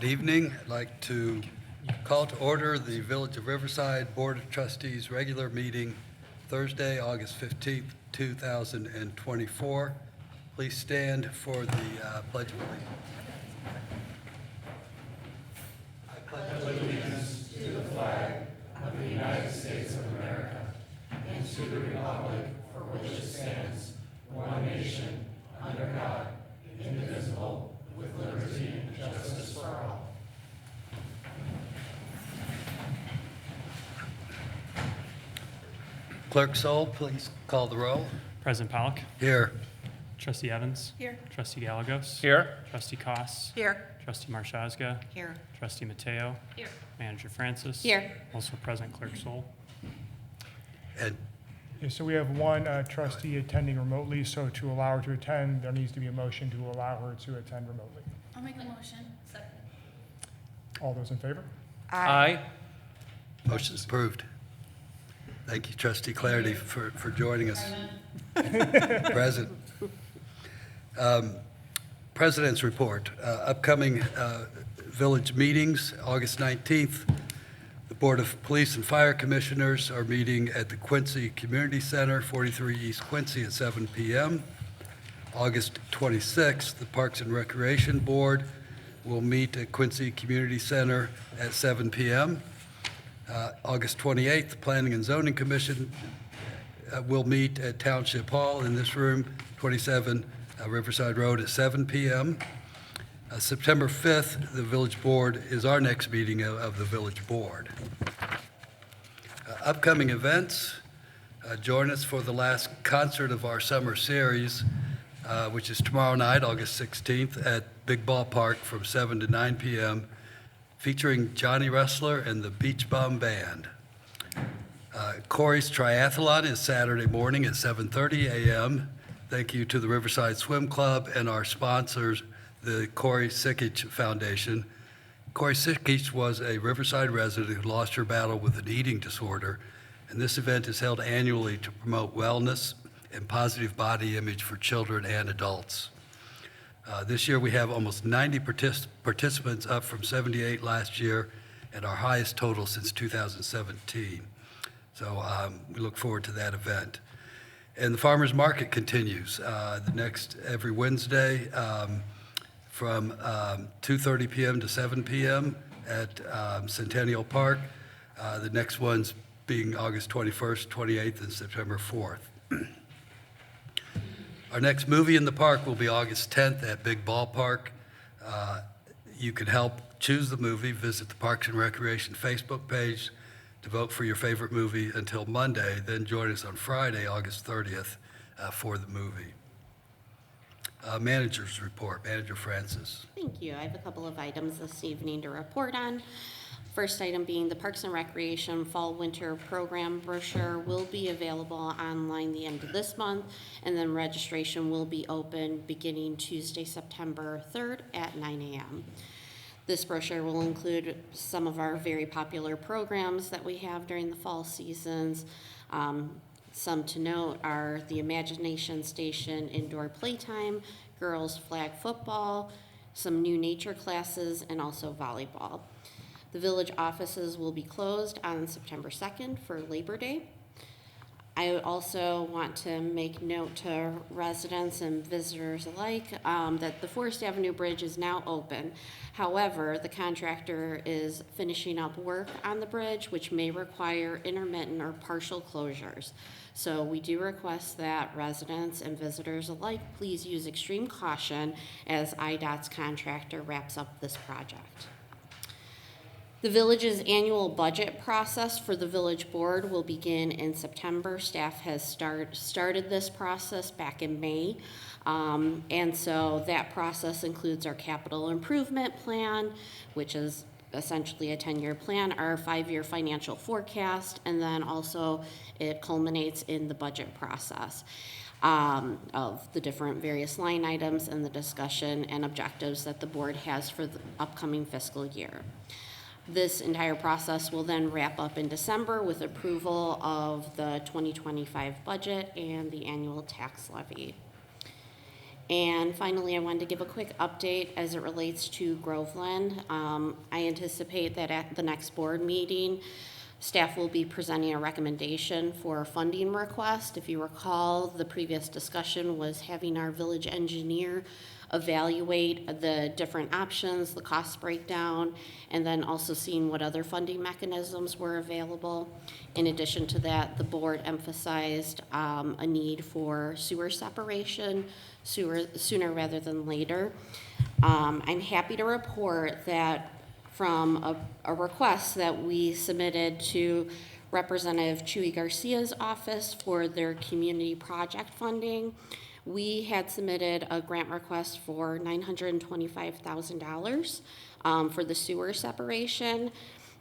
Good evening. I'd like to call to order the Village of Riverside Board of Trustees regular meeting Thursday, August 15th, 2024. Please stand for the Pledge of Allegiance. Clerk Sol, please call the roll. President Pollock. Here. Trustee Evans. Here. Trustee Gallegos. Here. Trustee Koss. Here. Trustee Marshazga. Here. Trustee Mateo. Here. Manager Francis. Here. Also present Clerk Sol. And Yeah, so we have one trustee attending remotely, so to allow her to attend, there needs to be a motion to allow her to attend remotely. I'll make a motion. Second. All those in favor? Aye. motion is approved. Thank you, Trustee Clarity, for joining us. Present. President's report. Upcoming village meetings, August 19th. The Board of Police and Fire Commissioners are meeting at the Quincy Community Center, 43 East Quincy at 7 p.m. August 26th, the Parks and Recreation Board will meet at Quincy Community Center at 7 p.m. August 28th, the Planning and Zoning Commission will meet at Township Hall in this room, 27 Riverside Road at 7 p.m. September 5th, the Village Board is our next meeting of the Village Board. Upcoming events, join us for the last concert of our summer series, which is tomorrow night, August 16th, at Big Ballpark from 7 to 9 p.m., featuring Johnny Wrestler and the Beach Bum Band. Corey's Triathlon is Saturday morning at 7:30 a.m. Thank you to the Riverside Swim Club and our sponsors, the Corey Sickich Foundation. Corey Sickich was a Riverside resident who lost her battle with an eating disorder, and this event is held annually to promote wellness and positive body image for children and adults. This year we have almost 90 participants, up from 78 last year, and our highest total since 2017. So we look forward to that event. And the farmers market continues every Wednesday from 2:30 p.m. to 7 p.m. at Centennial Park. The next ones being August 21st, 28th, and September 4th. Our next movie in the park will be August 10th at Big Ballpark. You can help choose the movie. Visit the Parks and Recreation Facebook page to vote for your favorite movie until Monday. Then join us on Friday, August 30th, for the movie. Manager's report. Manager Francis. Thank you. I have a couple of items this evening to report on. First item being the Parks and Recreation Fall Winter Program brochure will be available online the end of this month, and then registration will be open beginning Tuesday, September 3rd at 9 a.m. This brochure will include some of our very popular programs that we have during the fall seasons. Some to note are the Imagination Station Indoor Playtime, Girls Flag Football, some new nature classes, and also volleyball. The village offices will be closed on September 2nd for Labor Day. I also want to make note to residents and visitors alike that the Forest Avenue Bridge is now open. However, the contractor is finishing up work on the bridge, which may require intermittent or partial closures. So we do request that residents and visitors alike please use extreme caution as IDOT's contractor wraps up this project. The village's annual budget process for the village board will begin in September. Staff has started this process back in May. And so that process includes our capital improvement plan, which is essentially a 10-year plan, our 5-year financial forecast, and then also it culminates in the budget process of the different various line items and the discussion and objectives that the board has for the upcoming fiscal year. This entire process will then wrap up in December with approval of the 2025 budget and the annual tax levy. And finally, I wanted to give a quick update as it relates to Groveland. I anticipate that at the next board meeting, staff will be presenting a recommendation for a funding request. If you recall, the previous discussion was having our village engineer evaluate the different options, the cost breakdown, and then also seeing what other funding mechanisms were available. In addition to that, the board emphasized a need for sewer separation sooner rather than later. I'm happy to report that from a request that we submitted to Representative Chuy Garcia's office for their community project funding, we had submitted a grant request for $925,000 for the sewer separation.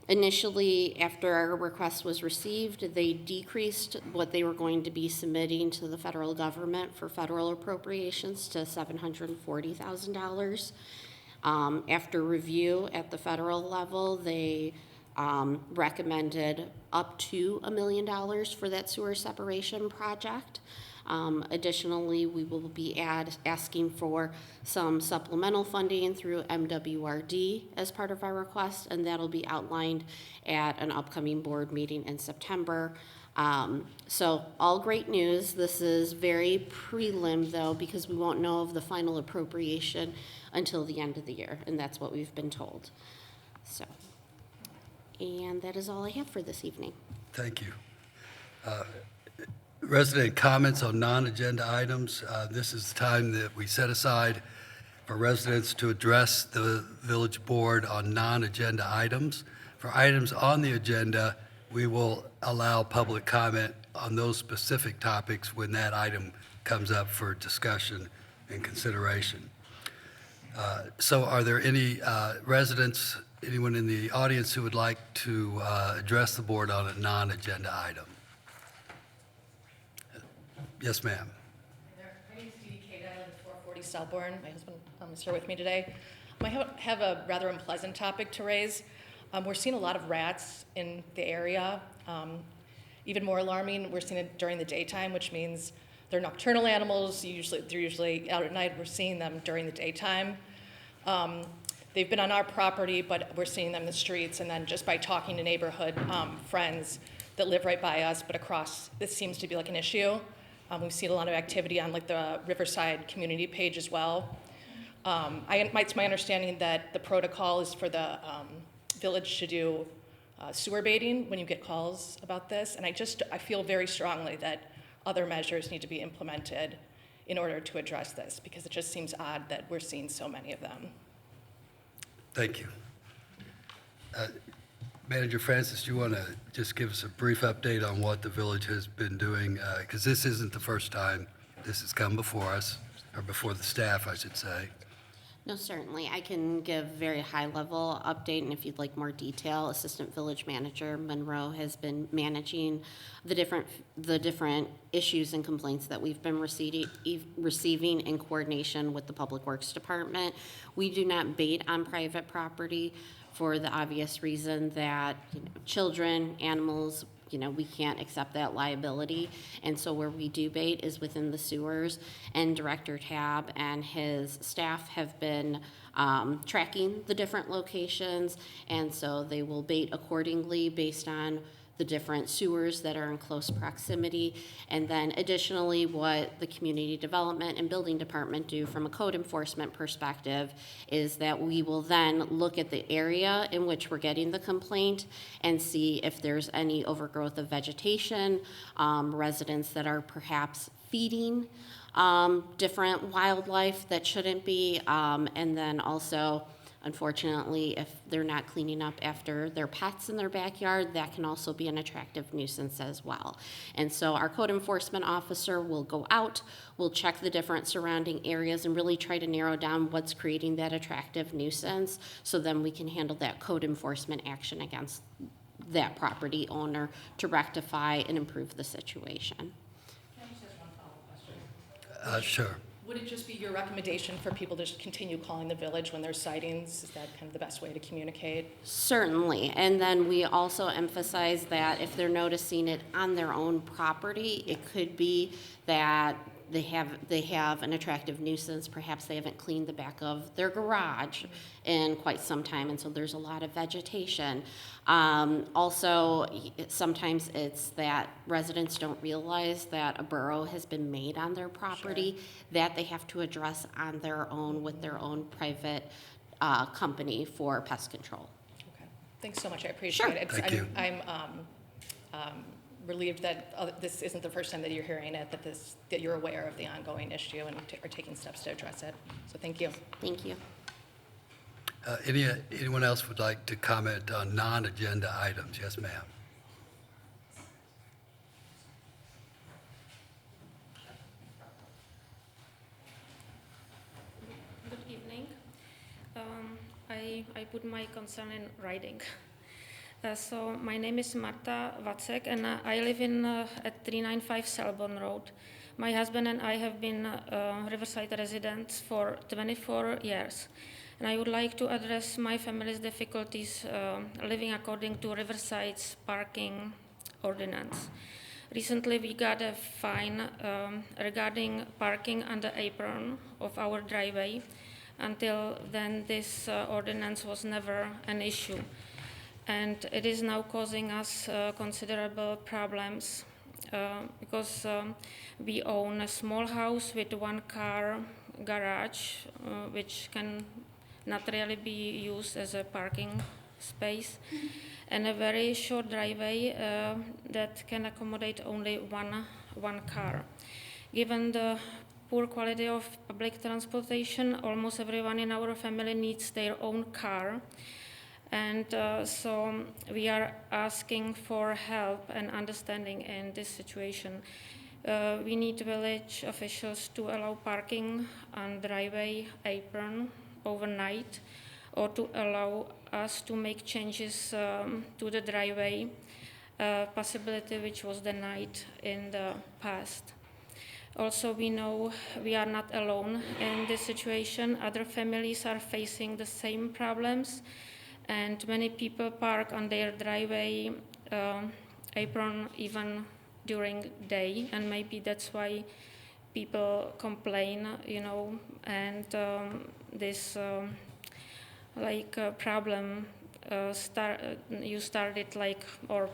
Initially, after our request was received, they decreased what they were going to be submitting to the federal government for federal appropriations to $740,000. After review at the federal level, they recommended up to $1 million for that sewer separation project. Additionally, we will be asking for some supplemental funding through MWRD as part of our request, and that'll be outlined at an upcoming board meeting in September. So all great news. This is very prelim though, because we won't know of the final appropriation until the end of the year, and that's what we've been told. So, and that is all I have for this evening. Thank you. Resident comments on non-agenda items. This is the time that we set aside for residents to address the village board on non-agenda items. For items on the agenda, we will allow public comment on those specific topics when that item comes up for discussion and consideration. So are there any residents, anyone in the audience who would like to address the board on a non-agenda item? Yes, ma'am. My name is Dee Kate. I live at 440 Selborne. My husband is here with me today. I have a rather unpleasant topic to raise. We're seeing a lot of rats in the area. Even more alarming, we're seeing it during the daytime, which means they're nocturnal animals. They're usually out at night. We're seeing them during the daytime. They've been on our property, but we're seeing them in the streets. And then just by talking to neighborhood friends that live right by us, but across, this seems to be like an issue. We've seen a lot of activity on like the Riverside community page as well. It's my understanding that the protocol is for the village to do sewer baiting when you get calls about this. And I feel very strongly that other measures need to be implemented in order to address this, because it just seems odd that we're seeing so many of them. Thank you. Manager Francis, do you want to just give us a brief update on what the village has been doing? Because this isn't the first time this has come before us, or before the staff, I should say. No, certainly. I can give very high-level update, and if you'd like more detail, Assistant Village Manager Monroe has been managing the different issues and complaints that we've been receiving in coordination with the Public Works Department. We do not bait on private property for the obvious reason that children, animals, we can't accept that liability. And so where we do bait is within the sewers, and Director Tab and his staff have been tracking the different locations, and so they will bait accordingly based on the different sewers that are in close proximity. And then additionally, what the Community Development and Building Department do from a code enforcement perspective is that we will then look at the area in which we're getting the complaint and see if there's any overgrowth of vegetation, residents that are perhaps feeding different wildlife that shouldn't be, and then also, unfortunately, if they're not cleaning up after their pets in their backyard, that can also be an attractive nuisance as well. And so our code enforcement officer will go out, will check the different surrounding areas and really try to narrow down what's creating that attractive nuisance, so then we can handle that code enforcement action against that property owner to rectify and improve the situation. Can I just ask one follow-up question? Sure. Would it just be your recommendation for people to just continue calling the village when there's sightings? Is that kind of the best way to communicate? Certainly, and then we also emphasize that if they're noticing it on their own property, it could be that they have an attractive nuisance. Perhaps they haven't cleaned the back of their garage in quite some time, and so there's a lot of vegetation. Also, sometimes it's that residents don't realize that a burrow has been made on their property that they have to address on their own with their own private company for pest control. Okay. Thanks so much, I appreciate Sure. it. Thank you. I'm relieved that this isn't the first time that you're hearing it, that you're aware of the ongoing issue and are taking steps to address it. So thank you. Thank you. Anyone else would like to comment on non-agenda items? Yes, ma'am. Good evening. I put my concern in writing. So my name is Marta Vacek, and I live at 395 Selborne Road. My husband and I have been Riverside residents for 24 years. And I would like to address my family's difficulties living according to Riverside's parking ordinance. Recently, we got a fine regarding parking on the apron of our driveway. Until then, this ordinance was never an issue. And it is now causing us considerable problems because we own a small house with one car garage, which can not really be used as a parking space, and a very short driveway that can accommodate only one car. Given the poor quality of public transportation, almost everyone in our family needs their own car. And so we are asking for help and understanding in this situation. We need village officials to allow parking on driveway apron overnight, or to allow us to make changes to the driveway, possibility which was denied in the past. Also, we know we are not alone in this situation. Other families are facing the same problems, and many people park on their driveway apron even during day, and maybe that's why people complain, and this problem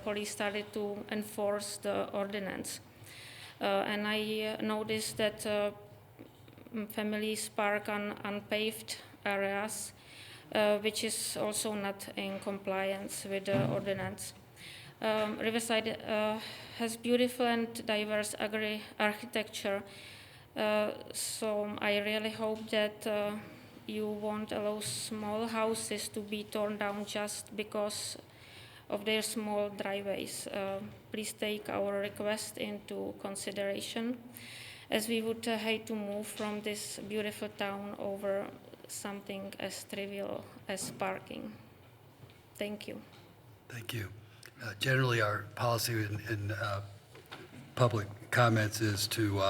police started to enforce the ordinance. And I noticed that families park on unpaved areas, which is also not in compliance with the ordinance. Riverside has beautiful and diverse architecture, so I really hope that you won't allow small houses to be torn down just because of their small driveways. Please take our request into consideration, as we would hate to move from this beautiful town over something as trivial as parking. Thank you. Thank you. Generally, our policy in public comments is to,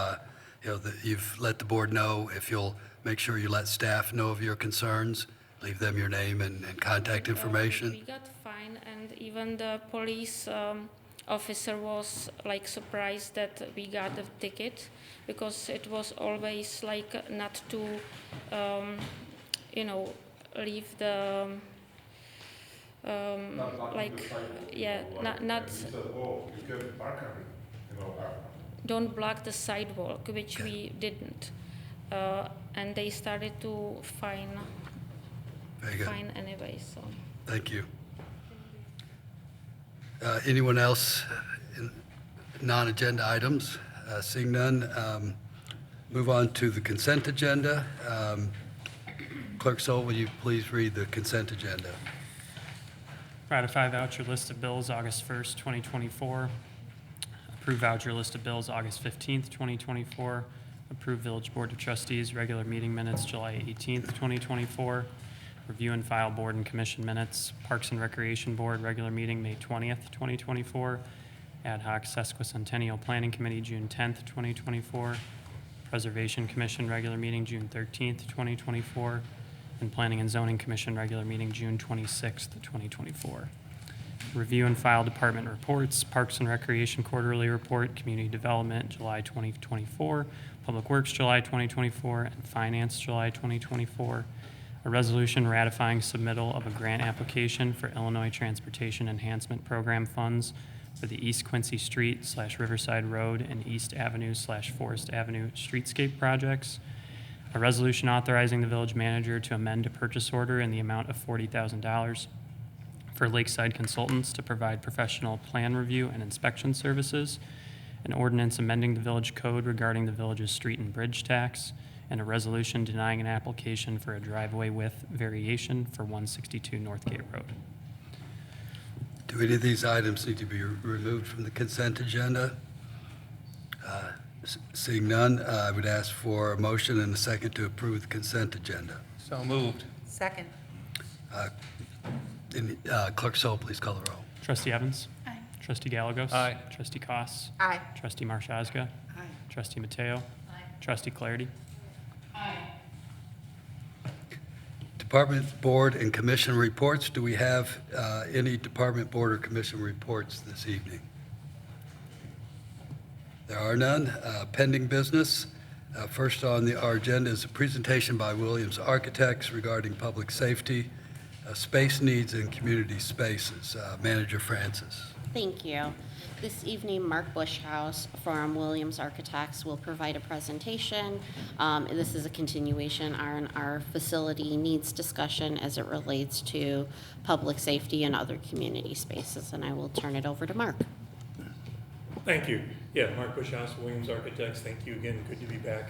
that you've let the board know. If you'll make sure you let staff know of your concerns, leave them your name and contact information. We got fined, and even the police officer was surprised that we got the ticket, because it was always not to, leave the don't block the sidewalk, which we didn't, and they started to fine Very good. anyway. So Thank you. Anyone else in non-agenda items? Seeing none, move on to the consent agenda. Clerk Sol, will you please read the consent agenda? Ratify voucher list of bills August 1st, 2024. Approve voucher list of bills August 15th, 2024. Approve Village Board of Trustees regular meeting minutes July 18th, 2024. Review and file board and commission minutes. Parks and Recreation Board regular meeting May 20th, 2024. Ad hoc Sesquicentennial Planning Committee June 10th, 2024. Preservation Commission regular meeting June 13th, 2024. And Planning and Zoning Commission regular meeting June 26th, 2024. Review and file department reports, Parks and Recreation Quarterly Report, Community Development, July 2024, Public Works, July 2024, and Finance, July 2024. A resolution ratifying submittal of a grant application for Illinois Transportation Enhancement Program funds for the East Quincy Street / Riverside Road and East Avenue / Forest Avenue streetscape projects. A resolution authorizing the village manager to amend a purchase order in the amount of $40,000 for Lakeside Consultants to provide professional plan review and inspection services. An ordinance amending the village code regarding the village's street and bridge tax, and a resolution denying an application for a driveway width variation for 162 Northgate Road. Do any of these items need to be removed from the consent agenda? Seeing none, I would ask for a motion and a second to approve the consent agenda. So moved. Second. Clerk Sol, please call the roll. Trustee Evans? Aye. Trustee Gallegos? Aye. Trustee Koss, Aye. Trustee Marshazga? Aye. Trustee Mateo? Aye. Trustee Clarity? Department, board, and commission reports. Do we have any department, board, or commission reports this evening? There are none. Pending business. First on our agenda is a presentation by Williams Architects regarding public safety, space needs, and community spaces. Manager Francis. Thank you. This evening, Mark Bushhouse from Williams Architects will provide a presentation. This is a continuation on our facility needs discussion as it relates to public safety and other community spaces, and I will turn it over to Mark. Thank you. Yeah, Mark Bushhouse, Williams Architects. Thank you again. Good to be back.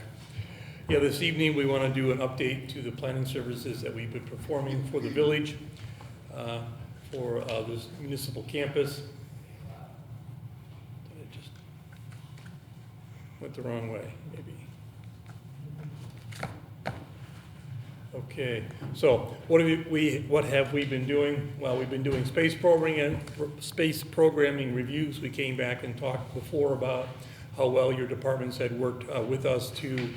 Yeah, this evening we want to do an update to the planning services that we've been performing for the village, for this municipal campus. It just went the wrong way, maybe. Okay, so what have we been doing? Well, we've been doing space programming reviews. We came back and talked before about how well your departments had worked with us to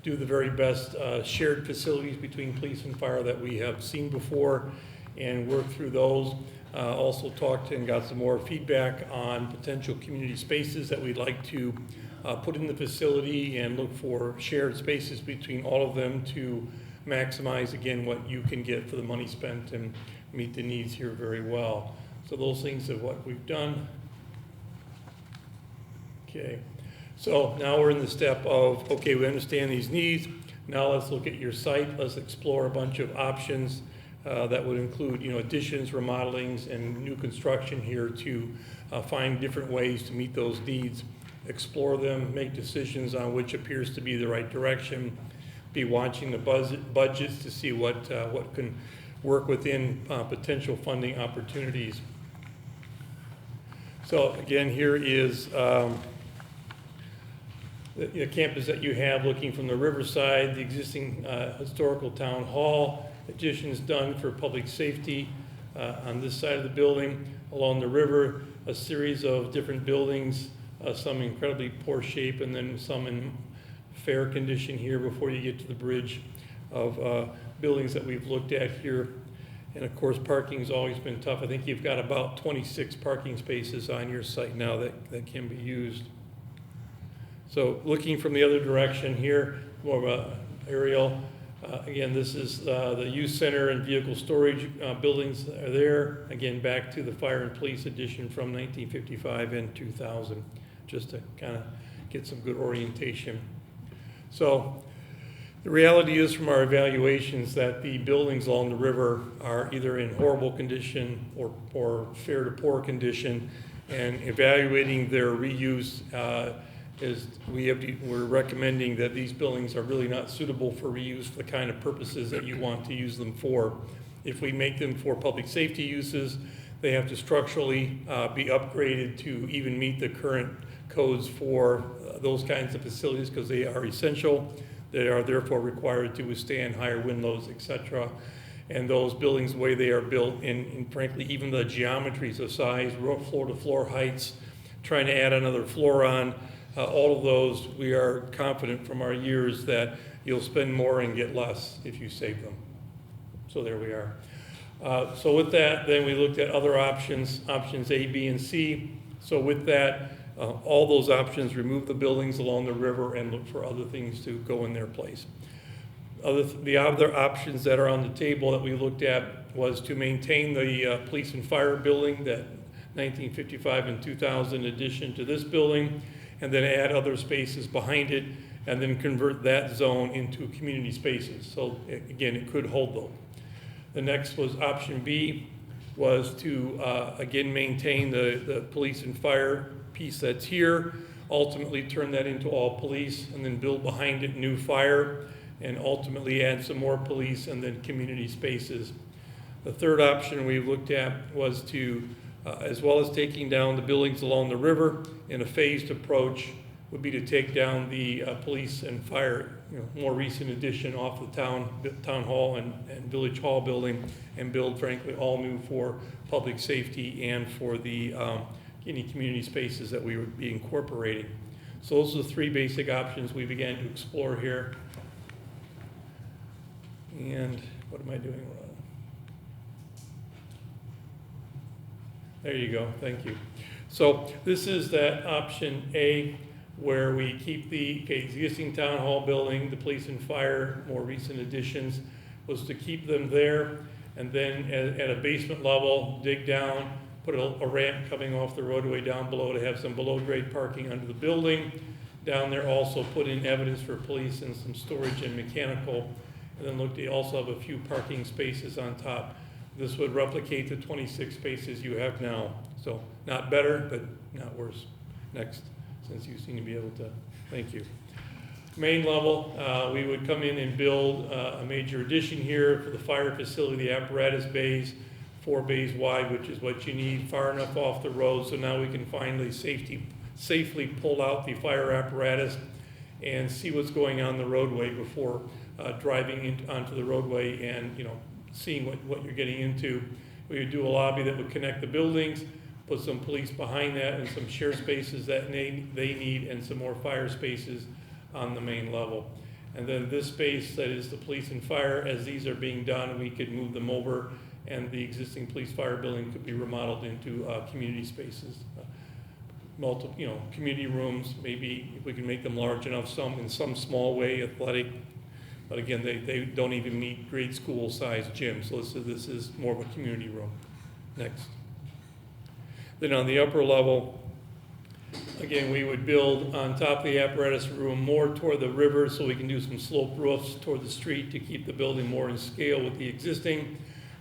do the very best shared facilities between police and fire that we have seen before and work through those. Also talked and got some more feedback on potential community spaces that we'd like to put in the facility and look for shared spaces between all of them to maximize, again, what you can get for the money spent and meet the needs here very well. So those things are what we've done. Okay, so now we're in the step of, okay, we understand these needs. Now let's look at your site. Let's explore a bunch of options that would include, additions, remodelings, and new construction here to find different ways to meet those needs, explore them, make decisions on which appears to be the right direction, be watching the budgets to see what can work within potential funding opportunities. So again, here is the campus that you have looking from the Riverside, the existing historical town hall, additions done for public safety on this side of the building, along the river, a series of different buildings, some in incredibly poor shape and then some in fair condition here before you get to the bridge of buildings that we've looked at here. And of course, parking's always been tough. I think you've got about 26 parking spaces on your site now that can be used. So looking from the other direction here, more of an aerial. Again, this is the youth center and vehicle storage buildings that are there. Again, back to the fire and police edition from 1955 and 2000, just to kind of get some good orientation. So the reality is from our evaluations that the buildings along the river are either in horrible condition or fair to poor condition, and evaluating their reuse we're recommending that these buildings are really not suitable for reuse for the kind of purposes that you want to use them for. If we make them for public safety uses, they have to structurally be upgraded to even meet the current codes for those kinds of facilities because they are essential. They are therefore required to withstand higher wind loads, et cetera. And those buildings, the way they are built, and frankly, even the geometries of size, floor to floor heights, trying to add another floor on, all of those, we are confident from our years that you'll spend more and get less if you save them. So there we are. So with that, then we looked at other options, options A, B, and C. So with that, all those options, remove the buildings along the river and look for other things to go in their place. The other options that are on the table that we looked at was to maintain the police and fire building, that 1955 and 2000 addition to this building, and then add other spaces behind it, and then convert that zone into community spaces. So again, it could hold those. The next was option B, was to, again, maintain the police and fire piece that's here, ultimately turn that into all police, and then build behind it new fire, and ultimately add some more police and then community spaces. The third option we looked at was to, as well as taking down the buildings along the river in a phased approach, would be to take down the police and fire, more recent addition off the town hall and village hall building, and build, frankly, all new for public safety and for the any community spaces that we would be incorporating. So those are the three basic options we began to explore here. And what am I doing wrong? There you go, thank you. So this is that option A, where we keep the existing town hall building, the police and fire, more recent additions, was to keep them there, and then at a basement level, dig down, put a ramp coming off the roadway down below to have some below grade parking under the building. Down there also put in evidence for police and some storage and mechanical, and then look to also have a few parking spaces on top. This would replicate the 26 spaces you have now. So not better, but not worse. Next, since you seem to be able to, thank you. Main level, we would come in and build a major addition here for the fire facility, the apparatus bays, 4 bays wide, which is what you need, far enough off the road so now we can finally safely pull out the fire apparatus and see what's going on the roadway before driving onto the roadway and seeing what you're getting into. We would do a lobby that would connect the buildings, put some police behind that and some share spaces that they need, and some more fire spaces on the main level. And then this space that is the police and fire, as these are being done, we could move them over and the existing police fire building could be remodeled into community spaces. Multiple, community rooms, maybe if we can make them large enough, in some small way, athletic. But again, they don't even meet grade school size gyms. So this is more of a community room. Next. Then on the upper level, again, we would build on top of the apparatus room more toward the river so we can do some sloped roofs toward the street to keep the building more in scale with the existing.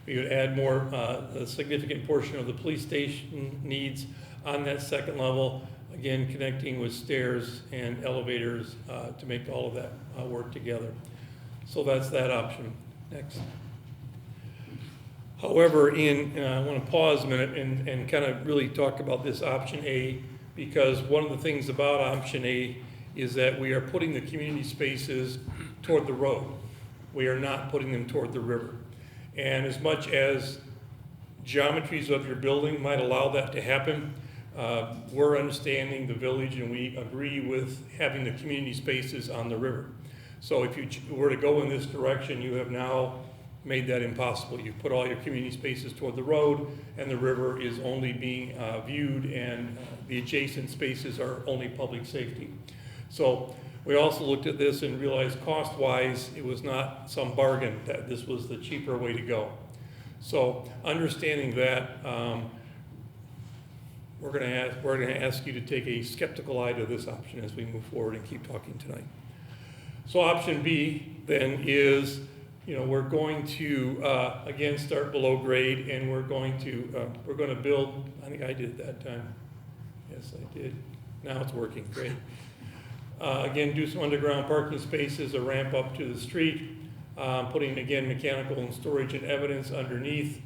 We would add more, a significant portion of the police station needs on that second level, again, connecting with stairs and elevators to make all of that work together. So that's that option. Next. However, I want to pause a minute and kind of really talk about this option A, because one of the things about option A is that we are putting the community spaces toward the road. We are not putting them toward the river. And as much as geometries of your building might allow that to happen, we're understanding the village and we agree with having the community spaces on the river. So if you were to go in this direction, you have now made that impossible. You've put all your community spaces toward the road and the river is only being viewed, and the adjacent spaces are only public safety. So we also looked at this and realized cost-wise, it was not some bargain, that this was the cheaper way to go. So understanding that, we're going to ask you to take a skeptical eye to this option as we move forward and keep talking tonight. So option B then is, we're going to again start below grade, and we're going to build. I think I did it that time. Yes, I did. Now it's working great. Again, do some underground parking spaces, a ramp up to the street, putting again mechanical and storage and evidence underneath.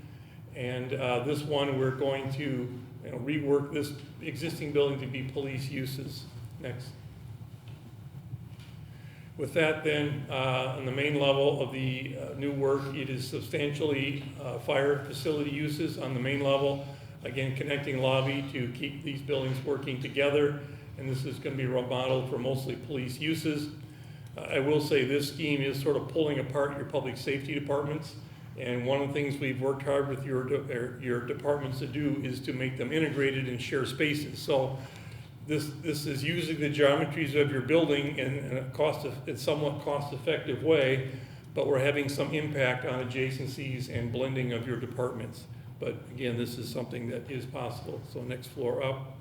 And this one we're going to rework this existing building to be police uses. Next. With that then, on the main level of the new work, it is substantially fire facility uses on the main level. Again, connecting lobby to keep these buildings working together. And this is going to be remodeled for mostly police uses. I will say this scheme is sort of pulling apart your public safety departments And one of the things we've worked hard with your departments to do is to make them integrated and share spaces. So this is using the geometries of your building in a somewhat cost-effective way, but we're having some impact on adjacencies and blending of your departments. But again, this is something that is possible. So next floor up.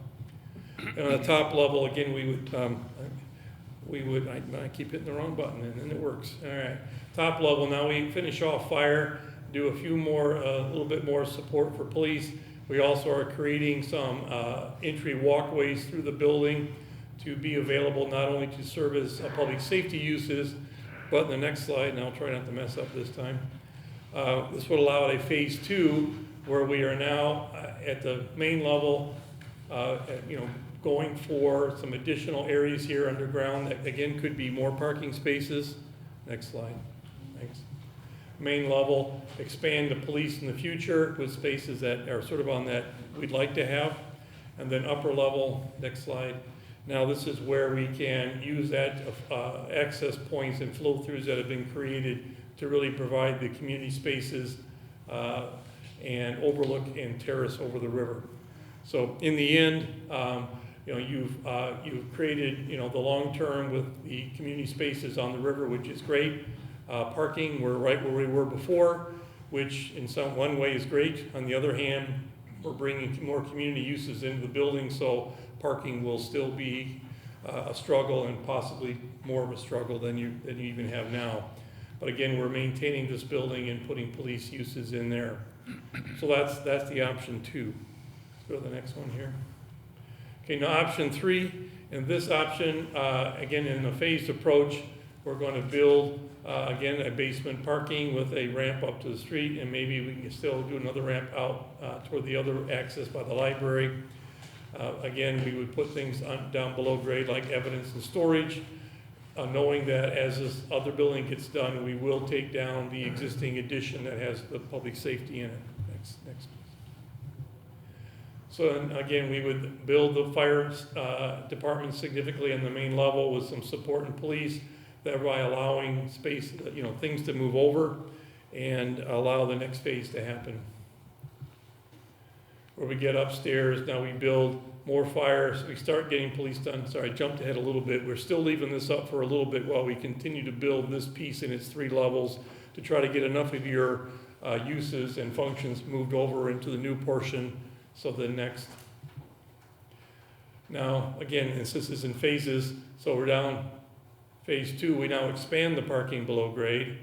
And on the top level, again, I keep hitting the wrong button and then it works. All right. Top level, now we finish off fire, do a few more, a little bit more support for police. We also are creating some entry walkways through the building to be available not only to serve as public safety uses, but in the next slide, and I'll try not to mess up this time, this would allow a phase 2 where we are now at the main level, going for some additional areas here underground that again could be more parking spaces. Next slide, thanks. Main level, expand the police in the future with spaces that are sort of on that we'd like to have. And then upper level, next slide. Now this is where we can use that access points and flow throughs that have been created to really provide the community spaces and overlook and terrace over the river. So in the end, you've created the long term with the community spaces on the river, which is great. Parking, we're right where we were before, which in one way is great. On the other hand, we're bringing more community uses into the building, so parking will still be a struggle and possibly more of a struggle than you even have now. But again, we're maintaining this building and putting police uses in there. So that's the option 2. Let's go to the next one here. Okay, now option 3. In this option, again, in a phased approach, we're going to build, again, a basement parking with a ramp up to the street, and maybe we can still do another ramp out toward the other access by the library. Again, we would put things down below grade like evidence and storage, knowing that as this other building gets done, we will take down the existing addition that has the public safety in it. Next. So again, we would build the fire department significantly on the main level with some support and police, thereby allowing space, things to move over and allow the next phase to happen. Where we get upstairs, now we build more fires, we start getting police done. Sorry, I jumped ahead a little bit. We're still leaving this up for a little bit while we continue to build this piece in its 3 levels to try to get enough of your uses and functions moved over into the new portion. So the next. Now, again, this is in phases, so we're down phase 2. We now expand the parking below grade.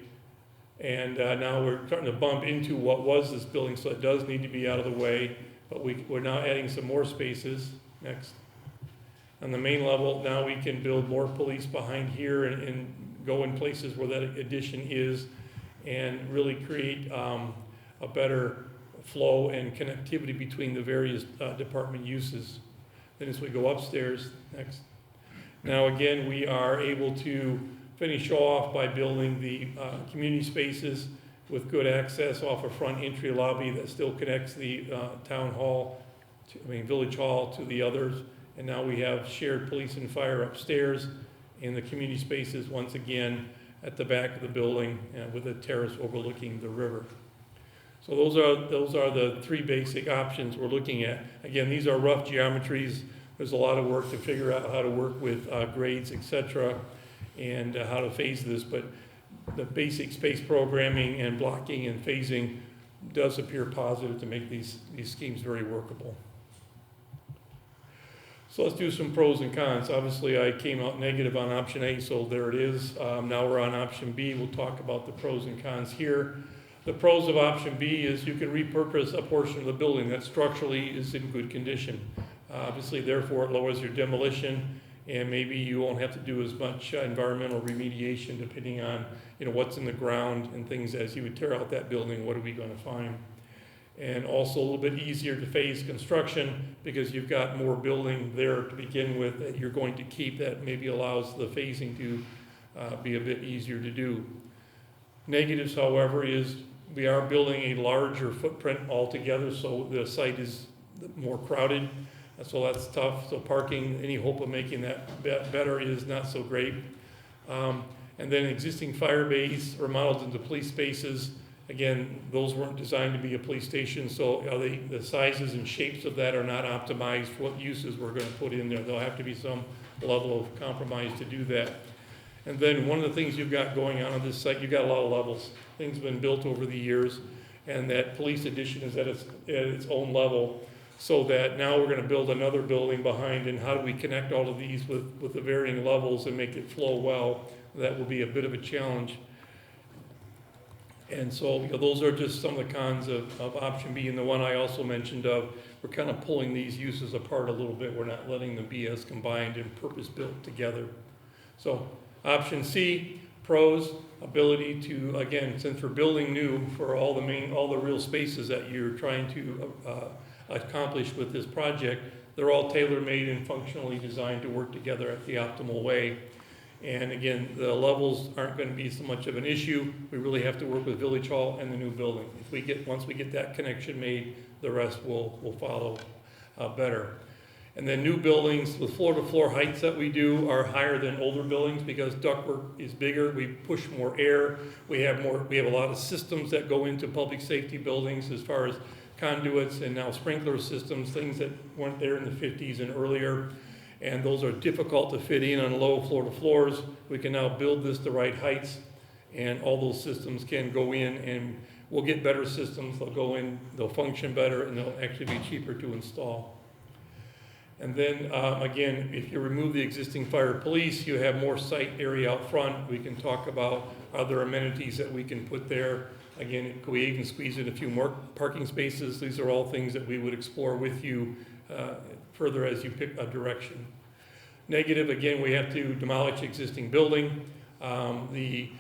And now we're starting to bump into what was this building, so it does need to be out of the way. But we're now adding some more spaces. Next. On the main level, now we can build more police behind here and go in places where that addition is and really create a better flow and connectivity between the various department uses. Then as we go upstairs, next. Now again, we are able to finish off by building the community spaces with good access off a front entry lobby that still connects the village hall to the others. And now we have shared police and fire upstairs and the community spaces once again at the back of the building with a terrace overlooking the river. So those are the 3 basic options we're looking at. Again, these are rough geometries. There's a lot of work to figure out how to work with grades, etc., and how to phase this, but the basic space programming and blocking and phasing does appear positive to make these schemes very workable. So let's do some pros and cons. Obviously, I came out negative on option A, so there it is. Now we're on option B. We'll talk about the pros and cons here. The pros of option B is you can repurpose a portion of the building that structurally is in good condition. Obviously, therefore, it lowers your demolition, and maybe you won't have to do as much environmental remediation depending on what's in the ground and things as you would tear out that building, what are we going to find? And also a little bit easier to phase construction because you've got more building there to begin with that you're going to keep that maybe allows the phasing to be a bit easier to do. Negatives, however, is we are building a larger footprint altogether, so the site is more crowded. So that's tough. So parking, any hope of making that better is not so great. And then existing fire bays remodeled into police spaces Again, those weren't designed to be a police station, so the sizes and shapes of that are not optimized for what uses we're gonna put in there. There'll have to be some level of compromise to do that. And then one of the things you've got going on this site, you've got a lot of levels. Things have been built over the years, and that police addition is at its own level, so that now we're gonna build another building behind, and how do we connect all of these with the varying levels and make it flow well? That will be a bit of a challenge. And so, those are just some of the cons of option B. And the one I also mentioned of, we're kind of pulling these uses apart a little bit. We're not letting them be as combined and purpose-built together. So option C, pros, ability to, again, since we're building new for all the real spaces that you're trying to accomplish with this project, they're all tailor-made and functionally designed to work together at the optimal way. And again, the levels aren't going to be so much of an issue. We really have to work with Village Hall and the new building. Once we get that connection made, the rest will follow better. And then new buildings with floor-to-floor heights that we do are higher than older buildings because ductwork is bigger. We push more air. We have a lot of systems that go into public safety buildings as far as conduits and now sprinkler systems, things that weren't there in the 50s and earlier. And those are difficult to fit in on low floor-to-floors. We can now build this the right heights, and all those systems can go in, and we'll get better systems. They'll go in, they'll function better, and they'll actually be cheaper to install. And then, again, if you remove the existing fire police, you have more site area out front. We can talk about other amenities that we can put there. Again, could we even squeeze in a few more parking spaces? These are all things that we would explore with you further as you pick a direction. Negative, again, we have to demolish existing building. The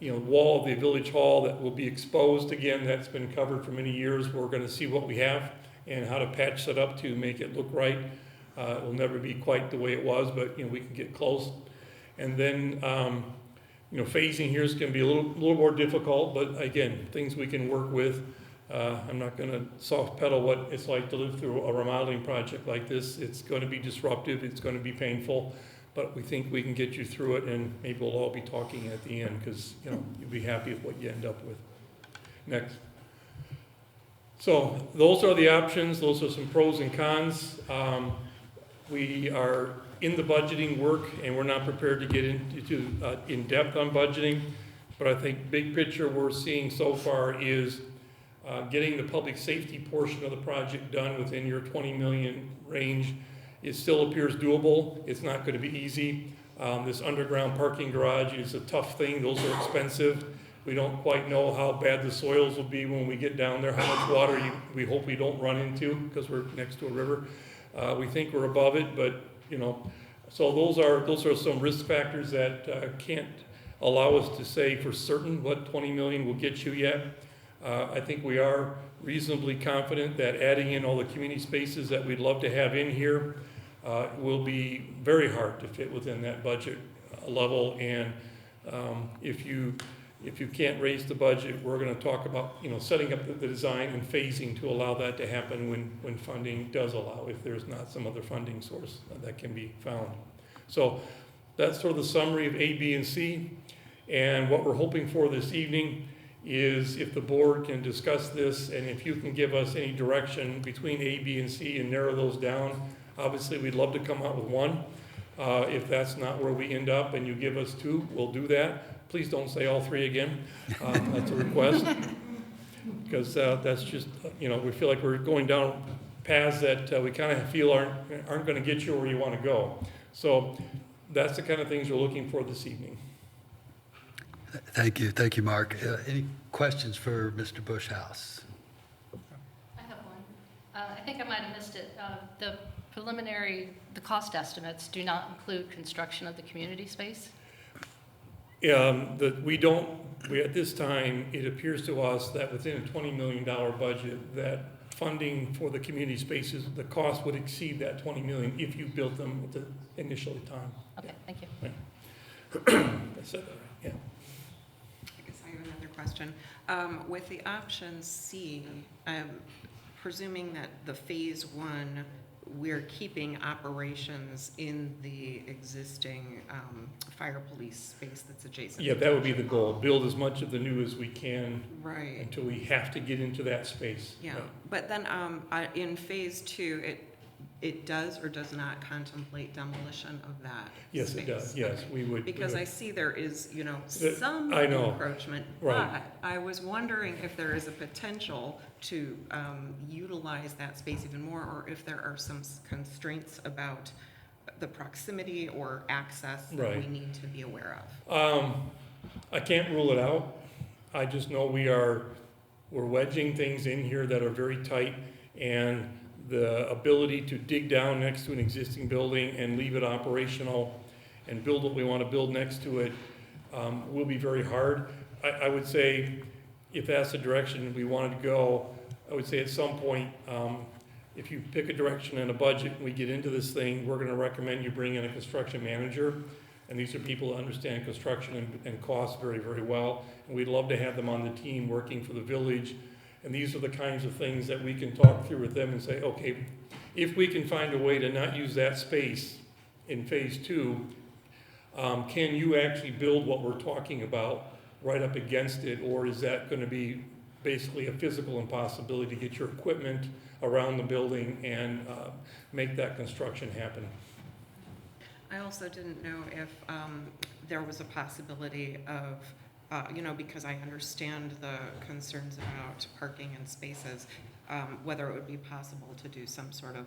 wall of the Village Hall that will be exposed, again, that's been covered for many years. We're going to see what we have and how to patch that up to make it look right. It will never be quite the way it was, but we can get close. And then phasing here is going to be a little more difficult, but again, things we can work with. I'm not going to soft pedal what it's like to live through a remodeling project like this. It's going to be disruptive, it's going to be painful, but we think we can get you through it, and maybe we'll all be talking at the end because you'll be happy with what you end up with. Next. So those are the options. Those are some pros and cons. We are in the budgeting work, and we're not prepared to get into in depth on budgeting, but I think big picture we're seeing so far is getting the public safety portion of the project done within your 20 million range. It still appears doable. It's not going to be easy. This underground parking garage is a tough thing. Those are expensive. We don't quite know how bad the soils will be when we get down there, how much water we hope we don't run into because we're next to a river. We think we're above it, but so those are some risk factors that can't allow us to say for certain what 20 million will get you yet. I think we are reasonably confident that adding in all the community spaces that we'd love to have in here will be very hard to fit within that budget level. And if you can't raise the budget, we're going to talk about setting up the design and phasing to allow that to happen when funding does allow, if there's not some other funding source that can be found. So that's sort of the summary of A, B, and C. And what we're hoping for this evening is if the board can discuss this, and if you can give us any direction between A, B, and C and narrow those down. Obviously, we'd love to come out with one. If that's not where we end up and you give us two, we'll do that. Please don't say all three again. That's a request. Because that's just, we feel like we're going down paths that we kind of feel aren't going to get you where you want to go. So that's the kind of things we're looking for this evening. Thank you, Mark. Any questions for Mr. Bushhouse? I have one. I think I might have missed it. The cost estimates do not include construction of the community space? At this time, it appears to us that within a $20 million budget, that funding for the community spaces, the cost would exceed that $20 million if you built them at the initial time. Okay, thank you. I said that right, yeah. I guess I have another question. With the option C, I'm presuming that the phase one we're keeping operations in the existing fire police space that's adjacent. Yeah, that would be the goal, build as much of the new as we can Right. until we have to get into that space. Yeah, Right. but then in phase two, it does or does not contemplate demolition of that Yes, it does, space? yes, Okay. we would. Because I see there is, The- some I know. encroachment, Right. but I was wondering if there is a potential to utilize that space even more, or if there are some constraints about the proximity or access that we Right. need to be aware of. I can't rule it out. I just know we're wedging things in here that are very tight, and the ability to dig down next to an existing building and leave it operational and build what we want to build next to it will be very hard. I would say, if that's the direction we wanted to go, I would say at some point, if you pick a direction and a budget and we get into this thing, we're gonna recommend you bring in a construction manager. And these are people that understand construction and cost very, very well. And we'd love to have them on the team working for the village. And these are the kinds of things that we can talk through with them and say, okay, if we can find a way to not use that space in phase two, can you actually build what we're talking about right up against it? Or is that gonna be basically a physical impossibility to get your equipment around the building and make that construction happen? I also didn't know if there was a possibility of, because I understand the concerns about parking and spaces, whether it would be possible to do some sort of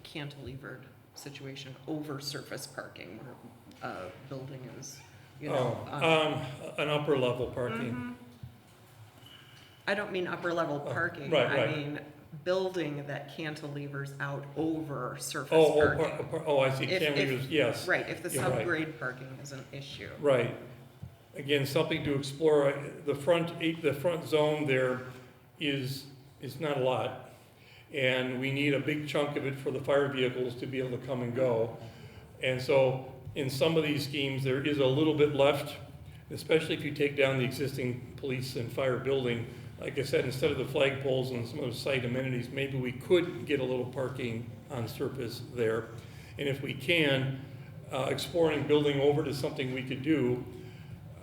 cantilevered situation over surface parking where a building is, An upper level parking. Mhm. I don't mean upper level parking. right, I right. mean building that cantilevers out over surface Oh, parking. I see, If- cantilevers, yes. Right, if the You're right. subgrade parking is an issue. Right. Again, something to explore. The front zone there is not a lot. And we need a big chunk of it for the fire vehicles to be able to come and go. And so in some of these schemes, there is a little bit left, especially if you take down the existing police and fire building. Like I said, instead of the flagpoles and some of the site amenities, maybe we could get a little parking on surface there. And if we can, exploring building over to something we could do.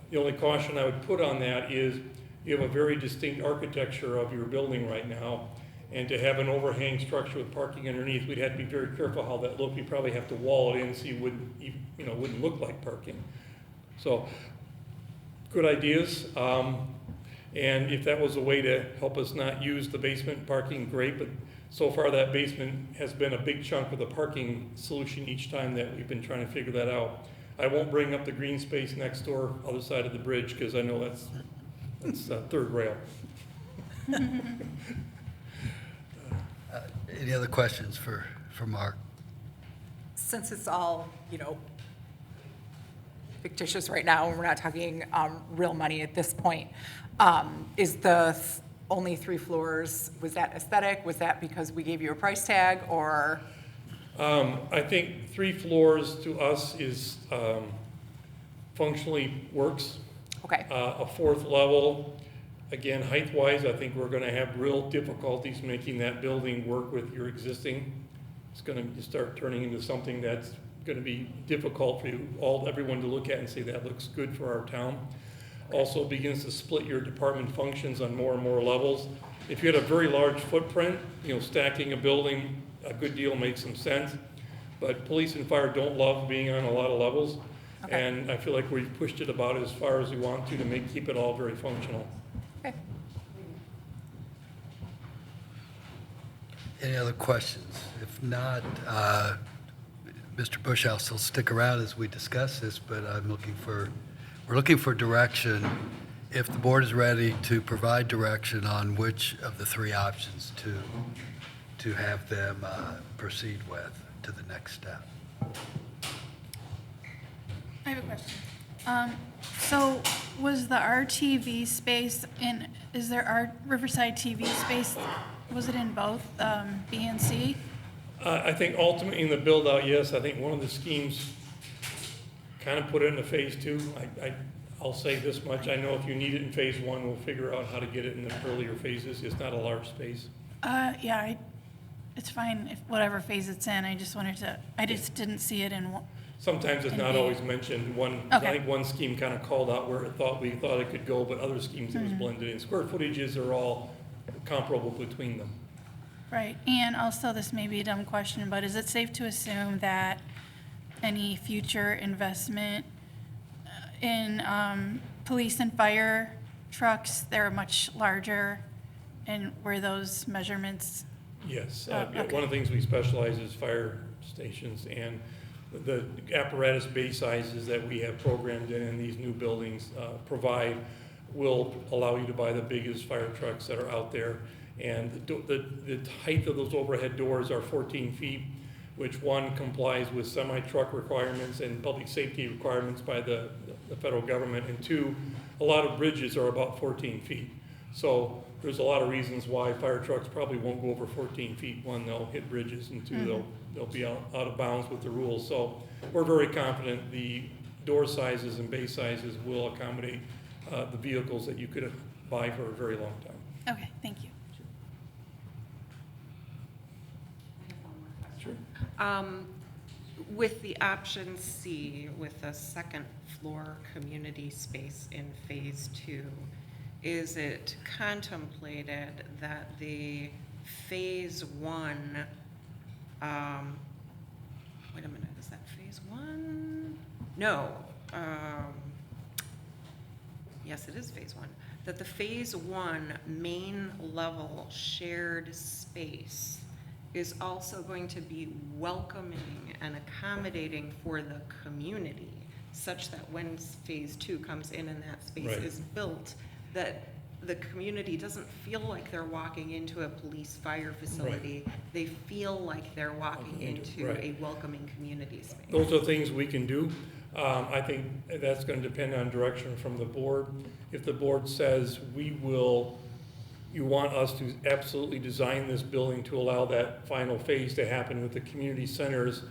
The only caution I would put on that is you have a very distinct architecture of your building right now. And to have an overhang structure with parking underneath, we'd have to be very careful how that looked. We'd probably have to wall it in so you wouldn't look like parking. So, good ideas. And if that was a way to help us not use the basement parking, great, but so far that basement has been a big chunk of the parking solution each time that we've been trying to figure that out. I won't bring up the green space next door, other side of the bridge, because I know that's third rail. Any other questions for Mark? Since it's all, fictitious right now, and we're not talking real money at this point, is the only 3 floors, was that aesthetic? Was that because we gave you a price tag, or? I think 3 floors to us is functionally works. Okay, A 4th level, again, height-wise, I think we're gonna have real difficulties making that building work with your existing. It's gonna start turning into something that's gonna be difficult for everyone to look at and say, that looks good for our town. Also begins to split your department functions on more and more levels. If you had a very large footprint, stacking a building, a good deal makes some sense. But police and fire don't love being on a lot of levels. Okay. And I feel like we've pushed it about as far as we want to keep it all very functional. okay. Any other questions? If not, Mr. Bushhouse will stick around as we discuss this, but we're looking for direction, if the board is ready to provide direction on which of the 3 options to have them proceed with to the next step. I have a question. So was the RTV space is there our Riverside TV space, was it in both B and C? I think ultimately in the build-out, yes, I think one of the schemes kind of put it into phase 2. I'll say this much, I know if you need it in phase 1, we'll figure out how to get it in the earlier phases. It's not a large space. Yeah, it's fine if whatever phase it's in. I just didn't see it in one. Sometimes it's And not B. always mentioned. I Okay. think one scheme kind of called out where we thought it could go, but other schemes it was blended in. Square footages are all comparable between them. Right, and also, this may be a dumb question, but is it safe to assume that any future investment in police and fire trucks, they're much larger, and where those measurements, Yes, okay. one of the things we specialize is fire stations, and the apparatus bay sizes that we have programmed in these new buildings will allow you to buy the biggest fire trucks that are out there. And the height of those overhead doors are 14 feet, which one complies with semi-truck requirements and public safety requirements by the federal government, and two, a lot of bridges are about 14 feet. So there's a lot of reasons why fire trucks probably won't go over 14 feet. One, they'll hit bridges, and two, they'll be out of bounds with the rules. So we're very confident the door sizes and bay sizes will accommodate the vehicles that you could buy for a very long time. okay, thank you. Sure. With the option C, with the second floor community space in phase 2, is it contemplated that the phase 1, wait a minute, is that phase 1? No. Yes, it is phase 1. That the phase 1 main level shared space is also going to be welcoming and accommodating for the community, such that when phase 2 comes in and that space Right. is built, that the community doesn't feel like they're walking into a police fire facility. They feel like they're walking into Right. a welcoming community space. Those are things we can do. I think that's going to depend on direction from the board. If the board says you want us to absolutely design this building to allow that final phase to happen with the community centers,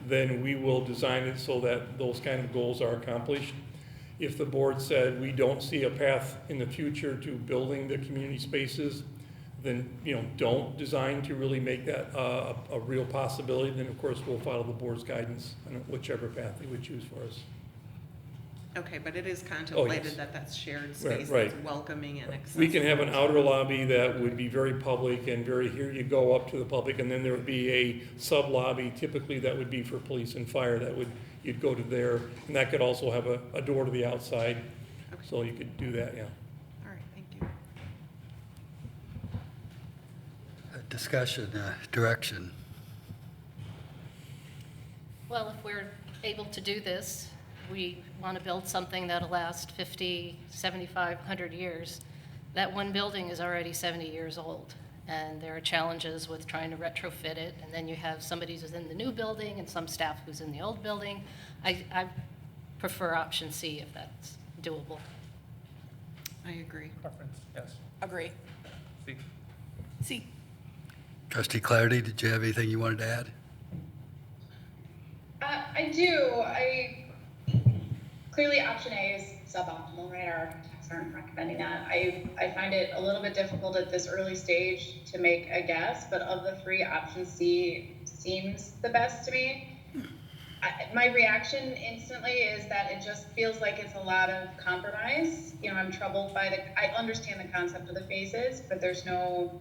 then we will design it so that those kind of goals are accomplished. If the board said we don't see a path in the future to building the community spaces, then, don't design to really make that a real possibility. Then, of course, we'll follow the board's guidance on whichever path they would choose for us. Okay, but it is contemplated yes. that that's shared space Right. that's welcoming and accessible. We can have an outer lobby that would be very public and here you go up to the public, and then there would be a sub-lobby, typically that would be for police and fire, you'd go to there, and that could also have a door to the outside, Okay. so you could do that, yeah. All right, thank you. Discussion, direction. Well, if we're able to do this, we want to build something that'll last 50, 75, 100 years. That one building is already 70 years old, and there are challenges with trying to retrofit it, and then you have somebody who's in the new building and some staff who's in the old building. I prefer option C if that's doable. I agree. Preference, yes. Agree. See, Trustee Clarity, did you have anything you wanted to add? I do. Clearly option A is suboptimal, right? Our architects aren't recommending that. I find it a little bit difficult at this early stage to make a guess, but of the three, option C seems the best to me. My reaction instantly is that it just feels like it's a lot of compromise. I'm troubled by I understand the concept of the phases, but there's no,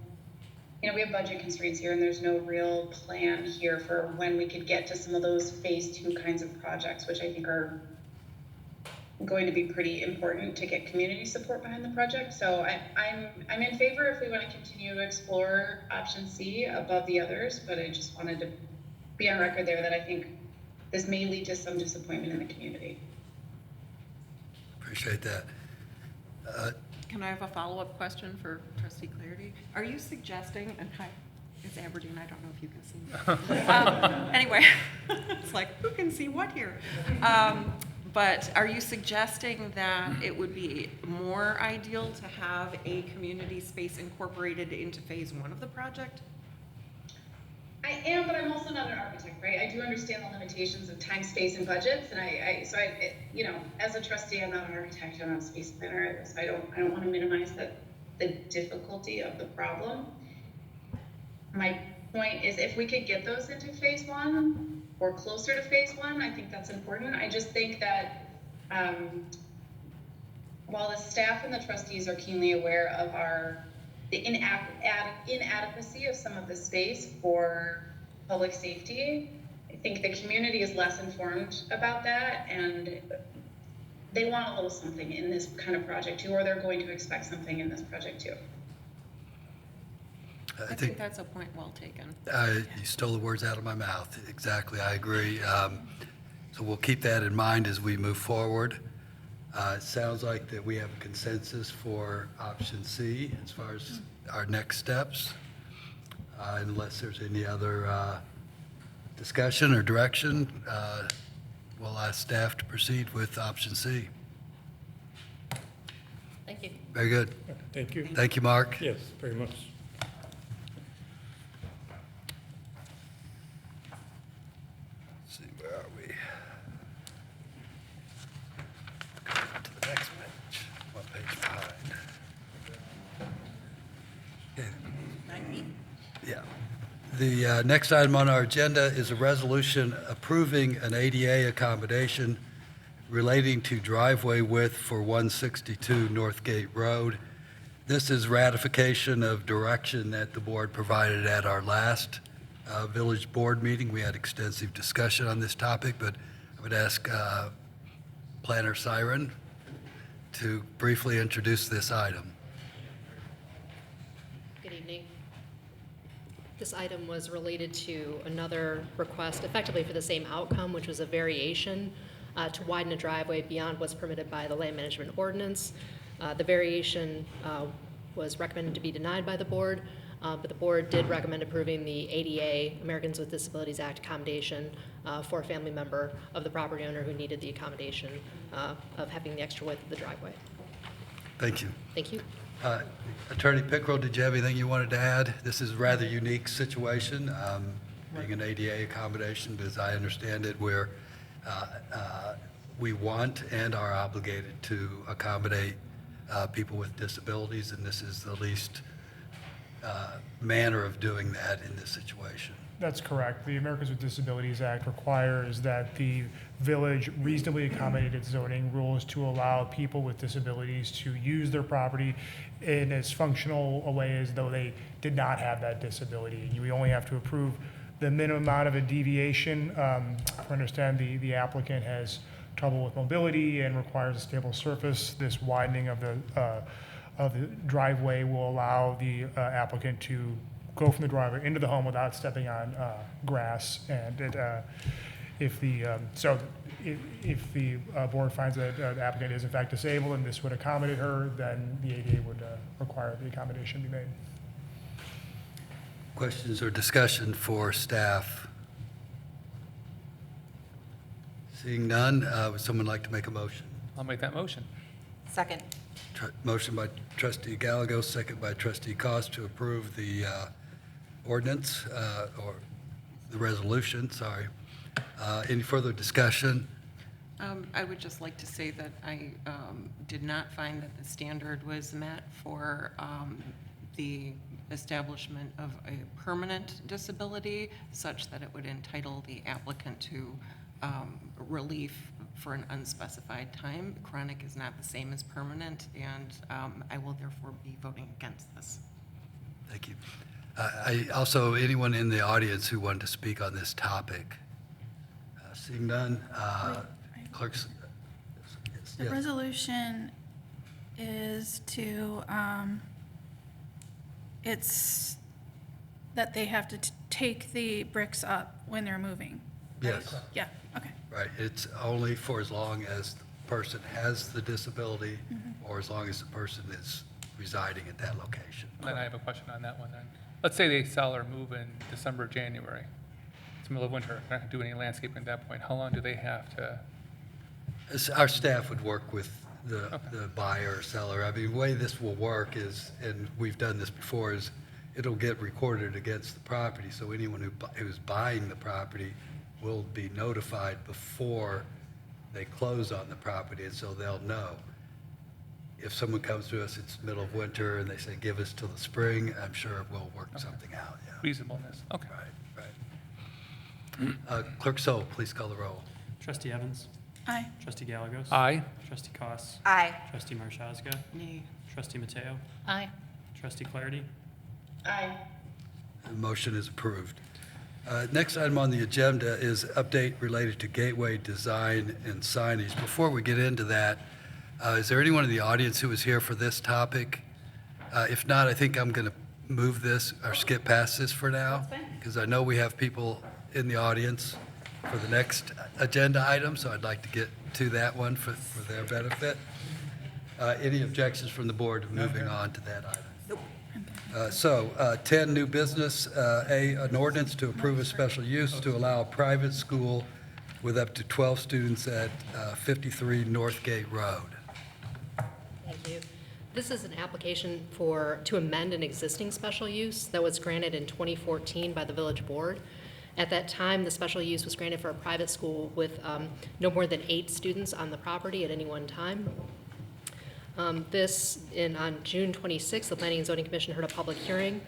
we have budget constraints here, and there's no real plan here for when we could get to some of those phase 2 kinds of projects, which I think are going to be pretty important to get community support behind the project. So I'm in favor if we want to continue to explore option C above the others, but I just wanted to be on record there that I think this may lead to some disappointment in the community. Appreciate that. Can I have a follow-up question for Trustee Clarity? Are you suggesting, and hi, it's Aberdeen, I don't know if you can see. Anyway, it's like, who can see what here? But are you suggesting that it would be more ideal to have a community space incorporated into phase 1 of the project? I am, but I'm also not an architect, right? I do understand the limitations of time, space, and budgets, and as a trustee, I'm not an architect, I'm not a space planner, so I don't want to minimize the difficulty of the problem. My point is if we could get those into phase one or closer to phase one, I think that's important. I just think that while the staff and the trustees are keenly aware of the inadequacy of some of the space for public safety, I think the community is less informed about that, and they want a little something in this kind of project too, or they're going to expect something in this project too. I think that's a point well taken. You stole the words out of my mouth. Exactly, I agree. So we'll keep that in mind as we move forward. It sounds like that we have a consensus for option C as far as our next steps, unless there's any other discussion or direction. We'll ask staff to proceed with option C. Thank you. Very good. Thank you. Thank you, Mark. Yes, very much. Let's see, where are we? Go to the next page. One page behind. Yeah. The next item on our agenda is a resolution approving an ADA accommodation relating to driveway width for 162 Northgate Road. This is ratification of direction that the board provided at our last village board meeting. We had extensive discussion on this topic, but I would ask Planner Siren to briefly introduce this item. Good evening. This item was related to another request, effectively for the same outcome, which was a variation to widen a driveway beyond what's permitted by the land management ordinance. The variation was recommended to be denied by the board, but the board did recommend approving the ADA, Americans with Disabilities Act accommodation for a family member of the property owner who needed the accommodation of having the extra width of the driveway. Thank you. Thank you. Attorney Pickrell, did you have anything you wanted to add? This is a rather unique situation, being an ADA accommodation, but as I understand it, we want and are obligated to accommodate people with disabilities, and this is the least manner of doing that in this situation. That's correct. The Americans with Disabilities Act requires that the village reasonably accommodate its zoning rules to allow people with disabilities to use their property in as functional a way as though they did not have that disability. We only have to approve the minimum amount of a deviation. I understand the applicant has trouble with mobility and requires a stable surface. This widening of the driveway will allow the applicant to go from the driveway into the home without stepping on grass. And if the board finds that the applicant is in fact disabled and this would accommodate her, then the ADA would require the accommodation be made. Questions or discussion for staff? Seeing none, would someone like to make a motion? I'll make that motion. Second. Motion by trustee Gallego, second by trustee Cost to approve the ordinance, or the resolution, sorry. Any further discussion? I would just like to say that I did not find that the standard was met for the establishment of a permanent disability such that it would entitle the applicant to relief for an unspecified time. Chronic is not the same as permanent, and I will therefore be voting against this. Thank you. I also, anyone in the audience who wanted to speak on this topic? Seeing none, clerks. The resolution is to, it's that they have to take the bricks up when they're moving. Yes, Yeah, okay. right. It's only for as long as the person has the disability or as long as the person is residing at that location. Then I have a question on that one then. Let's say they sell or move in December, January. It's the middle of winter. They're not going to do any landscaping at that point. How long do they have to? Our staff would work with the buyer or seller. I mean, the way this will work is, and we've done this before, is it'll get recorded against the property. So anyone who's buying the property will be notified before they close on the property, and so they'll know. if someone comes to us, it's middle of winter, and they say, give us till the spring, I'm sure we'll work something out, yeah. Reasonableness, okay. Right. Clerk Sol, please call the roll. Trustee Evans? Aye. Trustee Gallegos? Aye. Trustee Koss, Aye. Trustee Marshazga? Nay. Trustee Mateo? Aye. Trustee Clarity? Aye. The motion is approved. Next item on the agenda is update related to gateway design and signage. Before we get into that, is there anyone in the audience who was here for this topic? If not, I think I'm going to move this or skip past this for now, because I know we have people in the audience for the next agenda item, so I'd like to get to that one for their benefit. Any objections from the board to moving on to that item? 10, new business. An ordinance to approve a special use to allow a private school with up to 12 students at 53 Northgate Road. Thank you. This is an application to amend an existing special use that was granted in 2014 by the village board. At that time, the special use was granted for a private school with no more than 8 students on the property at any one time. On June 26th, the Planning and Zoning Commission heard a public hearing.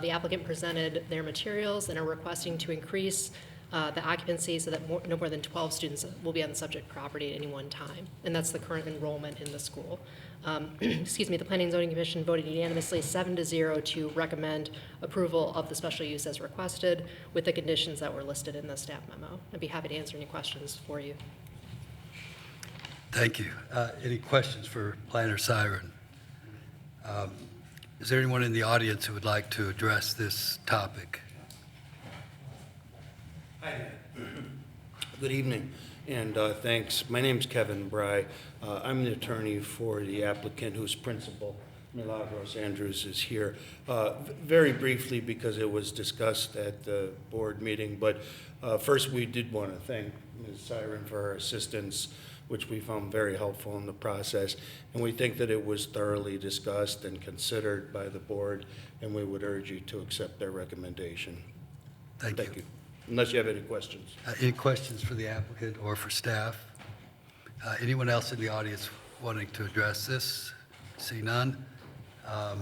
The applicant presented their materials and are requesting to increase the occupancy so that no more than 12 students will be on the subject property at any one time. And that's the current enrollment in the school. The Planning and Zoning Commission voted unanimously 7-0 to recommend approval of the special use as requested with the conditions that were listed in the staff memo. I'd be happy to answer any questions for you. Thank you. Any questions for Planner Siren? Is there anyone in the audience who would like to address this topic? Hi. Good evening, and thanks. My name's Kevin Bry. I'm the attorney for the applicant whose principal, Milagros Andrews, is here. Very briefly, because it was discussed at the board meeting, but first we did want to thank Ms. Siren for her assistance, which we found very helpful in the process. And we think that it was thoroughly discussed and considered by the board, and we would urge you to accept their recommendation. Thank you. Unless you have any questions. Any questions for the applicant or for staff? Anyone else in the audience wanting to address this? See none. I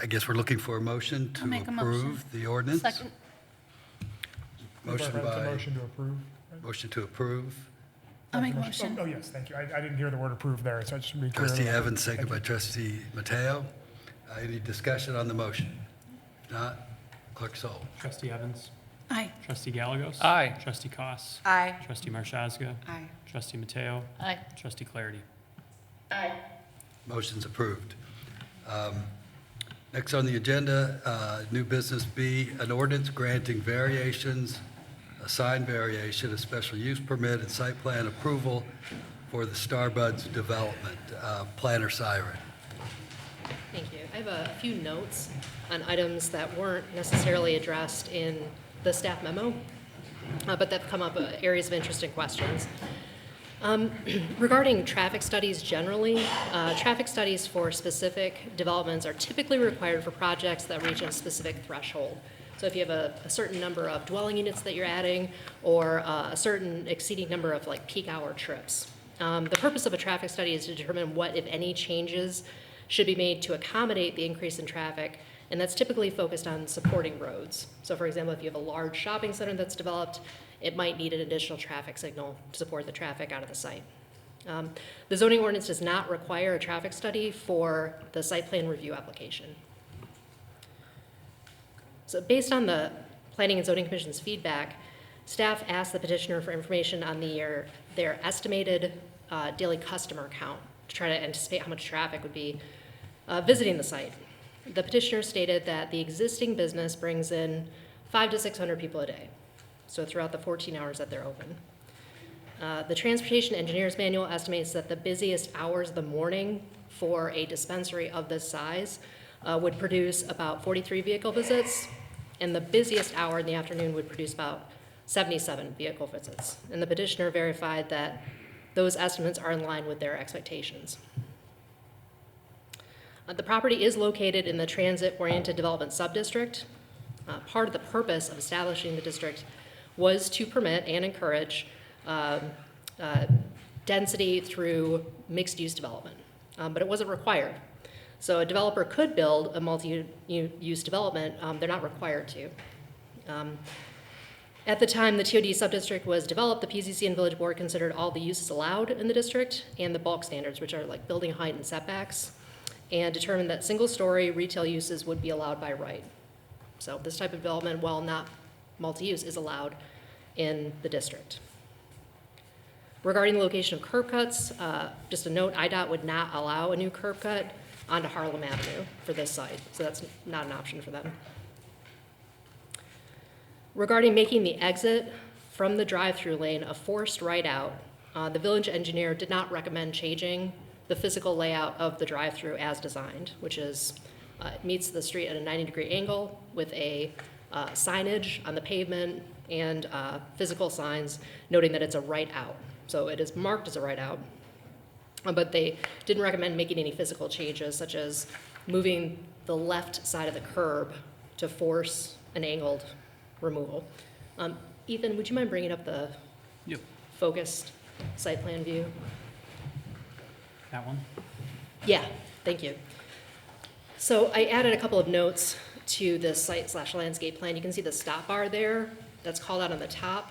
guess we're looking for a motion to I'll make a approve motion. the ordinance. Second. Motion It's a by, motion to approve. Right? motion to approve. I'll make a motion. Oh, yes, thank you. I didn't hear the word approve there, so I just be clear. Trustee on that. Evans, second Thank by you. trustee Mateo. Any discussion on the motion? If not, clerk Sol. Trustee Evans? Aye. Trustee Gallegos? Aye. Trustee Koss, Aye. Trustee Marshazga? Aye. Trustee Mateo? Aye. Trustee Clarity? Aye. Motion's approved. Next on the agenda, new business B, an ordinance granting variations, a sign variation, a special use permit, and site plan approval for the Starbuds development. Planner Siren. Thank you. I have a few notes on items that weren't necessarily addressed in the staff memo, but that come up areas of interest and questions. Regarding traffic studies generally, traffic studies for specific developments are typically required for projects that reach a specific threshold. So if you have a certain number of dwelling units that you're adding or a certain exceeding number of like peak hour trips. The purpose of a traffic study is to determine what, if any, changes should be made to accommodate the increase in traffic, and that's typically focused on supporting roads. So for example, if you have a large shopping center that's developed, it might need an additional traffic signal to support the traffic out of the site. The zoning ordinance does not require a traffic study for the site plan review application. So based on the Planning and Zoning Commission's feedback, staff asked the petitioner for information on their estimated daily customer count to try to anticipate how much traffic would be visiting the site. The petitioner stated that the existing business brings in 500 to 600 people a day, so throughout the 14 hours that they're open. The Transportation Engineer's Manual estimates that the busiest hours of the morning for a dispensary of this size would produce about 43 vehicle visits, and the busiest hour in the afternoon would produce about 77 vehicle visits. And the petitioner verified that those estimates are in line with their expectations. The property is located in the transit-oriented development subdistrict. Part of the purpose of establishing the district was to permit and encourage density through mixed-use development, but it wasn't required. So a developer could build a multi-use development, they're not required to. At the time the TOD subdistrict was developed, the PCC and Village Board considered all the uses allowed in the district and the bulk standards, which are like building height and setbacks, and determined that single-story retail uses would be allowed by right. So this type of development, while not multi-use, is allowed in the district. Regarding the location of curb cuts, just a note, IDOT would not allow a new curb cut onto Harlem Avenue for this site, so that's not an option for them. Regarding making the exit from the drive-through lane a forced right out, the village engineer did not recommend changing the physical layout of the drive-through as designed, which is, it meets the street at a 90-degree angle with a signage on the pavement and physical signs noting that it's a right out. So it is marked as a right out, but they didn't recommend making any physical changes, such as moving the left side of the curb to force an angled removal. Ethan, would you mind bringing up the focused site plan view? That one? Yeah, thank you. So I added a couple of notes to the site/landscape plan. You can see the stop bar there that's called out on the top.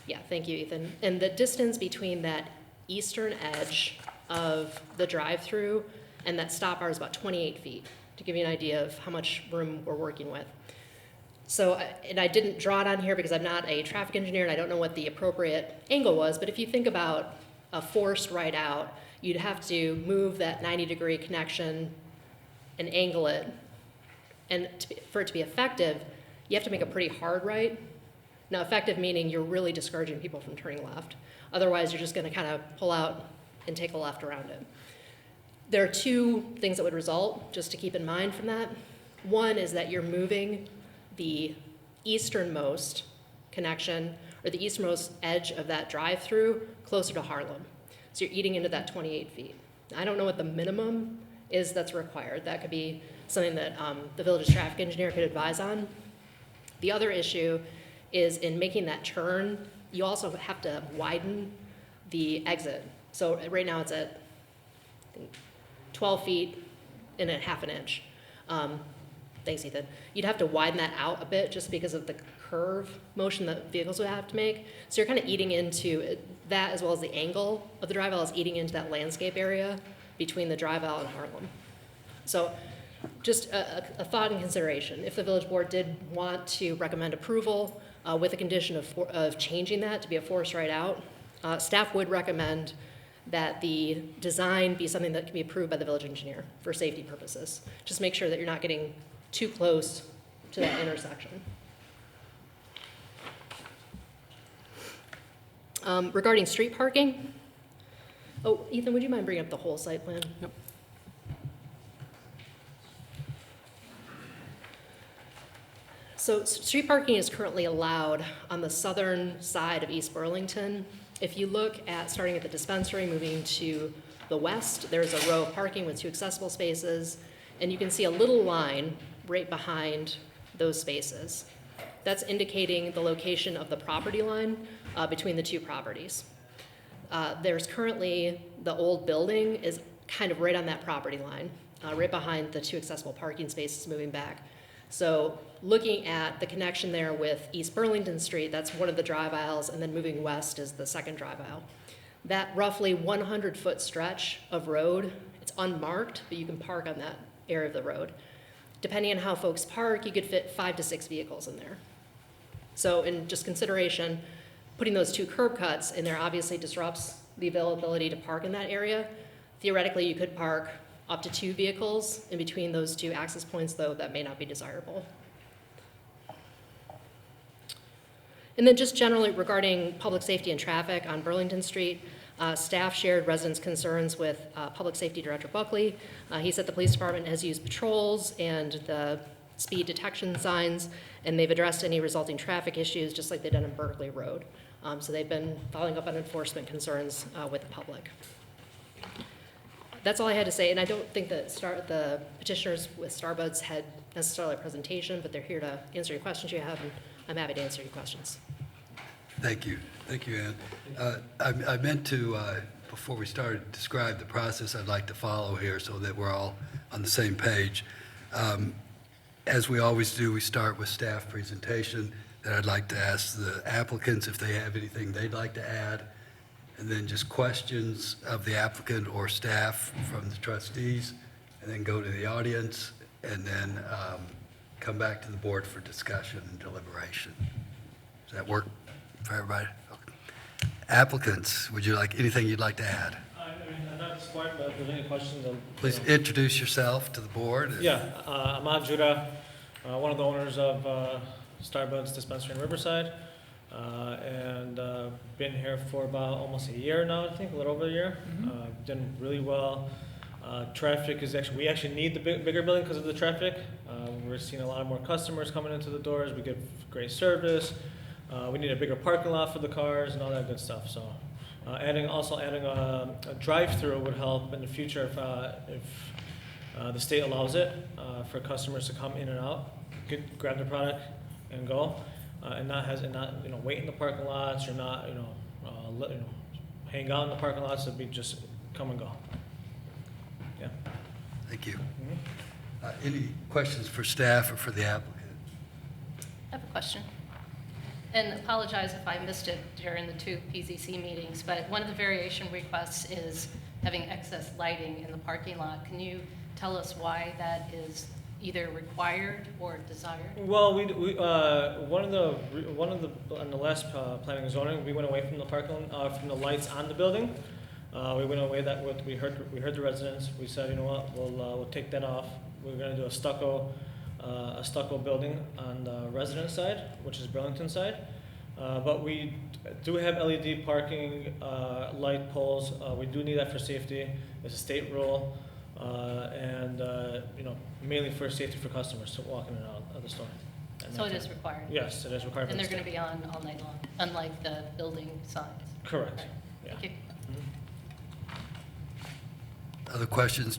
Yeah, thank you, Ethan. And the distance between that eastern edge of the drive-through and that stop bar is about 28 feet, to give you an idea of how much room we're working with. So, and I didn't draw it on here because I'm not a traffic engineer and I don't know what the appropriate angle was, but if you think about a forced right out, you'd have to move that 90-degree connection and angle it. And for it to be effective, you have to make a pretty hard right. Now, effective meaning you're really discouraging people from turning left. Otherwise, you're just going to kind of pull out and take a left around it. There are two things that would result, just to keep in mind from that. One is that you're moving the easternmost connection or the easternmost edge of that drive-through closer to Harlem. So you're eating into that 28 feet. I don't know what the minimum is that's required. That could be something that the village's traffic engineer could advise on. The other issue is in making that turn, you also have to widen the exit. So right now it's at 12 feet and a half an inch. Thanks, Ethan. You'd have to widen that out a bit just because of the curve motion that vehicles would have to make. So you're kind of eating into that, as well as the angle of the drive aisle is eating into that landscape area between the drive aisle and Harlem. So just a thought and consideration. If the village board did want to recommend approval with a condition of changing that to be a forced right out, staff would recommend that the design be something that can be approved by the village engineer for safety purposes. Just make sure that you're not getting too close to that intersection. Regarding street parking, oh, Ethan, would you mind bringing up the whole site plan? Yep. So street parking is currently allowed on the southern side of East Burlington. If you look at starting at the dispensary, moving to the west, there's a row of parking with 2 accessible spaces, and you can see a little line right behind those spaces. That's indicating the location of the property line between the 2 properties. There's currently, the old building is kind of right on that property line, right behind the 2 accessible parking spaces moving back. So looking at the connection there with East Burlington Street, that's one of the drive aisles, and then moving west is the second drive aisle. That roughly 100-foot stretch of road, it's unmarked, but you can park on that area of the road. Depending on how folks park, you could fit 5 to 6 vehicles in there. So in just consideration, putting those 2 curb cuts in there obviously disrupts the availability to park in that area. Theoretically, you could park up to 2 vehicles in between those 2 access points, though that may not be desirable. And then just generally regarding public safety and traffic on Burlington Street, staff shared residents' concerns with Public Safety Director Buckley. He said the police department has used patrols and the speed detection signs, and they've addressed any resulting traffic issues just like they did on Berkeley Road. So they've been following up on enforcement concerns with the public. That's all I had to say, and I don't think that the petitioners with Starbuds had necessarily a presentation, but they're here to answer your questions you have, and I'm happy to answer your questions. Thank you. Thank you, Ann. I meant to, before we started, describe the process I'd like to follow here so that we're all on the same page. As we always do, we start with staff presentation. Then I'd like to ask the applicants if they have anything they'd like to add, and then just questions of the applicant or staff from the trustees, and then go to the audience, and then come back to the board for discussion and deliberation. Does that work for everybody? Okay. Applicants, would you like, anything you'd like to add? I'm not smart, but if there's any questions, Please introduce yourself to the board. Yeah, I'm Judah, one of the owners of Starbucks Dispensary in Riverside, and been here for about almost a year now, I think, a little over a year. Done really well. Traffic is actually, we actually need the bigger building because of the traffic. We're seeing a lot more customers coming into the doors. We get great service. We need a bigger parking lot for the cars and all that good stuff. So, adding a drive-through would help in the future if the state allows it for customers to come in and out, grab their product and go, and not wait in the parking lots or not hang out in the parking lots. It'd be just come and go. Yeah. Thank you. Any questions for staff or for the applicant? I have a question. And apologize if I missed it during the two PZC meetings, but one of the variation requests is having excess lighting in the parking lot. Can you tell us why that is either required or desired? Well, one of the on the last planning and zoning, we went away from the from the lights on the building. We went away we heard the residents. We said, you know what, we'll take that off. We're going to do a stucco building on the resident side, which is Burlington side. But we do have LED parking light poles. We do need that for safety. It's a state rule, and mainly for safety for customers walking in and out of the store. So it is required? Yes, it is required. And they're going to be on all night long, unlike the building signs? Correct. Okay. Yeah. Thank you. Other questions?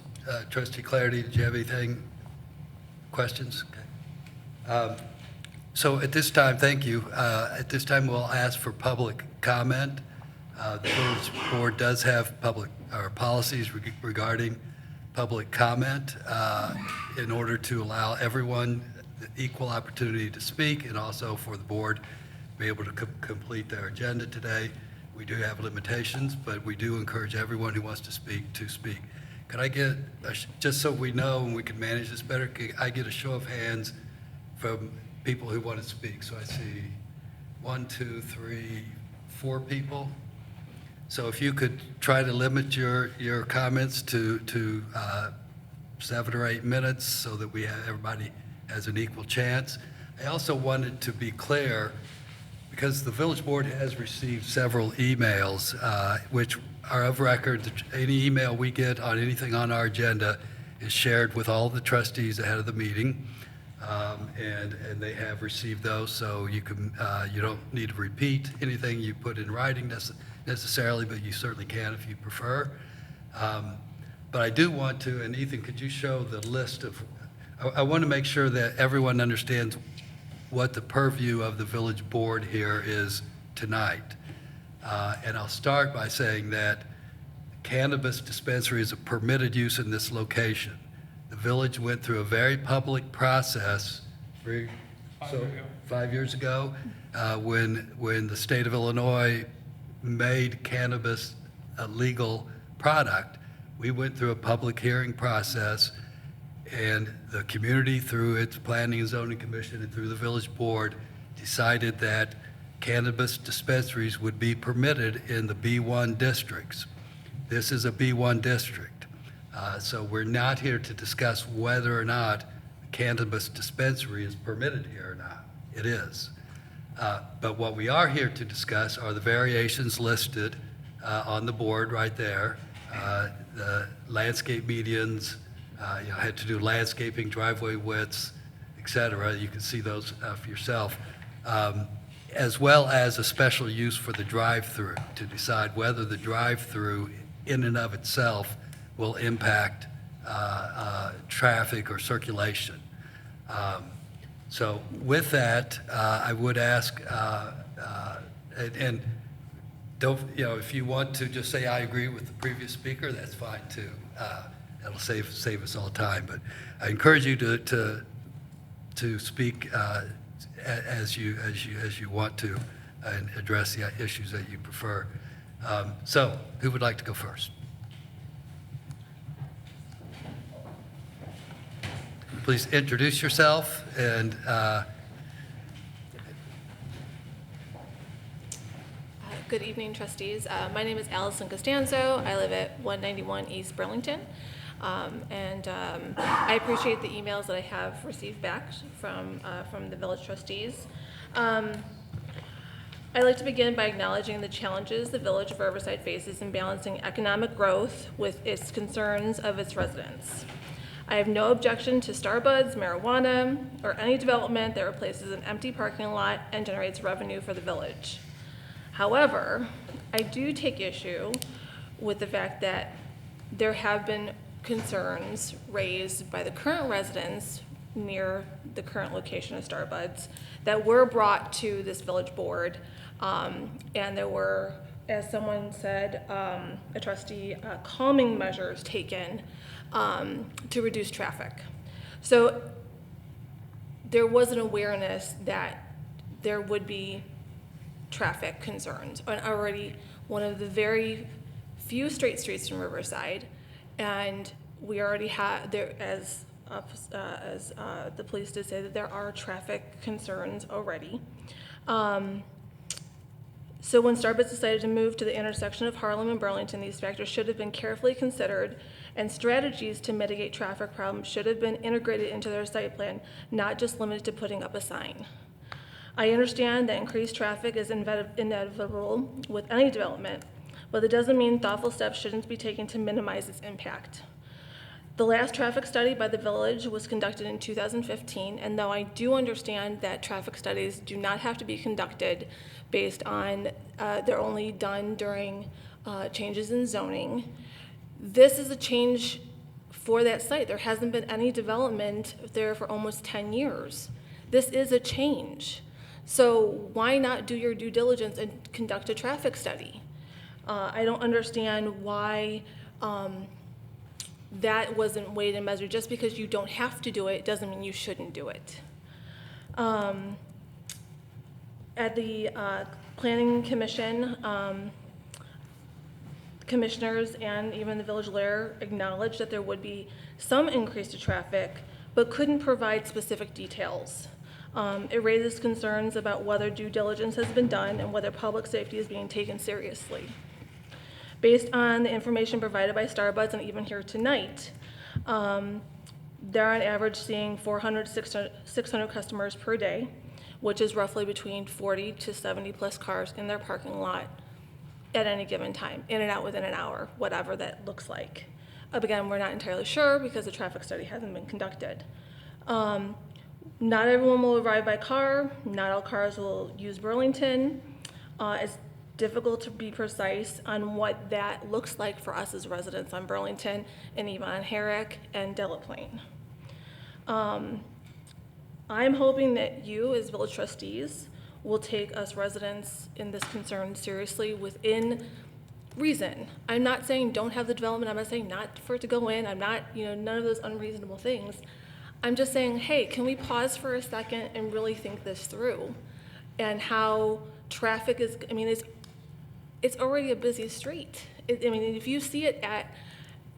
Trustee Clarity, did you have anything? Questions? Okay. So at this time, thank you. At this time, we'll ask for public comment. The village board does have policies regarding public comment in order to allow everyone the equal opportunity to speak, and also for the board to be able to complete their agenda today. We do have limitations, but we do encourage everyone who wants to speak to speak. Could I get, just so we know and we can manage this better, could I get a show of hands from people who want to speak? So I see 1, 2, 3, 4 people. So if you could try to limit your comments to 7 or 8 minutes so that everybody has an equal chance. I also wanted to be clear, because the village board has received several emails, which are of record. Any email we get on anything on our agenda is shared with all the trustees ahead of the meeting, and they have received those. So you don't need to repeat anything you put in writing necessarily, but you certainly can if you prefer. But I do want to, and Ethan, could you show the list of? I want to make sure that everyone understands what the purview of the village board here is tonight. And I'll start by saying that cannabis dispensary is a permitted use in this location. The village went through a very public process 5 years ago when the state of Illinois made cannabis a legal product. We went through a public hearing process, and the community, through its planning and zoning commission and through the village board, decided that cannabis dispensaries would be permitted in the B1 districts. This is a B1 district. So we're not here to discuss whether or not cannabis dispensary is permitted here or not. It is. But what we are here to discuss are the variations listed on the board right there. The landscape medians, had to do landscaping, driveway widths, et cetera. You can see those for yourself. As well as a special use for the drive-through to decide whether the drive-through in and of itself will impact traffic or circulation. So with that, I would ask, and don't, if you want to just say, I agree with the previous speaker, that's fine too. That'll save us all time, but I encourage you to speak as you want to and address the issues that you prefer. So, who would like to go first? Please introduce yourself and Good evening, trustees. My name is Allison Costanzo. I live at 191 East Burlington. I appreciate the emails that I have received back from the village trustees. I'd like to begin by acknowledging the challenges the village of Riverside faces in balancing economic growth with its concerns of its residents. I have no objection to Starbuds, marijuana, or any development that replaces an empty parking lot and generates revenue for the village. However, I do take issue with the fact that there have been concerns raised by the current residents near the current location of Starbuds that were brought to this village board, and there were, as someone said, a trustee, calming measures taken to reduce traffic. So there was an awareness that there would be traffic concerns on already one of the very few straight streets in Riverside, and we already have there, as the police did say, that there are traffic concerns already. So when Starbucks decided to move to the intersection of Harlem and Burlington, these factors should have been carefully considered, and strategies to mitigate traffic problems should have been integrated into their site plan, not just limited to putting up a sign. I understand that increased traffic is inevitable with any development, but it doesn't mean thoughtful steps shouldn't be taken to minimize its impact. The last traffic study by the village was conducted in 2015, and though I do understand that traffic studies do not have to be conducted based on, they're only done during changes in zoning, this is a change for that site. There hasn't been any development there for almost 10 years. This is a change. So why not do your due diligence and conduct a traffic study? I don't understand why that wasn't weighed and measured. Just because you don't have to do it doesn't mean you shouldn't do it. At the Planning Commission, commissioners and even the village lawyer acknowledged that there would be some increase to traffic, but couldn't provide specific details. It raises concerns about whether due diligence has been done and whether public safety is being taken seriously. Based on the information provided by Starbucks and even here tonight, they're on average seeing 400, 600 customers per day, which is roughly between 40 to 70 plus cars in their parking lot at any given time, in and out within an hour, whatever that looks like. Again, we're not entirely sure because the traffic study hasn't been conducted. Not everyone will arrive by car. Not all cars will use Burlington. It's difficult to be precise on what that looks like for us as residents on Burlington and even on Herrick and Delaplane. I'm hoping that you, as village trustees, will take us residents in this concern seriously within reason. I'm not saying don't have the development. I'm not saying not for it to go in. I'm not, none of those unreasonable things. I'm just saying, hey, can we pause for a second and really think this through? And how traffic is, it's already a busy street. If you see it at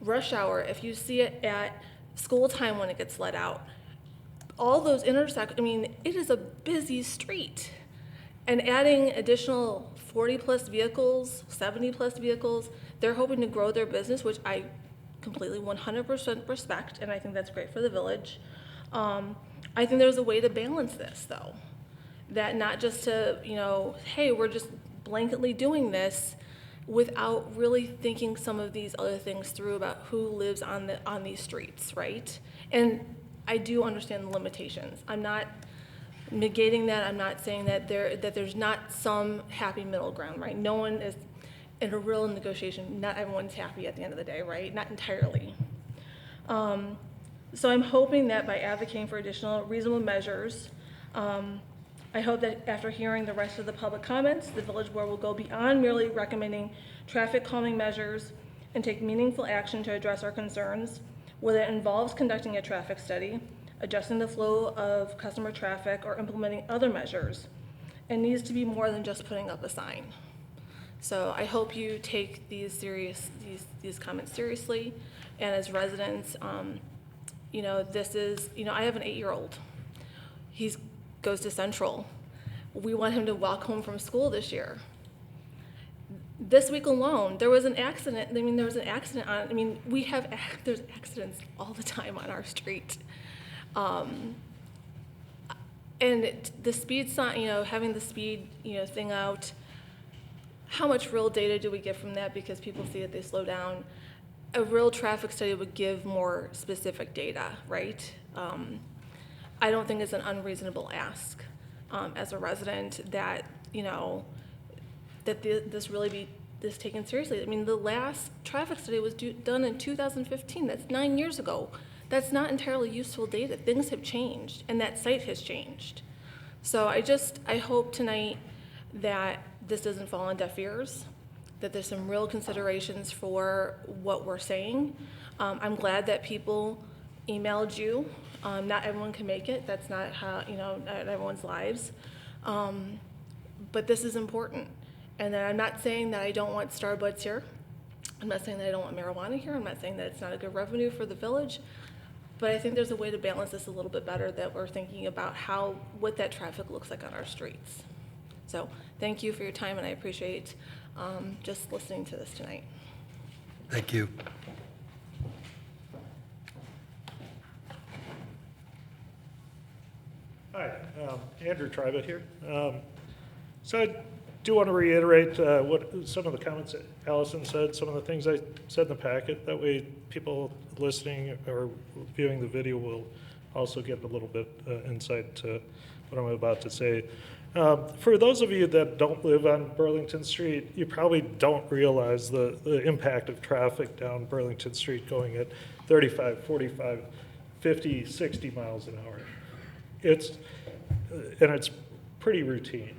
rush hour, if you see it at school time when it gets let out, all those intersections, it is a busy street. And adding additional 40 plus vehicles, 70 plus vehicles, they're hoping to grow their business, which I completely 100% respect, and I think that's great for the village. I think there's a way to balance this, though. That not just to, hey, we're just blanketly doing this without really thinking some of these other things through about who lives on these streets, right? And I do understand the limitations. I'm not negating that. I'm not saying that there's not some happy middle ground, right? No one is in a real negotiation. Not everyone's happy at the end of the day, right? Not entirely. So I'm hoping that by advocating for additional reasonable measures, I hope that after hearing the rest of the public comments, the village board will go beyond merely recommending traffic calming measures and take meaningful action to address our concerns, whether it involves conducting a traffic study, adjusting the flow of customer traffic, or implementing other measures. It needs to be more than just putting up a sign. So I hope you take these comments seriously, and as residents, this is, I have an 8-year-old. He goes to Central. We want him to walk home from school this year. This week alone, there was an accident. There's accidents all the time on our street. The speed sign, having the speed, thing out, how much real data do we get from that because people see that they slow down? A real traffic study would give more specific data, right? I don't think it's an unreasonable ask as a resident that, this really be taken seriously. The last traffic study was done in 2015. That's 9 years ago. That's not entirely useful data. Things have changed, and that site has changed. So I hope tonight that this doesn't fall on deaf ears, that there's some real considerations for what we're saying. I'm glad that people emailed you. Not everyone can make it. That's not how, not everyone's lives. But this is important. And then I'm not saying that I don't want Starbuds here. I'm not saying that I don't want marijuana here. I'm not saying that it's not a good revenue for the village. But I think there's a way to balance this a little bit better, that we're thinking about what that traffic looks like on our streets. So thank you for your time, and I appreciate just listening to this tonight. Thank you. Hi, Andrew Tribut here. So I do want to reiterate what some of the comments that Allison said, some of the things I said in the packet. That way people listening or viewing the video will also get a little bit insight to what I'm about to say. For those of you that don't live on Burlington Street, you probably don't realize the impact of traffic down Burlington Street going at 35, 45, 50, 60 miles an hour. It's pretty routine.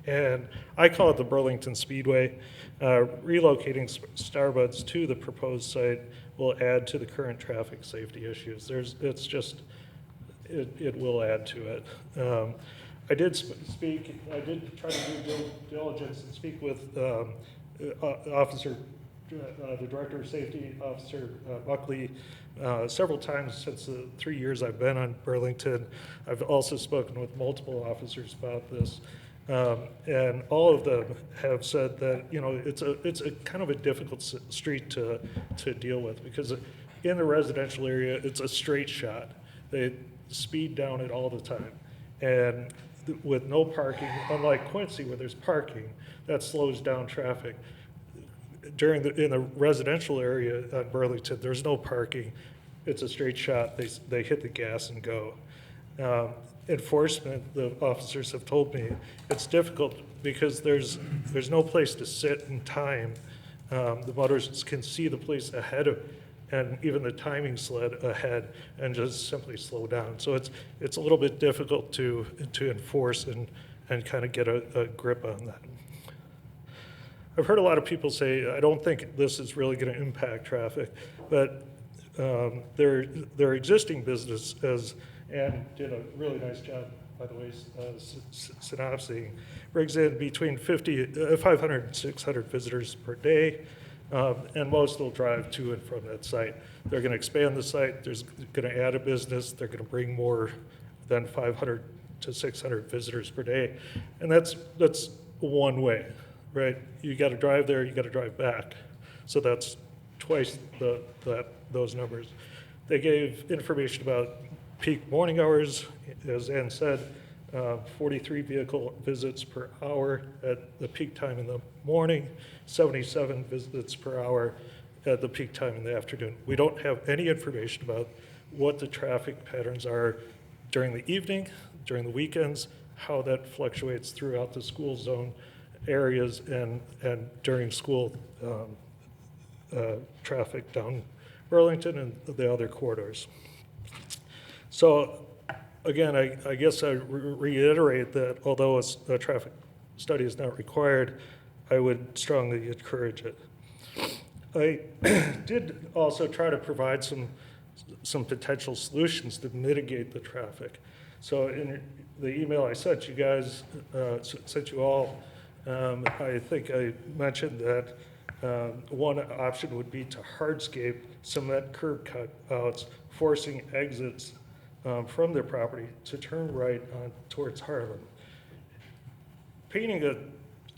And I call it the Burlington Speedway. Relocating Starbuds to the proposed site will add to the current traffic safety issues. It will add to it. I did try to do due diligence and speak with the Director of Safety, Officer Buckley, several times since the 3 years I've been on Burlington. I've also spoken with multiple officers about this. And all of them have said that, it's a kind of a difficult street to deal with, because in the residential area, it's a straight shot. They speed down it all the time. And with no parking, unlike Quincy where there's parking, that slows down traffic. In the residential area on Burlington, there's no parking. It's a straight shot. They hit the gas and go. Enforcement, the officers have told me, it's difficult because there's no place to sit in time. The motorists can see the place ahead of, and even the timing sled ahead, and just simply slow down. So it's a little bit difficult to enforce and kind of get a grip on that. I've heard a lot of people say, I don't think this is really going to impact traffic, but their existing business, as Ann did a really nice job, by the way, synopsing, brings in between 500 and 600 visitors per day, and most will drive to and from that site. They're going to expand the site. There's going to add a business. They're going to bring more than 500 to 600 visitors per day, and that's one way, right? You got to drive there. You got to drive back, so that's twice those numbers. They gave information about peak morning hours, as Ann said, 43 vehicle visits per hour at the peak time in the morning, 77 visits per hour at the peak time in the afternoon. We don't have any information about what the traffic patterns are during the evening, during the weekends, how that fluctuates throughout the school zone areas and during school traffic down Burlington and the other corridors. So Again, I guess I reiterate that although a traffic study is not required, I would strongly encourage it. I did also try to provide some potential solutions to mitigate the traffic. So in the email I sent you guys, sent you all, I think I mentioned that one option would be to hardscape cement curb cutouts, forcing exits from their property to turn right on towards Harlem. Painting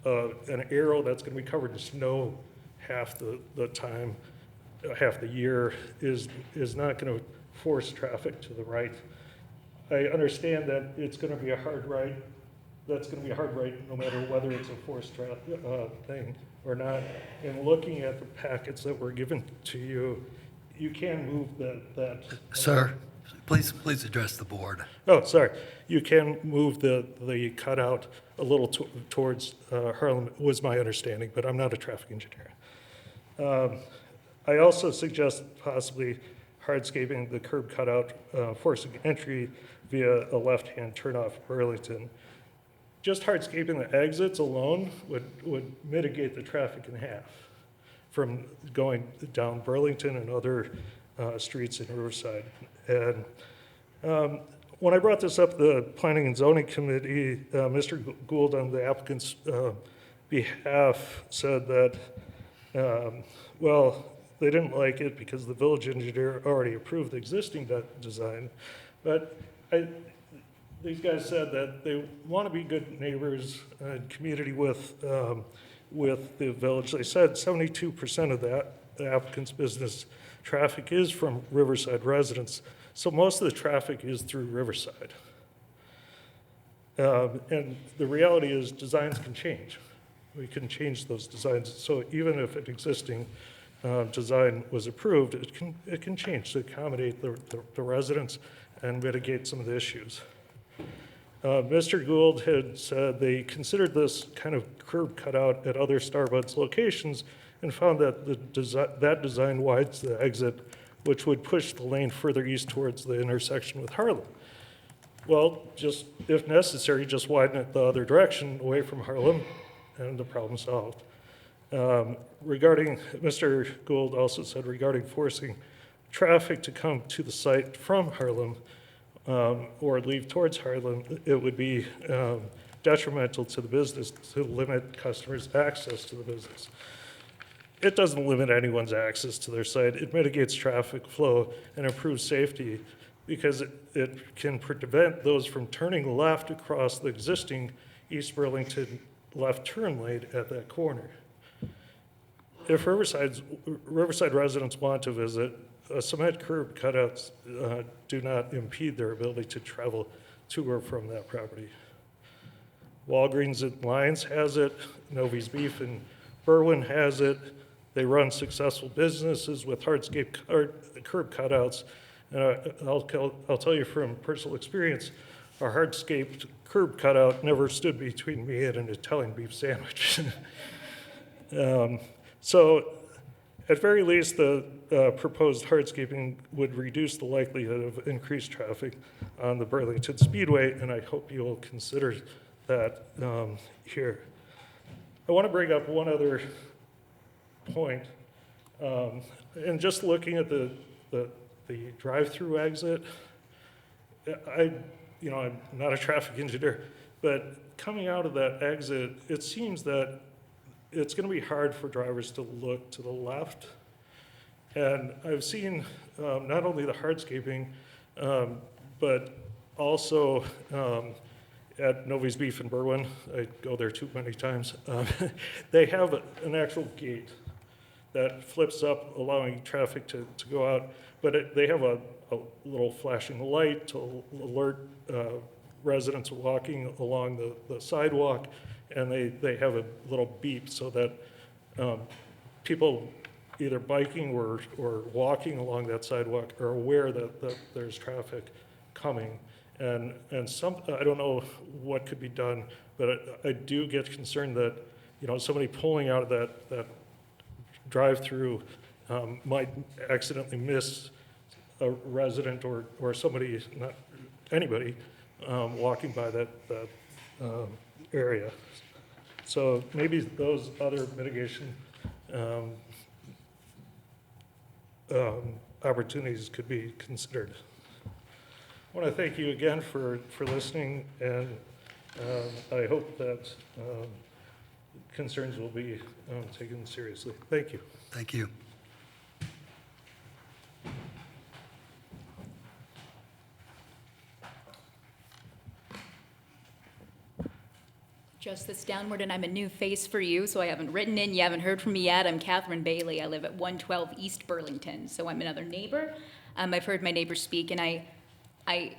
an arrow that's going to be covered in snow half the time, half the year, is not going to force traffic to the right. I understand that it's going to be a hard right. That's going to be a hard right no matter whether it's a forced thing or not. And looking at the packets that were given to you, you can move that. Sir, please address the board. Oh, sorry. You can move the cutout a little towards Harlem, was my understanding, but I'm not a traffic engineer. I also suggest possibly hardscaping the curb cutout, forcing entry via a left-hand turnoff Burlington. Just hardscaping the exits alone would mitigate the traffic in half from going down Burlington and other streets in Riverside. And when I brought this up, the Planning and Zoning Committee, Mr. Gould on the applicant's behalf said that, well, they didn't like it because the village engineer already approved the existing design. But these guys said that they want to be good neighbors and community with the village. They said 72% of the applicant's business traffic is from Riverside residents. So most of the traffic is through Riverside. And the reality is designs can change. We can change those designs. So even if an existing design was approved, it can change to accommodate the residents and mitigate some of the issues. Mr. Gould had said they considered this kind of curb cutout at other Starbucks locations and found that that design widens the exit, which would push the lane further east towards the intersection with Harlem. Well, just if necessary, just widen it the other direction away from Harlem, and the problem solved. Regarding, Mr. Gould also said regarding forcing traffic to come to the site from Harlem or leave towards Harlem, it would be detrimental to the business to limit customers' access to the business. It doesn't limit anyone's access to their site. It mitigates traffic flow and improves safety because it can prevent those from turning left across the existing East Burlington left turn lane at that corner. If Riverside residents want to visit, cement curb cutouts do not impede their ability to travel to or from that property. Walgreens and Lions has it, Novy's Beef and Berwyn has it. They run successful businesses with hardscape curb cutouts. I'll tell you from personal experience, a hardscaped curb cutout never stood between me and an Italian beef sandwich. So at very least, the proposed hardscaping would reduce the likelihood of increased traffic on the Burlington Speedway, and I hope you'll consider that here. I want to bring up one other point. And just looking at the drive-through exit, I'm not a traffic engineer, but coming out of that exit, it seems that it's going to be hard for drivers to look to the left. And I've seen not only the hardscaping, but also at Novy's Beef in Berwyn, I go there too many times, they have an actual gate that flips up, allowing traffic to go out, but they have a little flashing light to alert residents walking along the sidewalk, and they have a little beep so that people either biking or walking along that sidewalk are aware that there's traffic coming. And I don't know what could be done, but I do get concerned that, somebody pulling out of that drive-through might accidentally miss a resident or somebody not anybody walking by that area. So maybe those other mitigation opportunities could be considered. I want to thank you again for listening, and I hope that concerns will be taken seriously. Thank you. Thank you. Justice Downward, and I'm a new face for you, so I haven't written in, you haven't heard from me yet. I'm Catherine Bailey. I live at 112 East Burlington, so I'm another neighbor. I've heard my neighbors speak, and I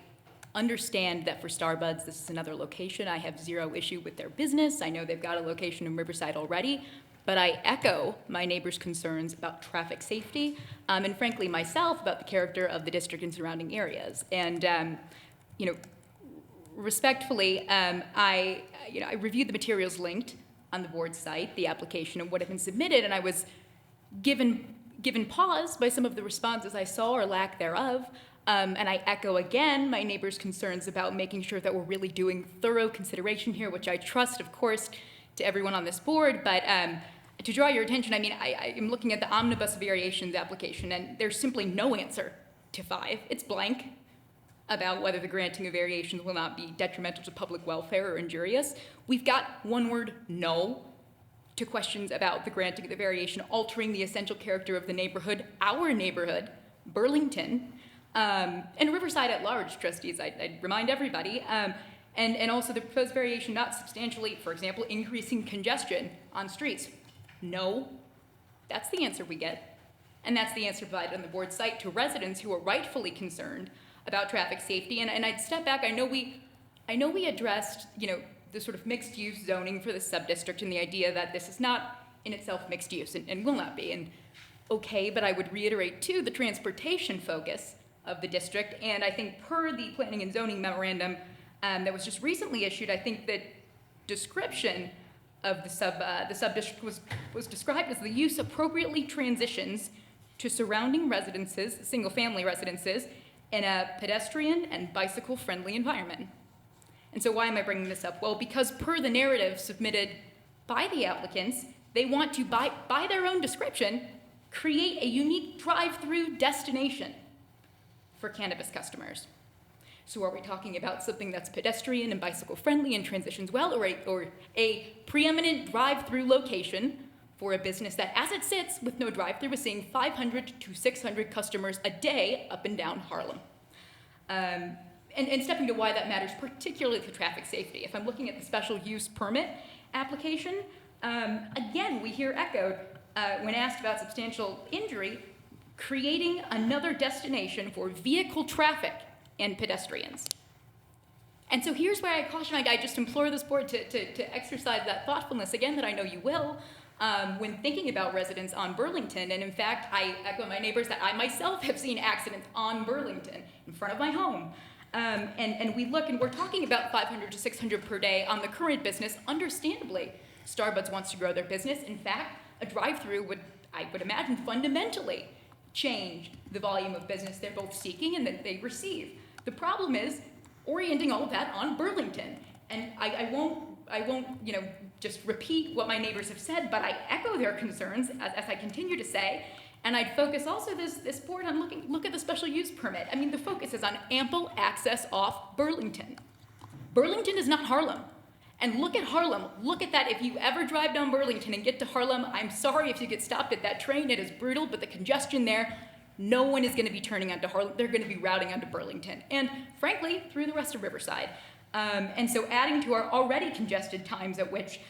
understand that for Starbuds, this is another location. I have zero issue with their business. I know they've got a location in Riverside already, but I echo my neighbors' concerns about traffic safety, and frankly, myself, about the character of the district and surrounding areas. And, you know, respectfully, I reviewed the materials linked on the board site, the application and what had been submitted, and I was given pause by some of the responses I saw or lack thereof. And I echo again my neighbors' concerns about making sure that we're really doing thorough consideration here, which I trust, of course, to everyone on this board. But to draw your attention, I mean, I am looking at the omnibus variations application, and there's simply no answer to 5. It's blank about whether the granting of variations will not be detrimental to public welfare or injurious. We've got one word, no, to questions about the granting of the variation altering the essential character of the neighborhood, our neighborhood, Burlington, and Riverside at large, trustees, I'd remind everybody, and also the proposed variation not substantially, for example, increasing congestion on streets. No, that's the answer we get, and that's the answer provided on the board site to residents who are rightfully concerned about traffic safety. And I'd step back. I know we addressed, you know, the sort of mixed-use zoning for the sub-district and the idea that this is not in itself mixed use and will not be. And okay, but I would reiterate too the transportation focus of the district. And I think per the planning and zoning memorandum that was just recently issued, I think that description of the sub-district was described as the use appropriately transitions to surrounding residences, single-family residences, in a pedestrian and bicycle-friendly environment. And so why am I bringing this up? Well, because per the narrative submitted by the applicants, they want to, by their own description, create a unique drive-through destination for cannabis customers. So are we talking about something that's pedestrian and bicycle-friendly and transitions well, or a preeminent drive-through location for a business that, as it sits with no drive-through, is seeing 500 to 600 customers a day up and down Harlem? And stepping to why that matters, particularly to traffic safety. If I'm looking at the special use permit application, again, we hear echoed when asked about substantial injury, creating another destination for vehicle traffic and pedestrians. And so here's where I caution, I just implore this board to exercise that thoughtfulness, again, that I know you will, when thinking about residents on Burlington. And in fact, I echo my neighbors that I myself have seen accidents on Burlington in front of my home. And we look, and we're talking about 500 to 600 per day on the current business. Understandably, Starbuds wants to grow their business. In fact, a drive-through would, I would imagine, fundamentally change the volume of business they're both seeking and that they receive. The problem is orienting all of that on Burlington. And I won't, you know, just repeat what my neighbors have said, but I echo their concerns as I continue to say. And I'd focus also this board on look at the special use permit. I mean, the focus is on ample access off Burlington. Burlington is not Harlem. And look at Harlem. Look at that. If you ever drive down Burlington and get to Harlem, I'm sorry if you get stopped at that train. It is brutal, but the congestion there, no one is going to be turning onto Harlem. They're going to be routing onto Burlington. And frankly, through the rest of Riverside. And so adding to our already congested times at which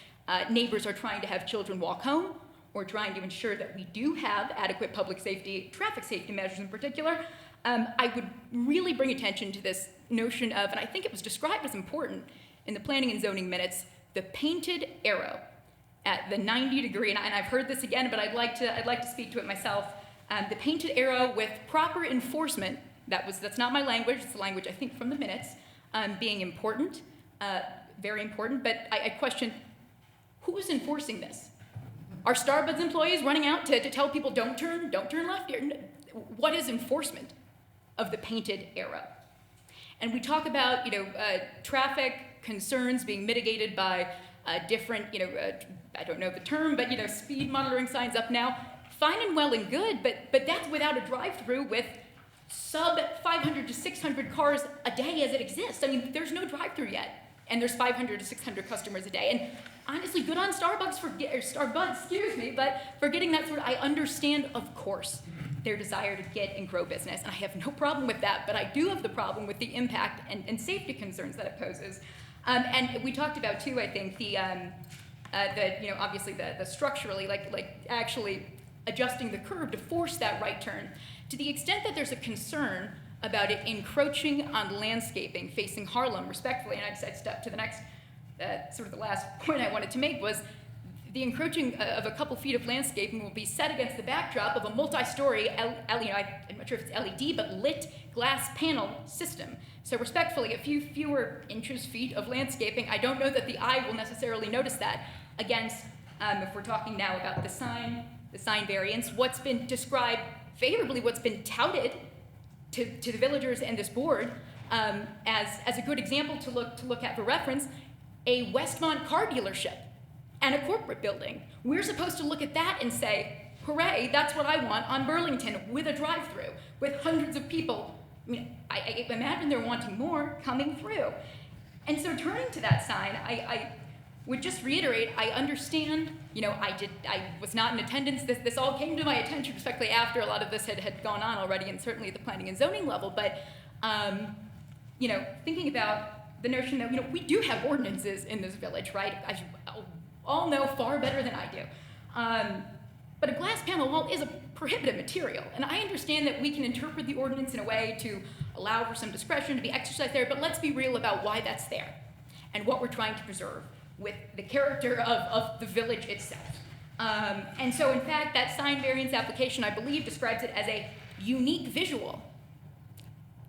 neighbors are trying to have children walk home, or trying to ensure that we do have adequate public safety, traffic safety measures in particular, I would really bring attention to this notion of, and I think it was described as important in the planning and zoning minutes, the painted arrow at the 90-degree, and I've heard this again, but I'd like to speak to it myself. The painted arrow with proper enforcement, that's not my language, it's the language I think from the minutes, being important, very important, but I question, who's enforcing this? Are Starbuds employees running out to tell people don't turn left here? What is enforcement of the painted arrow? And we talk about, traffic concerns being mitigated by different, I don't know the term, but, speed monitoring signs up now. Fine and well and good, but that's without a drive-through with sub 500 to 600 cars a day as it exists. I mean, there's no drive-through yet, and there's 500 to 600 customers a day. And honestly, good on Starbucks but for getting that sort of, I understand, of course, their desire to get and grow business, and I have no problem with that, but I do have the problem with the impact and safety concerns that it poses. And we talked about too, I think, obviously the structurally, like actually adjusting the curb to force that right turn. To the extent that there's a concern about it encroaching on landscaping facing Harlem, respectfully, and I'd step to the next, sort of the last point I wanted to make was the encroaching of a couple feet of landscaping will be set against the backdrop of a multi-story, I'm not sure if it's LED, but lit glass panel system. So respectfully, a few fewer inches, feet of landscaping, I don't know that the eye will necessarily notice that against, if we're talking now about the sign variance, what's been described favorably, what's been touted to the villagers and this board as a good example to look at for reference, a Westmont car dealership and a corporate building. We're supposed to look at that and say, hooray, that's what I want on Burlington with a drive-through, with hundreds of people. I mean, I imagine they're wanting more coming through. And so turning to that sign, I would just reiterate, I understand, I was not in attendance. This all came to my attention, respectfully, after a lot of this had gone on already, and certainly at the planning and zoning level. But, thinking about the notion that, we do have ordinances in this village, right? As you all know far better than I do. But a glass panel wall is a prohibitive material, and I understand that we can interpret the ordinance in a way to allow for some discretion to be exercised there, but let's be real about why that's there and what we're trying to preserve with the character of the village itself. And so, in fact, that sign variance application, I believe, describes it as a unique visual.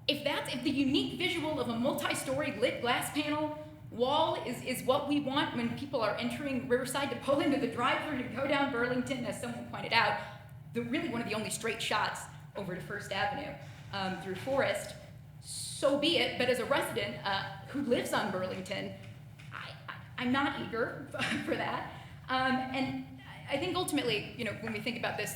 If the unique visual of a multi-story lit glass panel wall is what we want when people are entering Riverside to pull into the drive-thru to go down Burlington, as someone pointed out, really one of the only straight shots over to First Avenue through Forest, so be it. But as a resident who lives on Burlington, I'm not eager for that. And I think ultimately, when we think about this,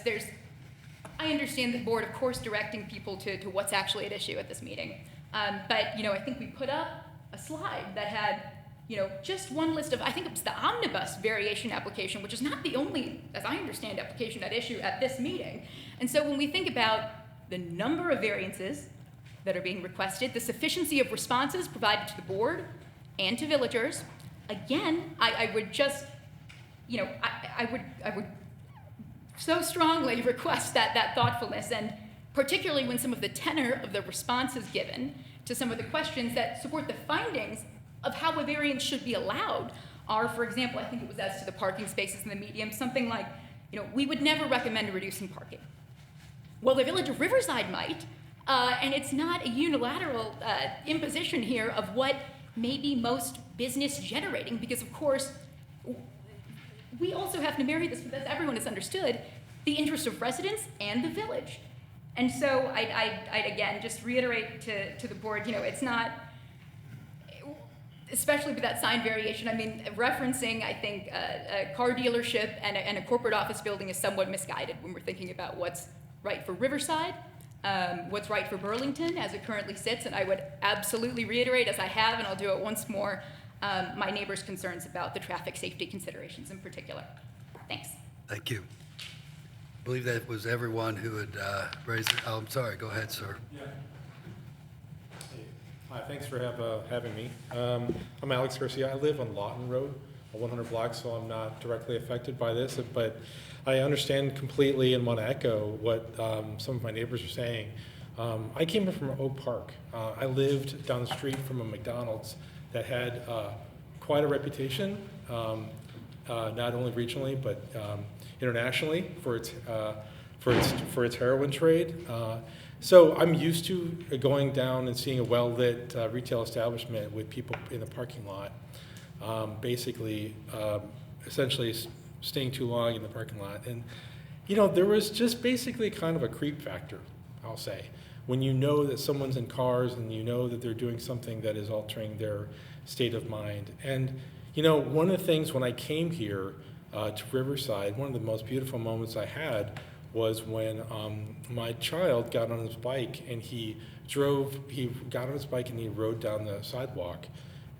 I understand the board, of course, directing people to what's actually at issue at this meeting. But, I think we put up a slide that had, just one list of, I think it was the omnibus variation application, which is not the only, as I understand, application at issue at this meeting. And so when we think about the number of variances that are being requested, the sufficiency of responses provided to the board and to villagers, again, I would just, I would so strongly request that thoughtfulness, and particularly when some of the tenor of the responses given to some of the questions that support the findings of how a variance should be allowed are, for example, I think it was as to the parking spaces in the medium, something like, we would never recommend reducing parking. Well, the village of Riverside might, and it's not a unilateral imposition here of what may be most business generating, because of course, we also have to marry this, as everyone has understood, the interest of residents and the village. And so I'd again just reiterate to the board, it's not, especially with that sign variation, I mean, referencing, I think, a car dealership and a corporate office building is somewhat misguided when we're thinking about what's right for Riverside, what's right for Burlington as it currently sits. And I would absolutely reiterate, as I have, and I'll do it once more, my neighbor's concerns about the traffic safety considerations in particular. Thanks. Thank you. I believe that was everyone who had raised it. Oh, I'm sorry. Go ahead, sir. Yeah. Hi, thanks for having me. I'm Alex Garcia. I live on Lawton Road, a 100 block, so I'm not directly affected by this, but I understand completely and want to echo what some of my neighbors are saying. I came from Oak Park. I lived down the street from a McDonald's that had quite a reputation, not only regionally but internationally for its heroin trade. So I'm used to going down and seeing a well-lit retail establishment with people in the parking lot, essentially staying too long in the parking lot. And, there was just basically kind of a creep factor, I'll say, when you know that someone's in cars and you know that they're doing something that is altering their state of mind. And, you know, one of the things when I came here to Riverside, one of the most beautiful moments I had was when my child got on his bike and he got on his bike and he rode down the sidewalk,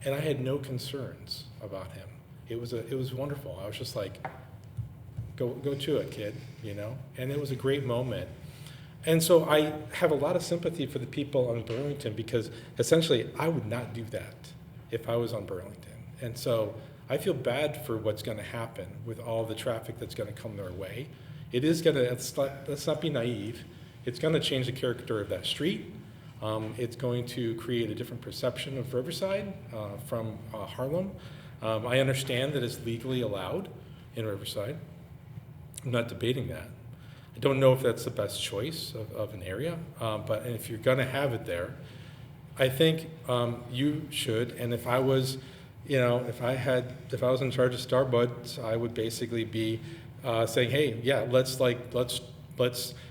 and I had no concerns about him. It was wonderful. I was just like, go to it, kid, you know? And it was a great moment. And so I have a lot of sympathy for the people on Burlington, because essentially I would not do that if I was on Burlington. And so I feel bad for what's going to happen with all the traffic that's going to come their way. It is going to, let's not be naive, it's going to change the character of that street. It's going to create a different perception of Riverside from Harlem. I understand that it's legally allowed in Riverside. I'm not debating that. I don't know if that's the best choice of an area, but if you're going to have it there, I think you should. And if I was, you know, if I was in charge of Starbucks, I would basically be saying, hey, yeah, let's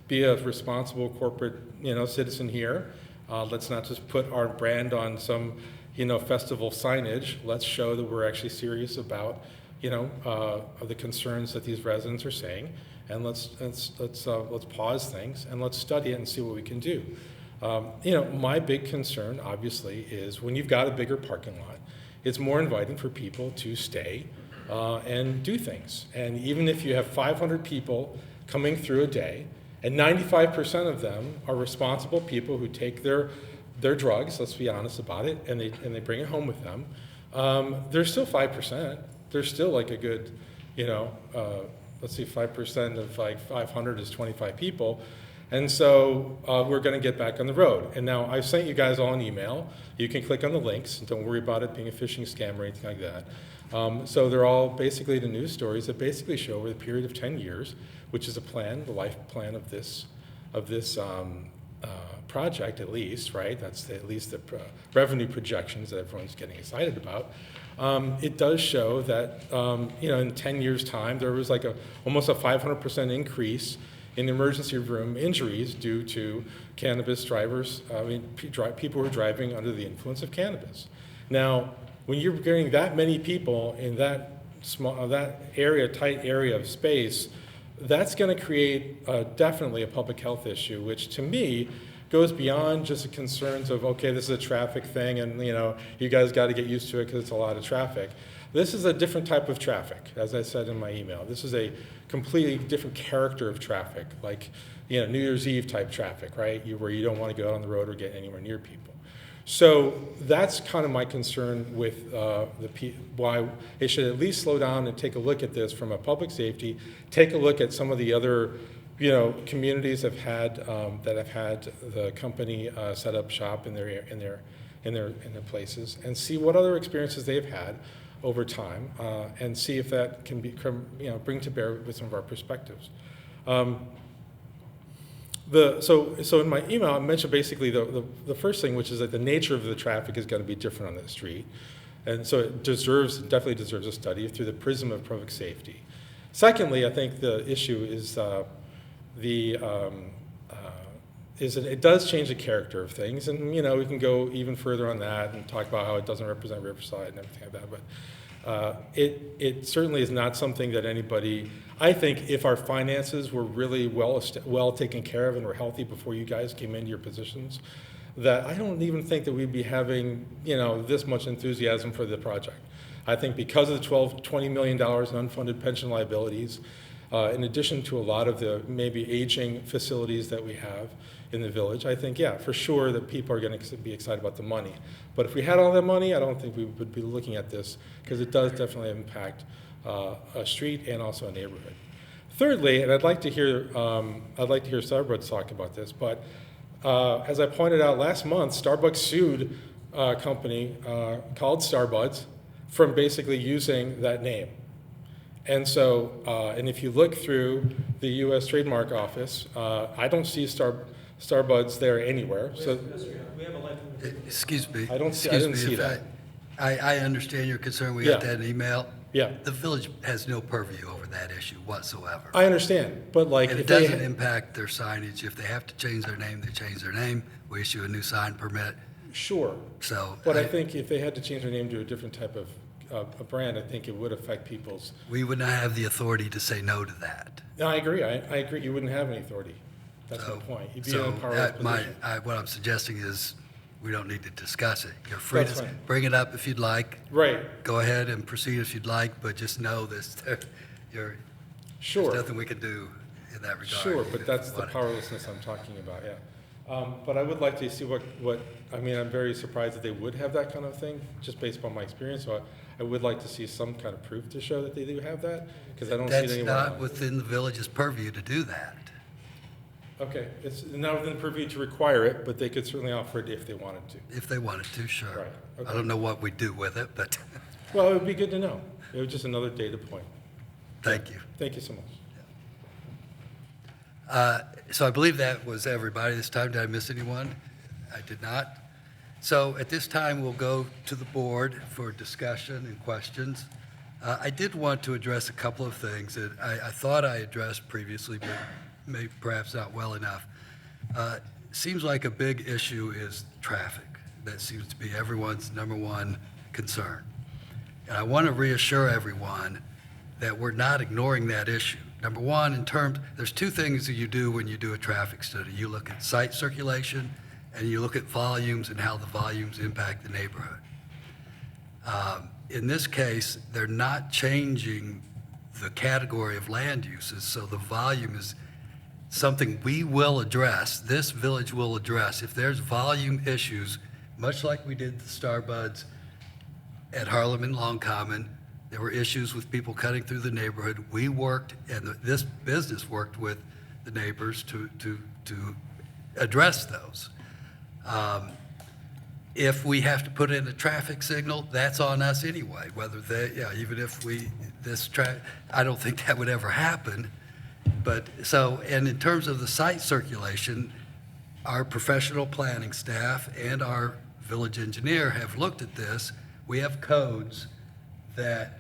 be a responsible corporate, you know, citizen here. Let's not just put our brand on some, you know, festival signage. Let's show that we're actually serious about, you know, the concerns that these residents are saying, and let's pause things and let's study it and see what we can do. You know, my big concern, obviously, is when you've got a bigger parking lot, it's more inviting for people to stay and do things. And even if you have 500 people coming through a day, and 95% of them are responsible people who take their drugs, let's be honest about it, and they bring it home with them, there's still 5%. There's still like a good, you know, let's see, 5% of like 500 is 25 people. And so we're going to get back on the road. And now I've sent you guys all an email. You can click on the links, and don't worry about it being a phishing scam or anything like that. So they're all basically the news stories that basically show over the period of 10 years, which is a plan, the life plan of this project, at least, right? That's at least the revenue projections that everyone's getting excited about. It does show that, you know, in 10 years' time, there was like almost a 500% increase in emergency room injuries due to cannabis drivers, people who are driving under the influence of cannabis. Now, when you're getting that many people in that tight area of space, that's going to create definitely a public health issue, which to me goes beyond just the concerns of, okay, this is a traffic thing, and you know, you guys got to get used to it because it's a lot of traffic. This is a different type of traffic, as I said in my email. This is a completely different character of traffic, like, you know, New Year's Eve type traffic, right? Where you don't want to go out on the road or get anywhere near people. So that's kind of my concern with why it should at least slow down and take a look at this from a public safety. Take a look at some of the other, you know, communities that have had the company set up shop in their places, and see what other experiences they've had over time, and see if that can bring to bear with some of our perspectives. So in my email, I mentioned basically the first thing, which is that the nature of the traffic is going to be different on the street, and so it definitely deserves a study through the prism of public safety. Secondly, I think the issue is it does change the character of things, and you know, we can go even further on that and talk about how it doesn't represent Riverside and everything like that. But it certainly is not something that anybody. I think if our finances were really well taken care of and were healthy before you guys came into your positions, that I don't even think that we'd be having, you know, this much enthusiasm for the project. I think because of the $20 million in unfunded pension liabilities, in addition to a lot of the maybe aging facilities that we have in the village, I think, yeah, for sure that people are going to be excited about the money. But if we had all that money, I don't think we would be looking at this, because it does definitely impact a street and also a neighborhood. Thirdly, and I'd like to hear Starbucks talk about this, but as I pointed out last month, Starbucks sued a company called Starbucks from basically using that name. And so, and if you look through the U.S. Trademark Office, I don't see Starbucks there anywhere. So, Excuse me. I didn't see that. I understand your concern. We got Yeah. that email. Yeah. The village has no purview over that issue whatsoever. I understand, but like, And it if they, doesn't impact their signage. If they have to change their name, they change their name. We issue a new sign permit. sure, So but I think if they had to change their name to a different type of a brand, I think it would affect people's. we would not have the authority to say no to that. No, I agree. I agree. You wouldn't have any authority. That's my point. You'd be in So a powerless my, position. what I'm suggesting is we don't need to discuss it. You're free That's to fine. bring it up if you'd like. Right. Go ahead and proceed if you'd like, but just know this, there's Sure. nothing we can do in that regard. Sure, but if that's you the want it. powerlessness I'm talking about, yeah. But I would like to see what, I mean, I'm very surprised that they would have that kind of thing, just based upon my experience. So I would like to see some kind of proof to show that they do have that, because I don't see it That's anywhere not else. within the village's purview to do that. Okay, it's not within purview to require it, but they could certainly offer it if they wanted to. If they wanted to, sure. Right, okay. I don't know what we'd do with it, but Well, it would be good to know. It was just another data point. thank you. Thank you so much. So I believe that was everybody this time. Did I miss anyone? I did not. So at this time, we'll go to the board for discussion and questions. I did want to address a couple of things that I thought I addressed previously, but maybe perhaps not well enough. Seems like a big issue is traffic. That seems to be everyone's number one concern. And I want to reassure everyone that we're not ignoring that issue. Number one, there's two things that you do when you do a traffic study. You look at site circulation and you look at volumes and how the volumes impact the neighborhood. In this case, they're not changing the category of land uses, so the volume is something we will address, this village will address. If there's volume issues, much like we did the Starbuds at Harlem and Long Common, there were issues with people cutting through the neighborhood. We worked, and this business worked with the neighbors to address those. If we have to put in a traffic signal, that's on us anyway, whether even if I don't think that would ever happen. But and in terms of the site circulation, our professional planning staff and our village engineer have looked at this. We have codes that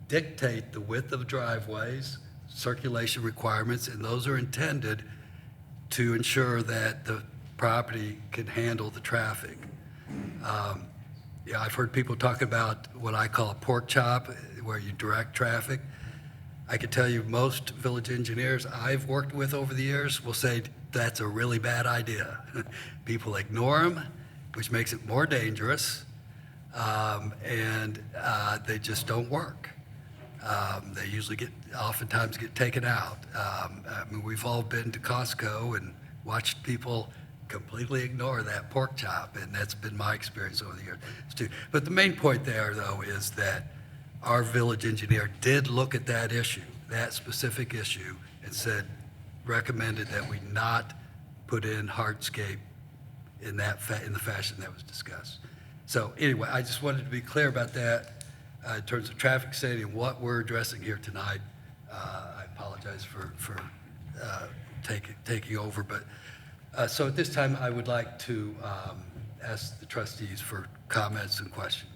dictate the width of driveways, circulation requirements, and those are intended to ensure that the property can handle the traffic. I've heard people talk about what I call a pork chop, where you direct traffic. I can tell you most village engineers I've worked with over the years will say that's a really bad idea. People ignore them, which makes it more dangerous, and they just don't work. They usually oftentimes get taken out. I mean, we've all been to Costco and watched people completely ignore that pork chop, and that's been my experience over the years too. But the main point there, though, is that our village engineer did look at that issue, that specific issue, and recommended that we not put in hardscape in the fashion that was discussed. So anyway, I just wanted to be clear about that in terms of traffic safety and what we're addressing here tonight. I apologize for taking over, but so at this time, I would like to ask the trustees for comments and questions.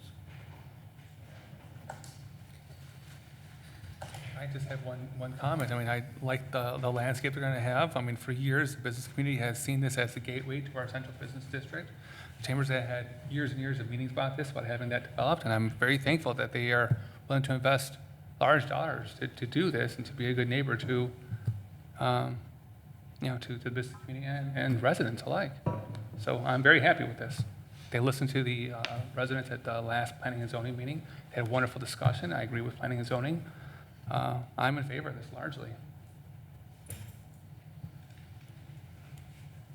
I just have one comment. I mean, I like the landscape they're going to have. I mean, for years, the business community has seen this as the gateway to our central business district. Chambers have had years and years of meetings about this, about having that developed, and I'm very thankful that they are willing to invest large dollars to do this and to be a good neighbor to, to the business community and residents alike. So I'm very happy with this. They listened to the residents at the last planning and zoning meeting. They had a wonderful discussion. I agree with planning and zoning. I'm in favor of this largely.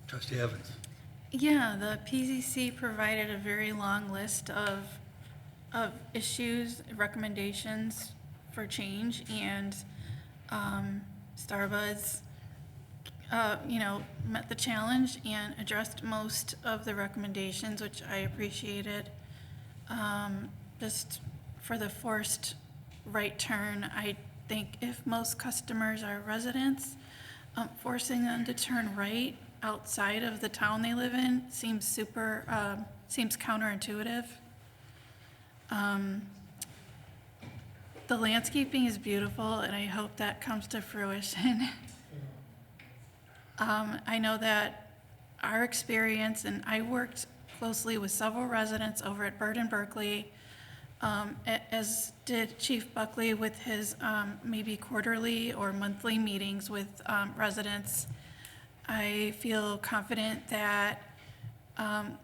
Trustee Evans. Yeah, the PZC provided a very long list of issues, recommendations for change, and Starbuds, met the challenge and addressed most of the recommendations, which I appreciated. Just for the forced right turn, I think if most customers are residents, forcing them to turn right outside of the town they live in seems counterintuitive. The landscaping is beautiful, and I hope that comes to fruition. I know that our experience, and I worked closely with several residents over at Bird and Berkeley, as did Chief Buckley with his maybe quarterly or monthly meetings with residents. I feel confident that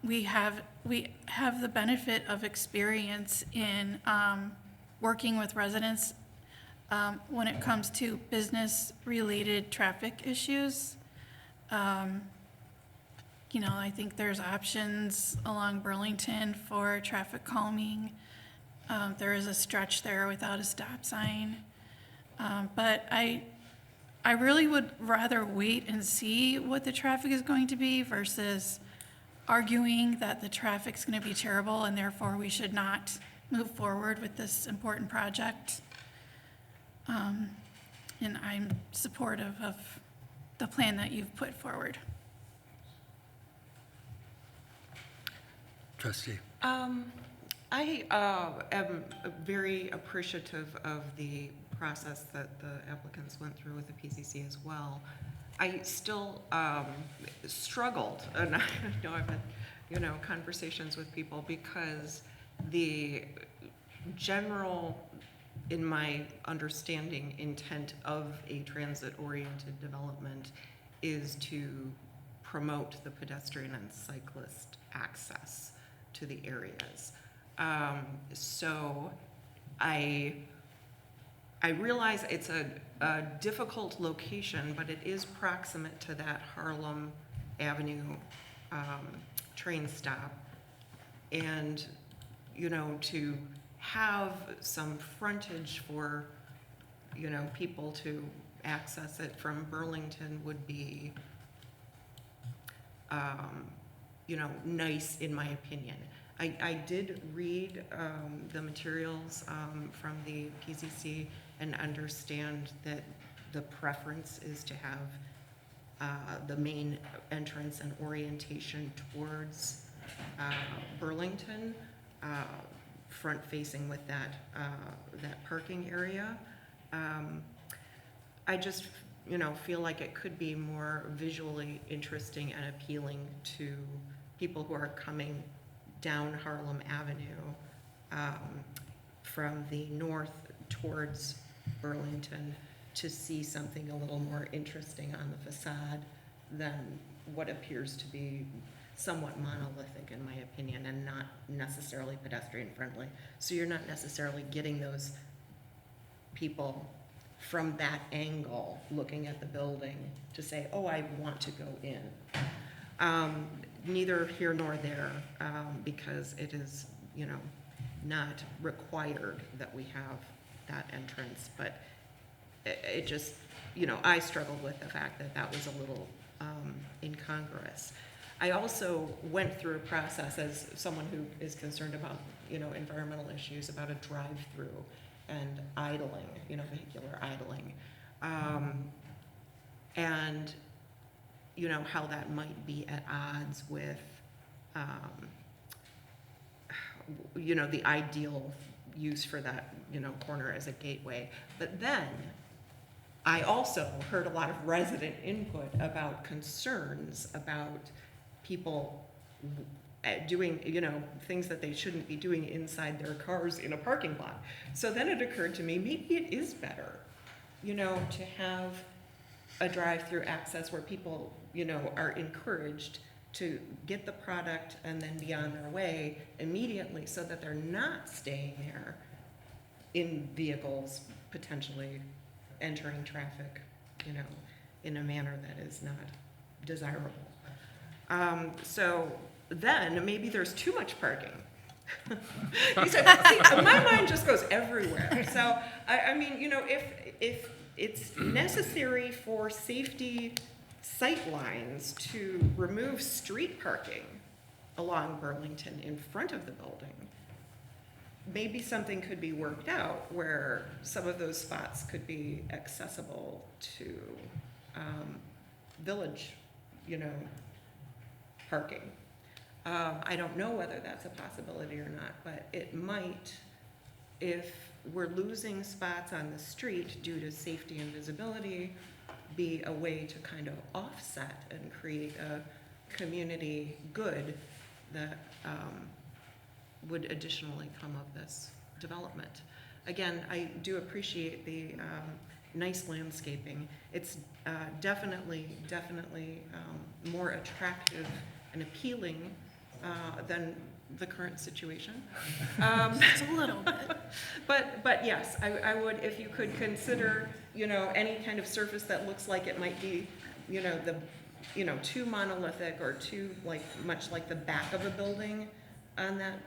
we have the benefit of experience in working with residents when it comes to business-related traffic issues. I think there's options along Burlington for traffic calming. There is a stretch there without a stop sign. But I really would rather wait and see what the traffic is going to be versus arguing that the traffic's going to be terrible and therefore we should not move forward with this important project. And I'm supportive of the plan that you've put forward. Trustee. I am very appreciative of the process that the applicants went through with the PCC as well. I still struggled, and I know I've had, conversations with people because the general, in my understanding, intent of a transit-oriented development is to promote the pedestrian and cyclist access to the areas. So I realize it's a difficult location, but it is proximate to that Harlem Avenue train stop. And, to have some frontage for, people to access it from Burlington would be, nice in my opinion. I did read the materials from the PCC and understand that the preference is to have the main entrance and orientation towards Burlington, front facing with that parking area. I just feel like it could be more visually interesting and appealing to people who are coming down Harlem Avenue from the north towards Burlington to see something a little more interesting on the facade than what appears to be somewhat monolithic in my opinion and not necessarily pedestrian friendly. So you're not necessarily getting those people from that angle looking at the building to say, oh, I want to go in. Neither here nor there, because it is, not required that we have that entrance, but it just, I struggled with the fact that that was a little incongruous. I also went through a process as someone who is concerned about, environmental issues, about a drive-through and idling, vehicular idling. And how that might be at odds with, the ideal use for that, corner as a gateway. But then I also heard a lot of resident input about concerns about people doing, things that they shouldn't be doing inside their cars in a parking lot. So then it occurred to me, maybe it is better, to have a drive-through access where people, are encouraged to get the product and then be on their way immediately so that they're not staying there in vehicles potentially entering traffic, in a manner that is not desirable. So then maybe there's too much parking. See, my mind just goes everywhere. So, I mean, if it's necessary for safety sight lines to remove street parking along Burlington in front of the building, maybe something could be worked out where some of those spots could be accessible to village, parking. I don't know whether that's a possibility or not, but it might, if we're losing spots on the street due to safety and visibility, be a way to kind of offset and create a community good that would additionally come of this development. Again, I do appreciate the nice landscaping. It's definitely more attractive and appealing than the current situation. Just a little bit. But yes, I would, if you could consider, any kind of surface that looks like it might be, too monolithic or too much like the back of a building on that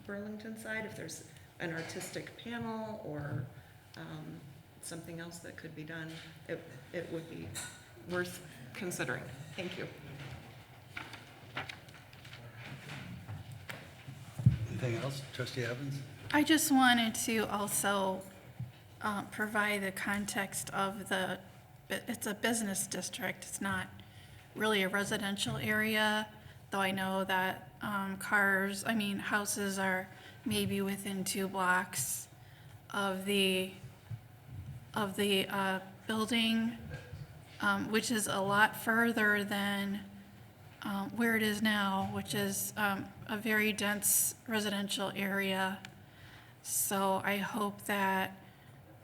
Burlington side, if there's an artistic panel or something else that could be done, it would be worth considering. Thank you. Anything else? Trustee Evans? I just wanted to also provide the context of it's a business district. It's not really a residential area, though I know that houses are maybe within 2 blocks of the building, which is a lot further than where it is now, which is a very dense residential area. So I hope that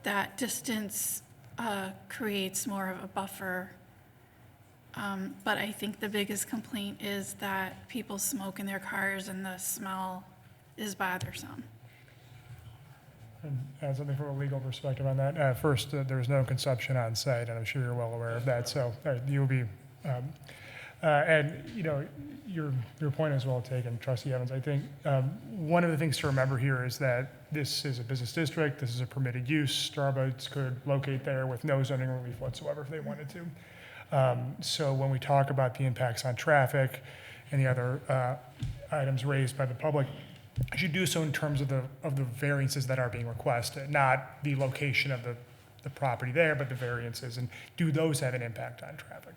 that distance creates more of a buffer. But I think the biggest complaint is that people smoke in their cars and the smell is bothersome. And add something from a legal perspective on that. First, there's no consumption on site, and I'm sure you're well aware of that. So you'll be, your point is well taken, Trustee Evans. I think one of the things to remember here is that this is a business district. This is a permitted use. Starbucks could locate there with no zoning relief whatsoever if they wanted to. So when we talk about the impacts on traffic and the other items raised by the public, you should do so in terms of the variances that are being requested, not the location of the property there, but the variances, and do those have an impact on traffic?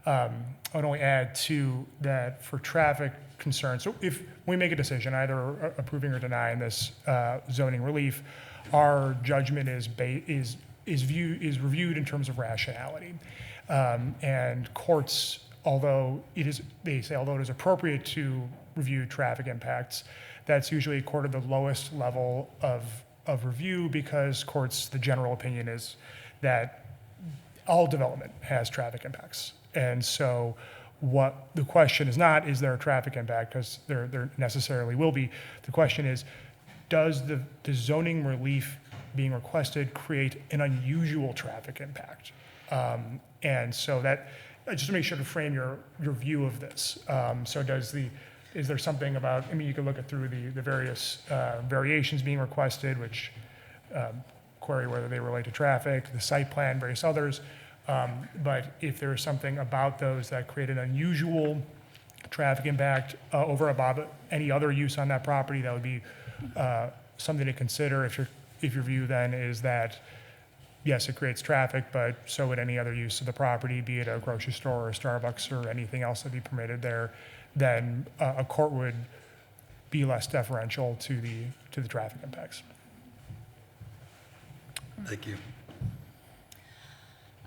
I would only add to that for traffic concerns. So if we make a decision, either approving or denying this zoning relief, our judgment is reviewed in terms of rationality, and courts, although it is appropriate to review traffic impacts, that's usually accorded the lowest level of review, because courts, the general opinion is that all development has traffic impacts. And so what the question is not, is there a traffic impact, because there necessarily will be. The question is, does the zoning relief being requested create an unusual traffic impact? And so that, just to make sure to frame your view of this. So is there something about, you can look at through the various variations being requested, which query whether they relate to traffic, the site plan, various others. But if there is something about those that create an unusual traffic impact over above any other use on that property, that would be something to consider if your view then is that, yes, it creates traffic, but so would any other use of the property, be it a grocery store or a Starbucks or anything else that'd be permitted there, then a court would be less deferential to the traffic impacts. Thank you.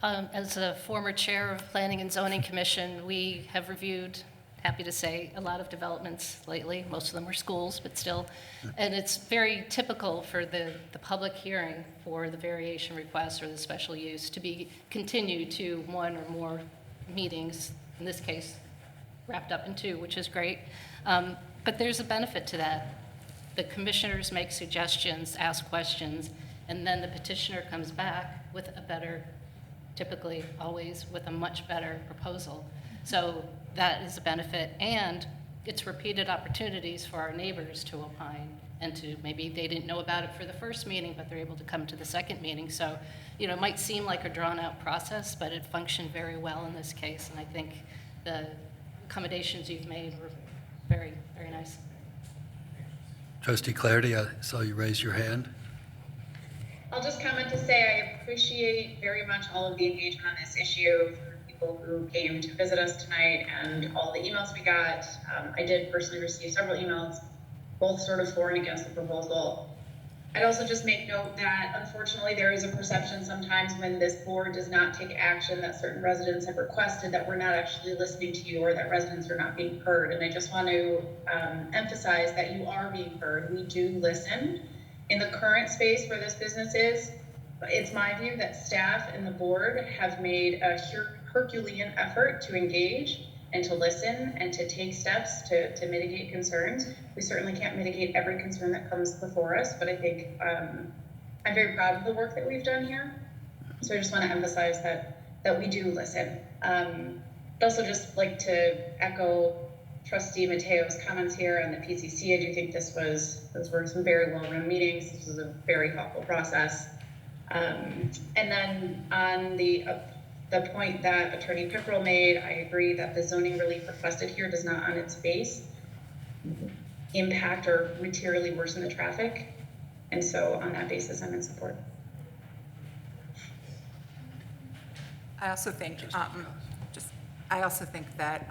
As a former chair of Planning and Zoning Commission, we have reviewed, happy to say, a lot of developments lately. Most of them were schools, but still. And it's very typical for the public hearing for the variation request or the special use to be continued to 1 or more meetings, in this case, wrapped up in 2, which is great. But there's a benefit to that. The commissioners make suggestions, ask questions, and then the petitioner comes back with a better, typically always with a much better proposal. So that is a benefit, and it's repeated opportunities for our neighbors to opine and to, maybe they didn't know about it for the first meeting, but they're able to come to the second meeting. So, it might seem like a drawn out process, but it functioned very well in this case, and I think the accommodations you've made were very, very nice. Trustee Clarity, I saw you raise your hand. I'll just comment to say I appreciate very much all of the engagement on this issue. For people who came to visit us tonight and all the emails we got. I did personally receive several emails, both sort of for and against the proposal. I'd also just make note that unfortunately there is a perception sometimes when this board does not take action that certain residents have requested that we're not actually listening to you or that residents are not being heard. And I just want to emphasize that you are being heard. We do listen. In the current space where this business is, it's my view that staff and the board have made a Herculean effort to engage and to listen and to take steps to mitigate concerns. We certainly can't mitigate every concern that comes before us, but I think I'm very proud of the work that we've done here. So I just want to emphasize that we do listen. I'd also just like to echo Trustee Mateo's comments here on the PCC. I do think those were some very well-run meetings. This was a very thoughtful process. And then on the point that Attorney Pickrell made, I agree that the zoning relief requested here does not on its face impact or materially worsen the traffic. And so on that basis, I'm in support. I also think, that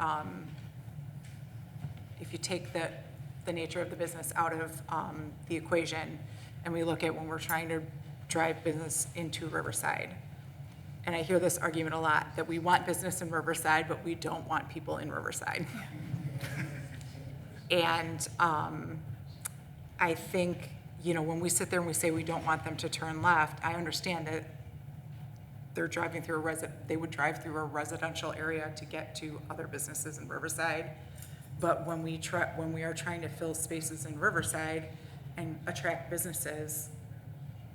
if you take the nature of the business out of the equation and we look at when we're trying to drive business into Riverside, and I hear this argument a lot, that we want business in Riverside, but we don't want people in Riverside. And I think, when we sit there and we say we don't want them to turn left, I understand that they're driving through they would drive through a residential area to get to other businesses in Riverside. But when we are trying to fill spaces in Riverside and attract businesses,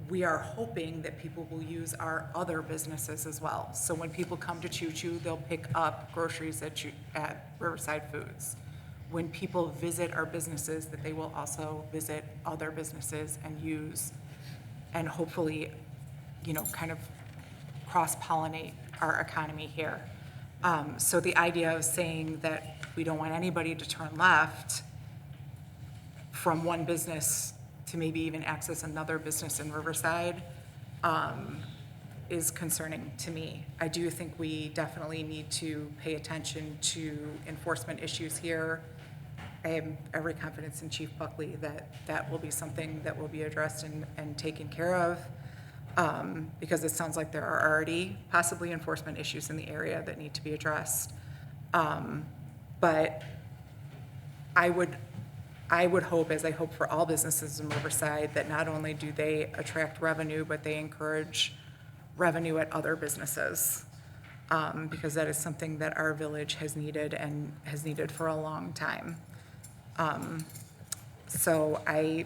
we are hoping that people will use our other businesses as well. So when people come to Choo Choo, they'll pick up groceries at Riverside Foods. When people visit our businesses, that they will also visit other businesses and use, and hopefully, kind of cross-pollinate our economy here. So the idea of saying that we don't want anybody to turn left from one business to maybe even access another business in Riverside is concerning to me. I do think we definitely need to pay attention to enforcement issues here. I have every confidence in Chief Buckley that will be something that will be addressed and taken care of, because it sounds like there are already possibly enforcement issues in the area that need to be addressed. But I would hope, as I hope for all businesses in Riverside, that not only do they attract revenue, but they encourage revenue at other businesses, because that is something that our village has needed and has needed for a long time. So I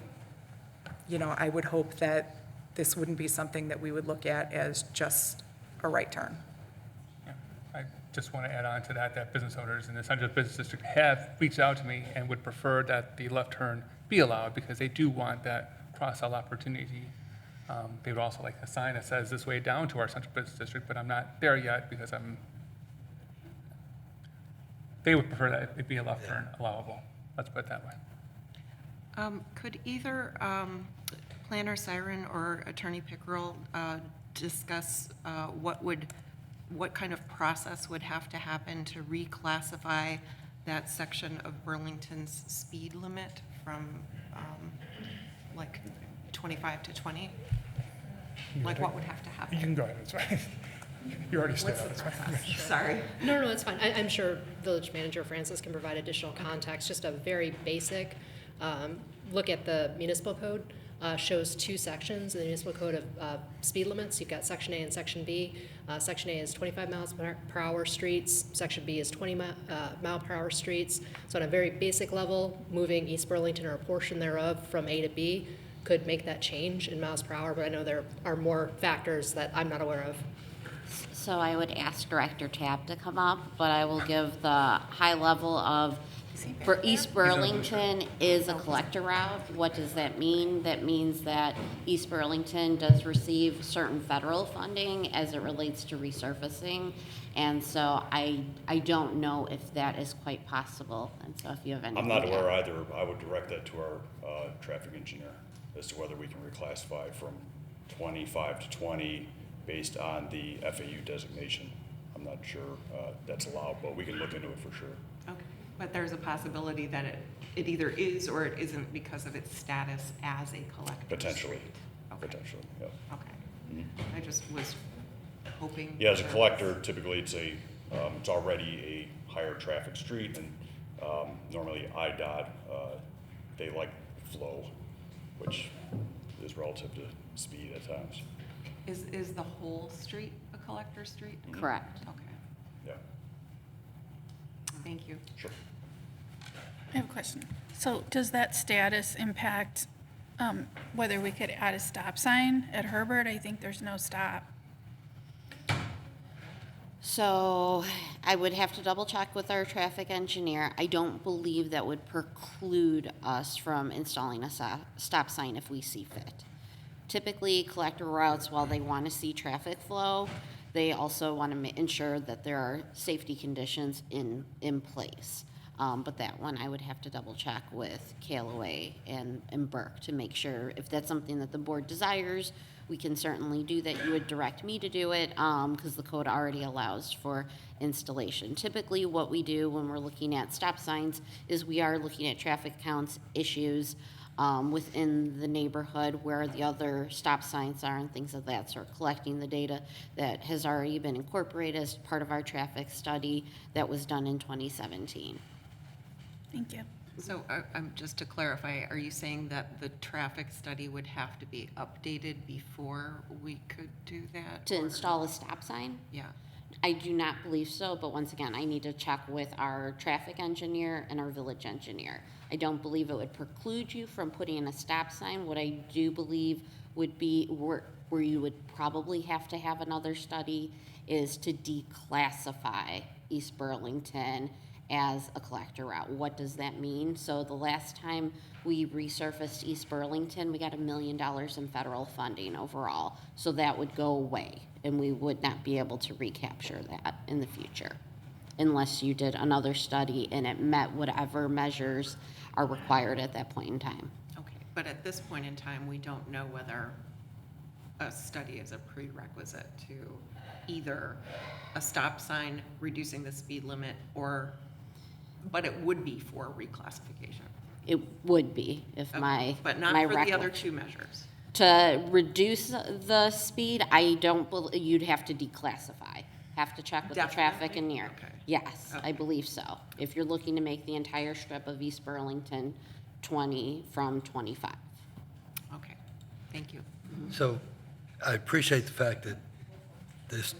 would hope that this wouldn't be something that we would look at as just a right turn. I just want to add on to that business owners in the Central Business District have reached out to me and would prefer that the left turn be allowed because they do want that cross-sell opportunity. They would also like a sign that says this way down to our Central Business District, but I'm not there yet because they would prefer that it be a left turn allowable. Let's put it that way. Could either Planner Siren or Attorney Pickrell discuss what kind of process would have to happen to reclassify that section of Burlington's speed limit from like 25 to 20? Like what would have to happen? You can go ahead, it's fine. You already stood up, it's fine. Sorry. No, it's fine. I'm sure Village Manager Francis can provide additional context. Just a very basic look at the municipal code. Shows two sections in the municipal code of speed limits. You've got Section A and Section B. Section A is 25 miles per hour streets. Section B is 20 mile per hour streets. So on a very basic level, moving East Burlington or a portion thereof from A to B could make that change in miles per hour, but I know there are more factors that I'm not aware of. So I would ask Director Tapp to come up, but I will give the high level of, for East Burlington is a collector route. What does that mean? That means that East Burlington does receive certain federal funding as it relates to resurfacing. And so I don't know if that is quite possible. And so if you have any. I'm not aware either. I would direct that to our traffic engineer as to whether we can reclassify from 25 to 20 based on the FAU designation. I'm I'm not sure that's allowed, but we can look into it for sure. Okay, but there's a possibility that it either is or it isn't because of its status as a collector Potentially, street. Okay. potentially, yeah. Okay. I just was hoping. Yeah, as a there collector, typically it's it's already a higher traffic street, and normally IDOT, they like flow, which is relative to speed at times. Is the whole street a collector street? Correct. Okay, Yeah, thank you. sure. I have a question. So does that status impact whether we could add a stop sign at Herbert? I think there's no stop. So I would have to double check with our traffic engineer. I don't believe that would preclude us from installing a stop sign if we see fit. Typically, collector routes, while they want to see traffic flow, they also want to ensure that there are safety conditions in place. But that one, I would have to double check with Callaway and Burke to make sure if that's something that the board desires. We can certainly do that. You would direct me to do it because the code already allows for installation. Typically, what we do when we're looking at stop signs is we are looking at traffic counts issues within the neighborhood where the other stop signs are and things of that sort, collecting the data that has already been incorporated as part of our traffic study that was done in 2017. Thank you. So just to clarify, are you saying that the traffic study would have to be updated before we could do that? To install a stop sign? Yeah. I do not believe so, but once again, I need to check with our traffic engineer and our village engineer. I don't believe it would preclude you from putting in a stop sign. What I do believe would be where you would probably have to have another study is to declassify East Burlington as a collector route. What does that mean? So the last time we resurfaced East Burlington, we got $1 million in federal funding overall. So that would go away, and we would not be able to recapture that in the future unless you did another study and it met whatever measures are required at that point in time. Okay, but at this point in time, we don't know whether a study is a prerequisite to either a stop sign reducing the speed limit but it would be for reclassification. It would be if Okay, but not my for the other recollection. two measures. To reduce the speed, I don't believe, you'd have to declassify. Have to check with the traffic and near. Okay. Yes, I believe so. If you're looking to make the entire strip of East Burlington 20 from 25. Okay, thank you. So I appreciate the fact that this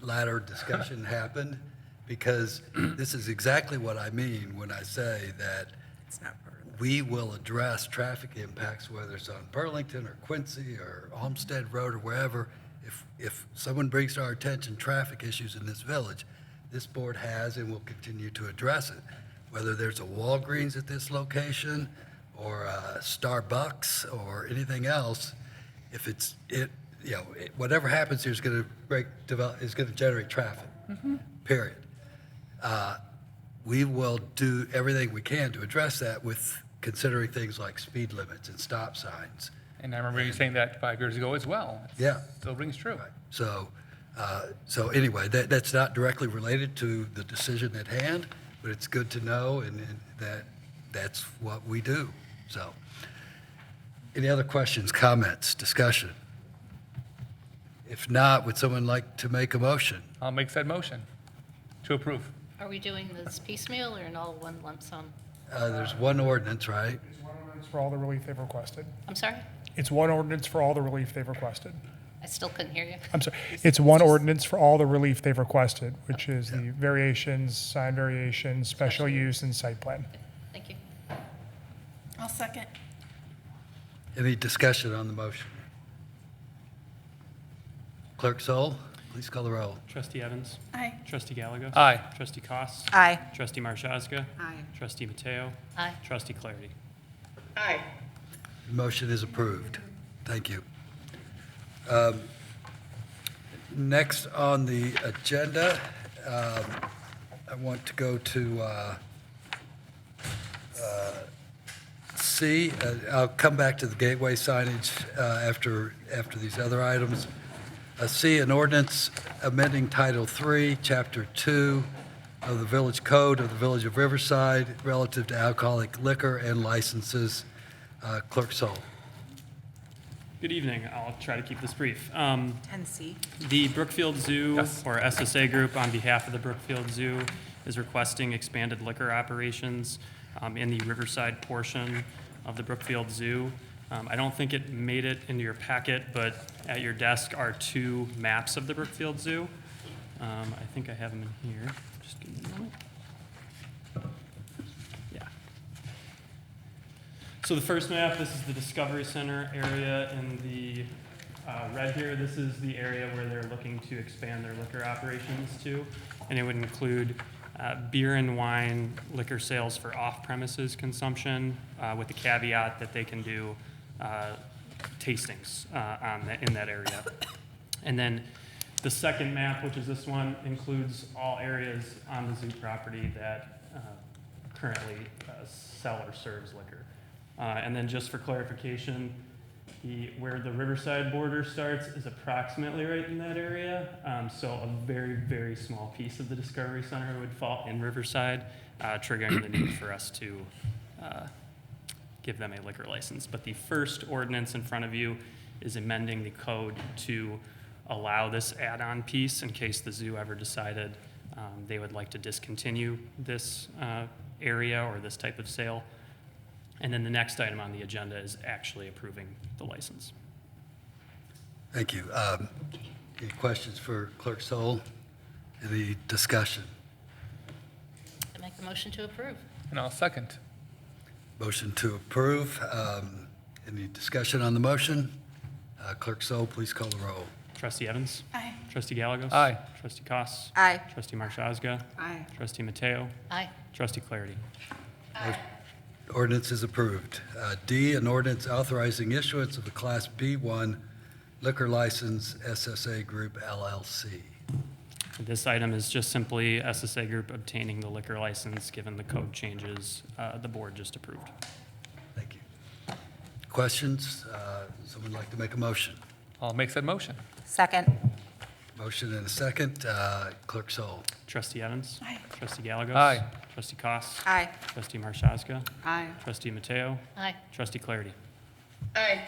latter discussion happened, because this is exactly what I mean when I say that we will address traffic impacts, whether it's on Burlington or Quincy or Olmsted Road or wherever. If someone brings to our attention traffic issues in this village, this board has and will continue to address it. Whether there's a Walgreens at this location or a Starbucks or anything else, if whatever happens here is going to generate traffic. Period. We will do everything we can to address that with considering things like speed limits and stop signs. And I remember you saying that 5 years ago as well. Yeah. Still rings true. So anyway, that's not directly related to the decision at hand, but it's good to know, and that's what we do. So, any other questions, comments, discussion? If not, would someone like to make a motion? I'll make said motion to approve. Are we doing this piecemeal or in all one lump sum? There's one ordinance, right? It's one ordinance for all the relief they've requested. I'm sorry? It's one ordinance for all the relief they've requested. I still couldn't hear you. I'm sorry. It's one ordinance for all the relief they've requested, which is the variations, sign variations, special use, and site plan. Thank you. I'll second. Any discussion on the motion? Clerk Sol, please call the roll. Trustee Evans? Aye. Trustee Gallagher? Aye. Trustee Cost? Aye. Trustee Marshazga? Aye. Trustee Mateo? Aye. Trustee Clarity? Aye. The motion is approved. Thank you. Next on the agenda, I want to go to C. I'll come back to the gateway signage after these other items. C, an ordinance amending Title III, Chapter 2 of the Village Code of the Village of Riverside relative to alcoholic liquor and licenses. Clerk Sol. Good evening. I'll try to keep this brief. 10C. The Brookfield Zoo, or SSA Group, on behalf of the Brookfield Zoo, is requesting expanded liquor operations in the Riverside portion of the Brookfield Zoo. I don't think it made it into your packet, but at your desk are 2 maps of the Brookfield Zoo. I think I have them in here. Just give me a moment. Yeah. So the first map, this is the Discovery Center area in the red here. This is the area where they're looking to expand their liquor operations to, and it would include beer and wine liquor sales for off-premises consumption, with the caveat that they can do tastings in that area. And then the second map, which is this one, includes all areas on the zoo property that currently sell or serves liquor. And then just for clarification, where the Riverside border starts is approximately right in that area. So a very, very small piece of the Discovery Center would fall in Riverside, triggering the need for us to give them a liquor license. But the first ordinance in front of you is amending the code to allow this add-on piece in case the zoo ever decided they would like to discontinue this area or this type of sale. And then the next item on the agenda is actually approving the license. Thank you. Any questions for Clerk Sol? Any discussion? I make the motion to approve. And I'll second. Motion to approve. Any discussion on the motion? Clerk Sol, please call the roll. Trustee Evans? Aye. Trustee Gallegos? Aye. Trustee Koss? Aye. Trustee Marshazga? Aye. Trustee Mateo? Aye. Trustee Clarity? Ordinance is approved. D, an ordinance authorizing issuance of a Class B1 liquor license, SSA Group LLC. This item is just simply SSA Group obtaining the liquor license, given the code changes the board just approved. Thank you. Questions? Someone like to make a motion? I'll make said motion. Second. Motion and a second. Clerk Sol. Trustee Evans? Aye. Trustee Gallegos? Aye. Trustee Koss? Aye. Trustee Marshazga? Aye. Trustee Mateo? Aye. Trustee Clarity? Aye.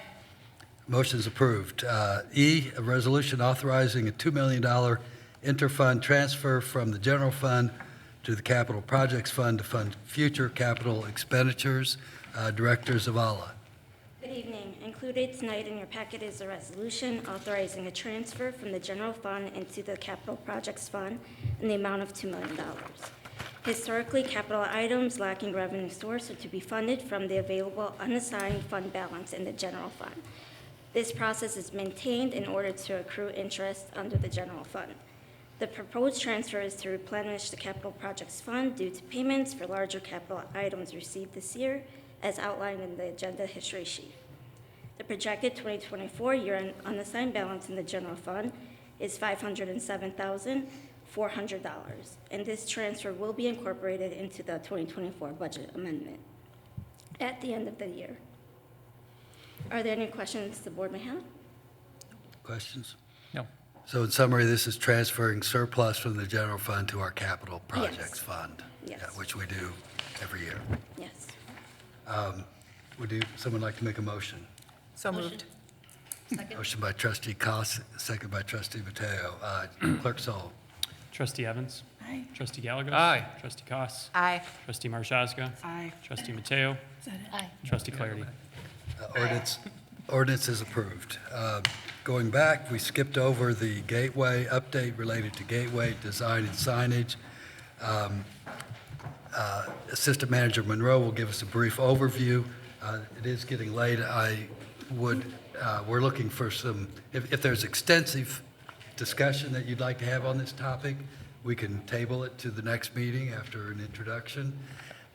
Motion is approved. E, a resolution authorizing a $2 million interfund transfer from the general fund to the capital projects fund to fund future capital expenditures. Director Zavala. Good evening. Included tonight in your packet is a resolution authorizing a transfer from the general fund into the capital projects fund in the amount of $2 million. Historically, capital items lacking revenue source are to be funded from the available unassigned fund balance in the general fund. This process is maintained in order to accrue interest under the general fund. The proposed transfer is to replenish the capital projects fund due to payments for larger capital items received this year, as outlined in the agenda history sheet. The projected 2024 year-end unassigned balance in the general fund is $507,400, and this transfer will be incorporated into the 2024 budget amendment at the end of the year. Are there any questions the board may have? Questions? No. So in summary, this is transferring surplus from the general fund to our capital projects fund. Yes. Yeah, which we do every year. Yes. Would someone like to make a motion? So moved. Second. Motion by Trustee Koss, second by Trustee Mateo. Clerk Sol. Trustee Evans? Aye. Trustee Gallegos? Aye. Trustee Koss? Aye. Trustee Marshazga? Aye. Trustee Mateo? Is that it? Aye. Trustee Clarity? Ordinance is approved. Going back, we skipped over the gateway update related to gateway design and signage. Assistant Manager Monroe will give us a brief overview. It is getting late. We're looking for some, if there's extensive discussion that you'd like to have on this topic, we can table it to the next meeting after an introduction.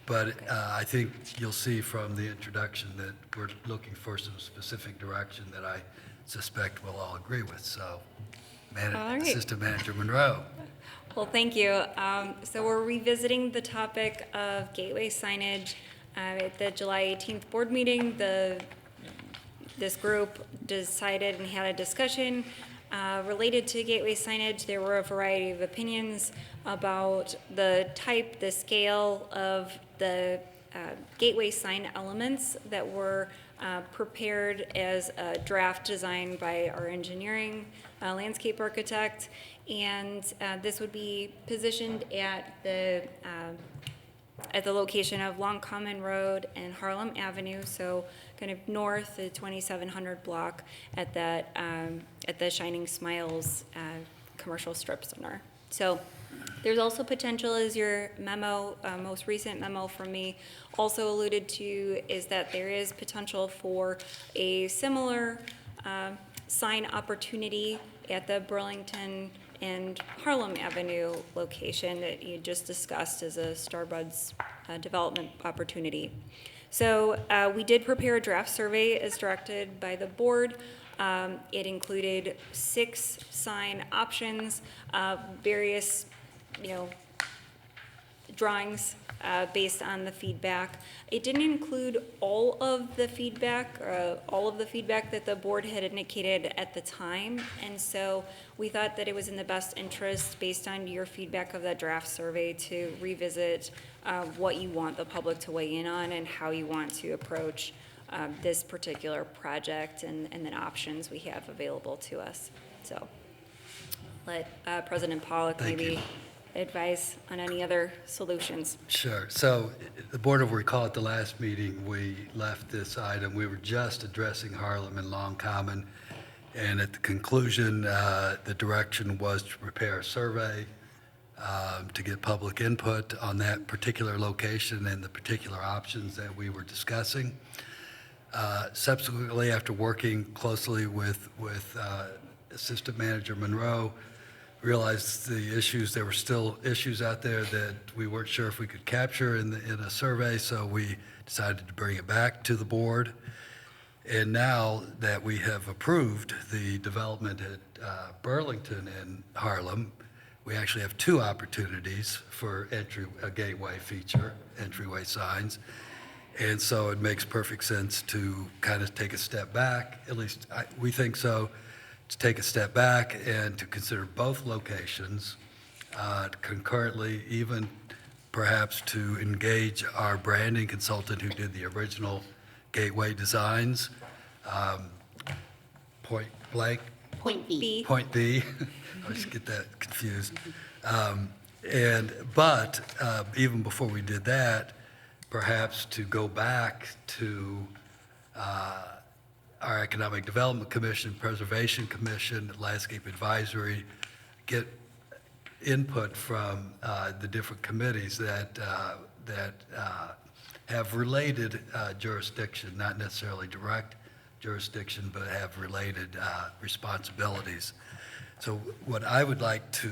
But I think you'll see from the introduction that we're looking for some specific direction that I suspect we'll all agree with. So, All right. Assistant Manager Monroe. Well, thank you. So we're revisiting the topic of gateway signage. At the July 18th board meeting, this group decided and had a discussion Related to gateway signage, there were a variety of opinions about the type, the scale of the gateway sign elements that were prepared as a draft design by our engineering landscape architect. And this would be positioned at the location of Long Common Road and Harlem Avenue, so kind of north, the 2700 block at that at the Shining Smiles commercial strip center. So there's also potential, as your memo, most recent memo from me also alluded to, is that there is potential for a similar sign opportunity at the Burlington and Harlem Avenue location that you just discussed as a Starbuds development opportunity. So we did prepare a draft survey as directed by the board. It included 6 sign options, various, drawings based on the feedback. It didn't include all of the feedback that the board had indicated at the time, and so we thought that it was in the best interest, based on your feedback of that draft survey, to revisit what you want the public to weigh in on and how you want to approach this particular project and then options we have available to us. So let President Pollock maybe advise on any other solutions. Sure. So the board will recall at the last meeting, we left this item. We were just addressing Harlem and Long Common. And at the conclusion, the direction was to prepare a survey to get public input on that particular location and the particular options that we were discussing. Subsequently, after working closely with Assistant Manager Monroe, realized there were still issues out there that we weren't sure if we could capture in a survey, so we decided to bring it back to the board. And now that we have approved the development at Burlington and Harlem, we actually have 2 opportunities for a gateway feature, entryway signs. And so it makes perfect sense to kind of take a step back, at least we think so, to take a step back and to consider both locations concurrently, even perhaps to engage our branding consultant who did the original gateway designs. Point blank? Point B. Point B. I always get that confused. But even before we did that, perhaps to go back to our Economic Development Commission, Preservation Commission, Landscape Advisory, get input from the different committees that have related jurisdiction, not necessarily direct jurisdiction, but have related responsibilities. So what I would like to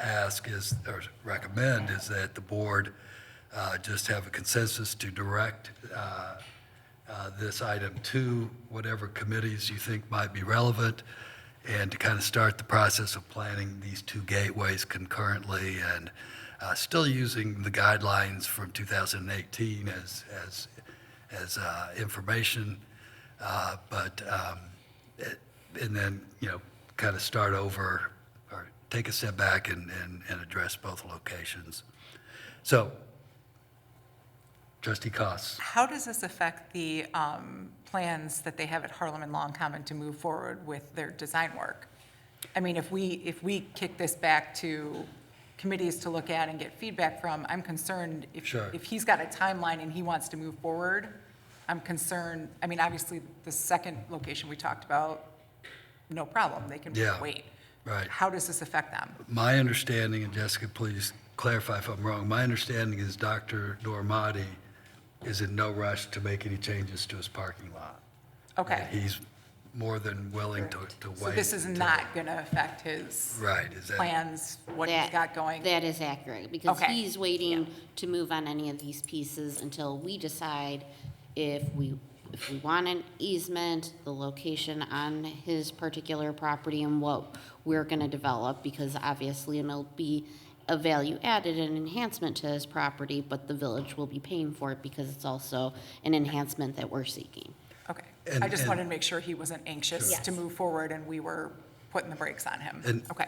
ask is, or recommend, is that the board just have a consensus to direct this item to whatever committees you think might be relevant, and to kind of start the process of planning these 2 gateways concurrently, and still using the guidelines from 2018 as information, and then kind of start over or take a step back and address both locations. So, Trustee Koss. How does this affect the plans that they have at Harlem and Long Common to move forward with their design work? I mean, if we kick this back to committees to look at and get feedback from, I'm concerned if he's got a timeline and he wants to move forward, I'm concerned. I mean, obviously, the second location we talked about, no problem, they can wait. Right. How does this affect them? My understanding, and Jessica, please clarify if I'm wrong, my understanding is Dr. Normati is in no rush to make any changes to his parking lot. Okay. He's more than willing to wait. So this is not going to affect his plans, what he's got going? That is accurate, because he's waiting to move on any of these pieces until we decide if we want an easement, the location on his particular property, and what we're going to develop, because obviously it'll be a value added and enhancement to his property, but the village will be paying for it because it's also an enhancement that we're seeking. Okay. I just wanted to make sure he wasn't anxious to move forward, and we were putting the brakes on him. And- Okay,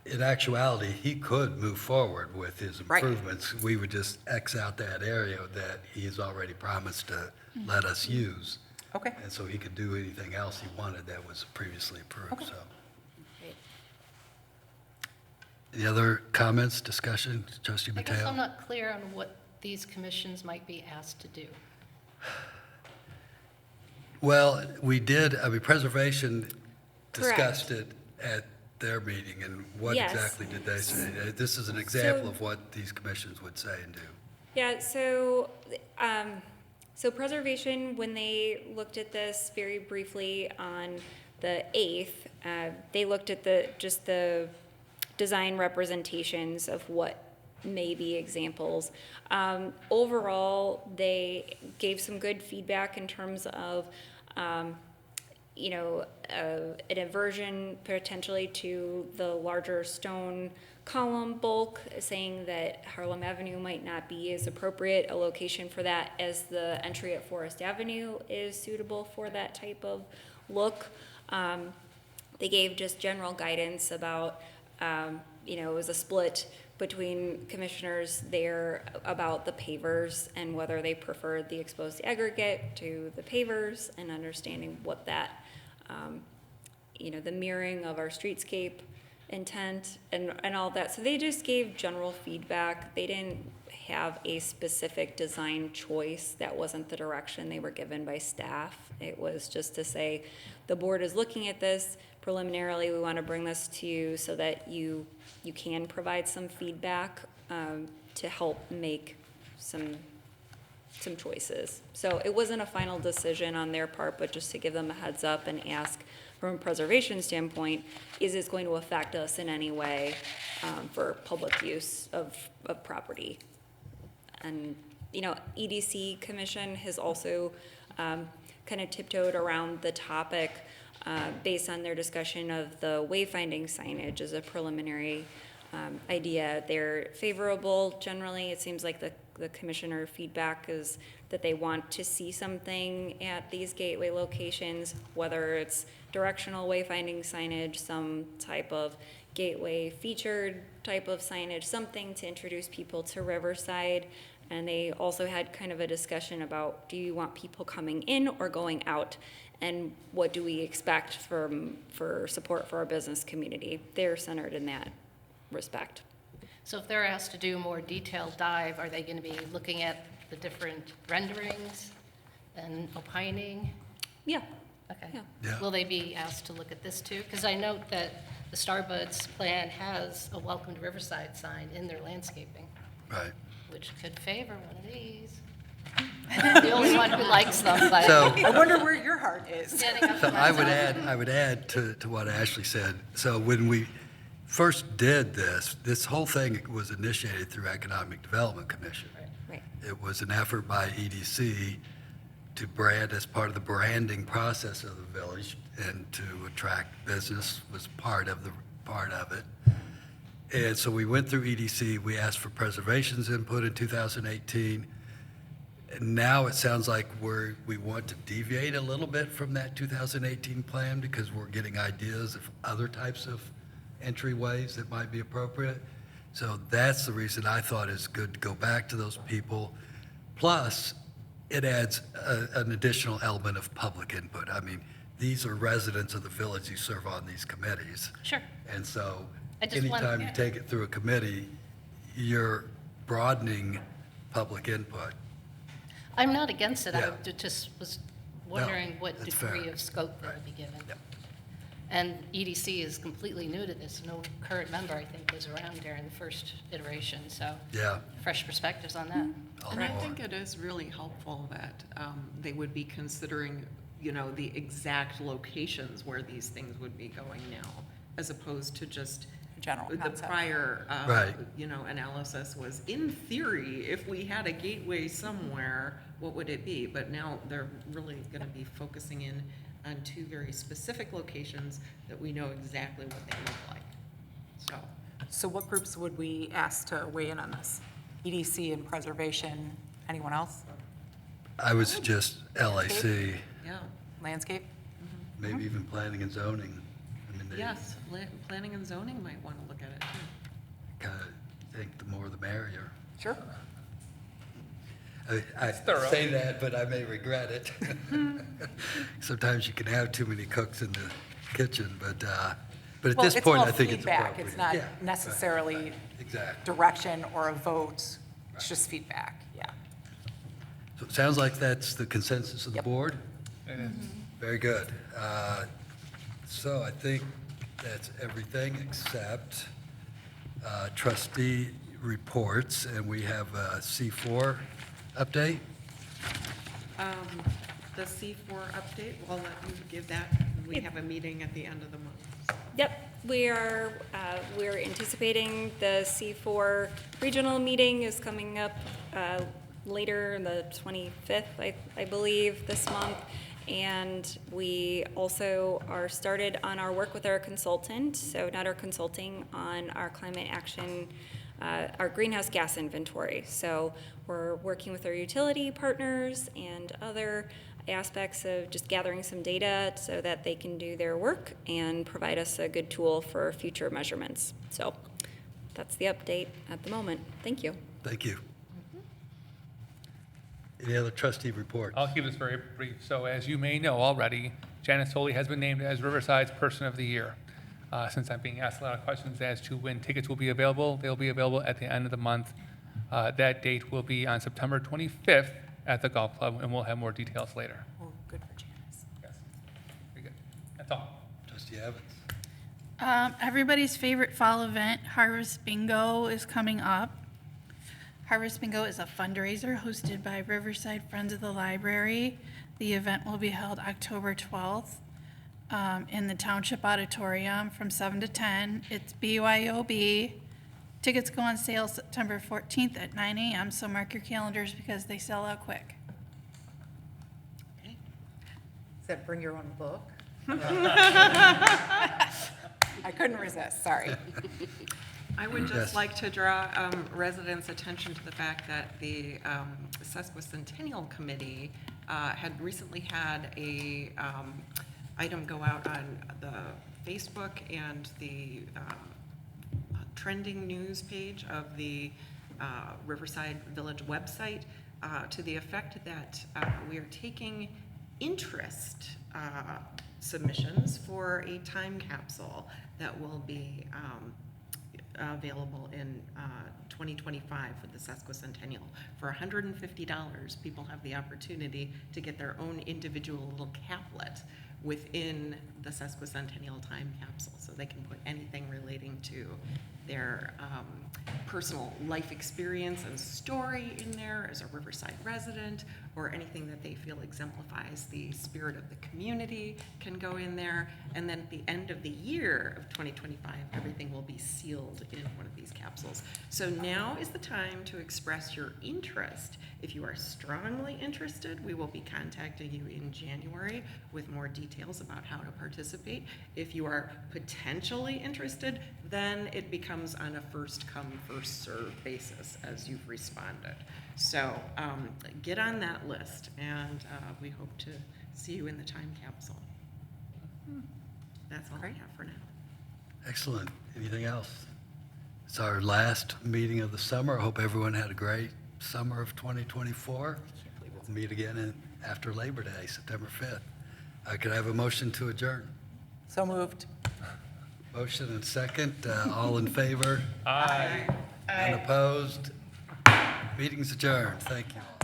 In actuality, he could move forward with his Right. improvements. We would just X out that area that he has already promised to let us use. okay. And so he could do anything else he wanted that was previously approved, Okay. so. Great. Any other comments, discussion? Trustee I guess I'm Mateo? not clear on what these commissions might be asked to do. Well, we did, Preservation discussed Correct. it at their meeting, and what Yes. exactly did they say? This is an example of what these commissions would say and do. Yeah, so Preservation, when they looked at this very briefly on the 8th, they looked at just the design representations of what may be examples. Overall, they gave some good feedback in terms of, an aversion potentially to the larger stone column bulk, saying that Harlem Avenue might not be as appropriate a location for that as the entry at Forest Avenue is suitable for that type of look. They gave just general guidance about, it was a split between commissioners there about the pavers and whether they preferred the exposed aggregate to the pavers, and understanding what that, the mirroring of our streetscape intent and all that. So they just gave general feedback. They didn't have a specific design choice. That wasn't the direction they were given by staff. It was just to say, the board is looking at this preliminarily. We want to bring this to you so that you can provide some feedback to help make some choices. So it wasn't a final decision on their part, but just to give them a heads up and ask from a preservation standpoint, is this going to affect us in any way for public use of property? And, EDC Commission has also kind of tiptoed around the topic based on their discussion of the wayfinding signage as a preliminary idea. They're favorable generally. It seems like the commissioner feedback is that they want to see something at these gateway locations, whether it's directional wayfinding signage, some type of gateway featured type of signage, something to introduce people to Riverside. And they also had kind of a discussion about, do you want people coming in or going out? And what do we expect for support for our business community? They're centered in that respect. So if they're asked to do a more detailed dive, are they going to be looking at the different renderings and opining? Yeah. Okay. Yeah. Will they be asked to look at this too? Because I note that the Starbuds plan has a Welcome to Riverside sign in their landscaping, Right. which could favor one of these. The only one who likes them, but. So- I wonder where your heart is. Standing up So for I would myself. add to what Ashley said. So when we first did this whole thing was initiated through Economic Development Commission. Right. It was an effort by EDC to brand as part of the branding process of the village, and to attract business was part of it. And so we went through EDC, we asked for preservation's input in 2018. And now it sounds like we want to deviate a little bit from that 2018 plan, because we're getting ideas of other types of entryways that might be appropriate. So that's the reason I thought it's good to go back to those people. Plus, it adds an additional element of public input. I mean, these are residents of the village who serve on these committees. Sure. And so I just want- anytime you take it through a committee, you're broadening public input. I'm not against it. Yeah. Just was wondering what that's degree fair. of scope that would be given. And EDC is completely new to this. No current member, I think, was around during the first iteration, so Yeah. fresh perspectives on that. And I think it is really helpful that they would be considering, the exact locations where these things would be going now, as opposed to just General the concept. prior, Right. analysis was, in theory, if we had a gateway somewhere, what would it be? But now they're really going to be focusing in on two very specific locations that we know exactly what they look like. So what groups would we ask to weigh in on this? EDC and preservation, anyone else? I would suggest LAC, Yeah. Landscape? maybe even planning and zoning. I mean, Yes, planning and zoning might want to look at it too. I think the more the merrier. Sure. I thorough. say that, but I may regret it. Sometimes you can have too many cooks in the kitchen, but at Well, this point, all I think it's feedback. appropriate. It's not Yeah, necessarily exactly. direction or a vote. It's just feedback, yeah. So it sounds like that's the consensus of the Yep. board? It is. Very good. So I think that's everything except trustee reports, and we have a C4 update. The C4 update, we'll let you give that. We have a meeting at the end of the month. Yep, we're anticipating the C4 regional meeting is coming up later, the 25th, I believe, this month. And we also are started on our work with our consultant, so not our consulting, on our climate action, our greenhouse gas inventory. So we're working with our utility partners and other aspects of just gathering some data so that they can do their work and provide us a good tool for future measurements. So that's the update at the moment. Thank you. Thank you. Any other trustee report? I'll keep this very brief. So as you may know already, Janice Tolley has been named as Riverside's Person of the Year. Since I'm being asked a lot of questions as to when tickets will be available, they'll be available at the end of the month. That date will be on September 25th at the golf club, and we'll have more details later. Oh, good for Janice. Yes. Very good. That's all. Trustee Evans? Everybody's favorite fall event, Harvest Bingo, is coming up. Harvest Bingo is a fundraiser hosted by Riverside Friends of the Library. The event will be held October 12th in the Township Auditorium from 7 to 10. It's BYOB. Tickets go on sale September 14th at 9 a.m., so mark your calendars because they sell out quick. Is that bring your own book? I couldn't resist, sorry. I would Yes. just like to draw residents' attention to the fact that the Sesquicentennial Committee had recently had a item go out on the Facebook and the trending news page of the Riverside Village website to the effect that we are taking interest submissions for a time capsule that will be available in 2025 for the Sesquicentennial. For $150, people have the opportunity to get their own individual little caplet within the Sesquicentennial time capsule, so they can put anything relating to their personal life experience and story in there as a Riverside resident, or anything that they feel exemplifies the spirit of the community can go in there. And then at the end of the year of 2025, everything will be sealed in one of these capsules. So now is the time to express your interest. If you are strongly interested, we will be contacting you in January with more details about how to participate. If you are potentially interested, then it becomes on a first come, first served basis as you've responded. So get on that list, and we hope to see you in the time capsule. That's all I have for now. Excellent. Anything else? It's our last meeting of the summer. I hope everyone had a great summer of 2024. We'll meet again after Labor Day, September 5th. Could I have a motion to adjourn? So moved. Motion and second. All in favor? Aye. Unopposed? Meeting's adjourned. Thank you all.